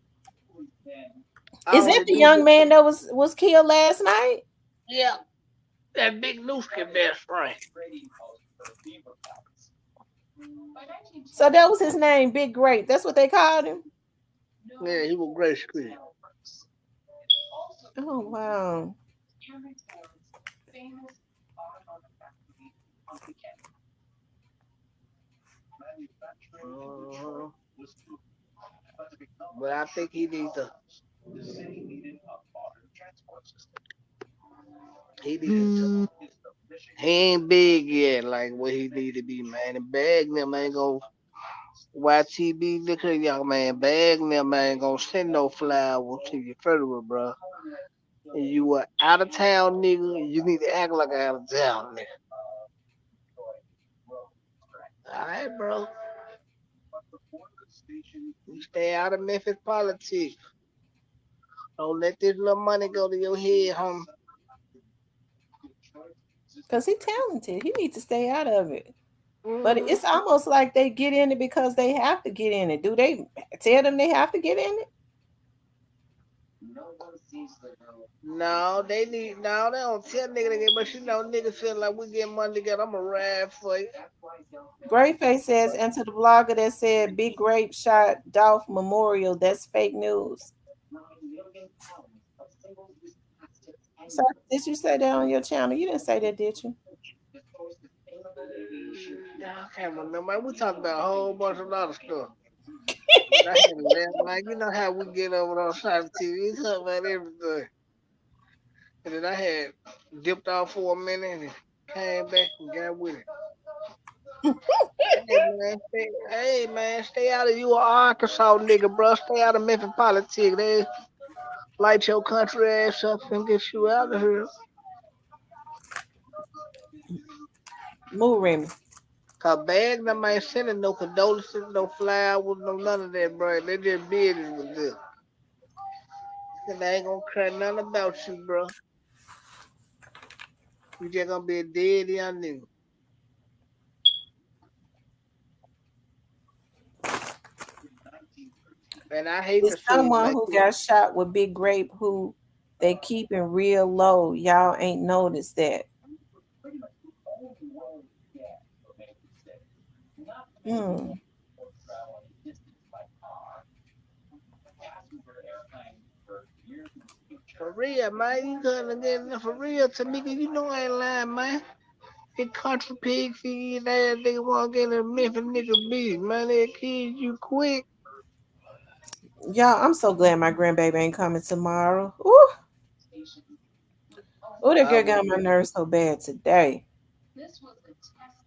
Is Oh, that the the dude, young man that was killed last night? yeah, that big Nooski best friend. So that was his name, Big Grape. That's what they called him. Yeah, he was great screen. Oh wow. Henry Ford's famous automotive factory on weekend. Uh-huh. was booming, but to become But I think he needs to. the city needed a modern transport system. He needs to. Is the Michigan He ain't big yet, like what he need to be, man. And bag them ain't gonna. YTB, look at young man. Bag them ain't gonna send no flowers to your federal, bro. And you a out of town nigga, you need to act like an out of town nigga. Alright, bro. before the station You stay out of Memphis politics. Don't let this little money go to your head, homie. Because he's talented. He needs to stay out of it. But Mhm. it's almost like they get in it because they have to get in it. Do they tell them they have to get in it? No, they need. No, they don't tell nigga to get. But you know, niggas feel like we get money together. I'ma ride for you. Greyface says, and to the blogger that said Big Grape shot Dolph Memorial, that's fake news. Sir, did you say that on your channel? You didn't say that, did you? I can't remember. We talked about a whole bunch of other stuff. But I had left, like you know how we get over on side of TV, we talk about everything. And then I had dipped off for a minute and came back and got with it. Hey man, stay out of you a Arkansas nigga, bro. Stay out of Memphis politics. They light your country ass up and get you out of here. Move, Remy. Cause bag them ain't sending no condolences, no flowers, no none of that, bro. They just business with this. And they ain't gonna care nothing about you, bro. You just gonna be a dead young nigga. And I hate to It's see it, someone man. who got shot with Big Grape who they keeping real low. Y'all ain't noticed that. Hmm. For real, man. You couldn't get enough for real, Tamika. You know I ain't lying, man. The country pig feet ass nigga wanna get in the Memphis nigga beat, man. They kill you quick. Y'all, I'm so glad my grandbaby ain't coming tomorrow. Ooh, ooh, that I girl was got on my nerves so bad today. This was a testament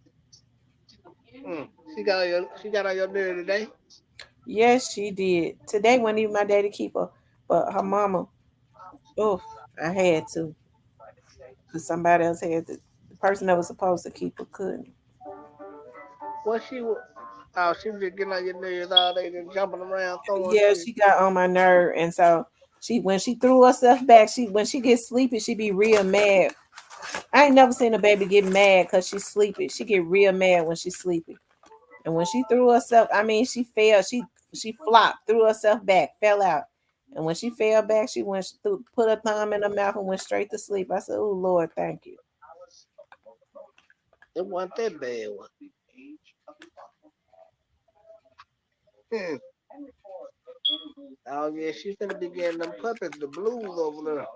to the mm, ingenuity. she got on your nerve today. Yes, she did. Today wasn't even my day to keep her, but her mama, oh, I had to. Because somebody else had to. The person that was supposed to keep her couldn't. What she was she was just getting on your nerves all day, just jumping around, throwing Yeah, shit. she got on my nerve. And so she when she threw herself back, she when she gets sleepy, she be real mad. I ain't never seen a baby get mad because she's sleepy. She get real mad when she's sleepy. And when she threw herself, I mean, she fell. She flopped, threw herself back, fell out. And when she fell back, she went through, put her thumb in her mouth and went straight to sleep. I said, "Oh Lord, thank you." It wasn't that bad one. Hmm. Oh yeah, she's gonna be getting them puppets, the blues over there.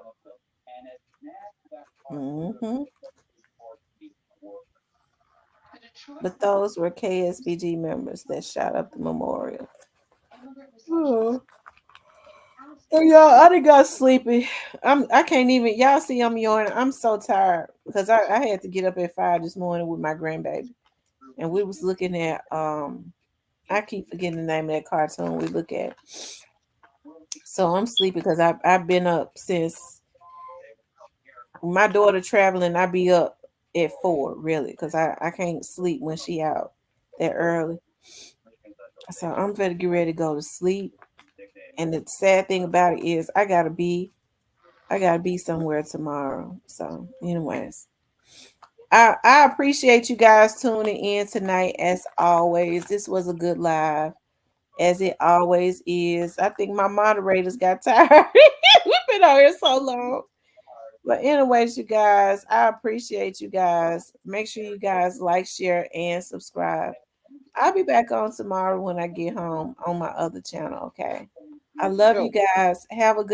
Hmm. The Detroit But those were KSBG members that shot up the memorial. immigrant receptionist Oh. Oh, y'all, I done got sleepy. I can't even y'all see I'm yawning. I'm so tired because I had to get up at 5 this morning with my grandbaby. And we was looking at I keep forgetting the name of that cartoon we look at. So I'm sleepy because I've been up since my daughter traveling. I be up at 4 really because I can't sleep when she out that early. So I'm gonna get ready to go to sleep. And the sad thing about it is I gotta be somewhere tomorrow. So anyways. I appreciate you guys tuning in tonight as always. This was a good live. As it always is. I think my moderators got tired. We've been on here so long. But anyways, you guys, I appreciate you guys. Make sure you guys like, share, and subscribe. I'll be back on tomorrow when I get home on my other channel, okay? I love you Yo. guys. Have a good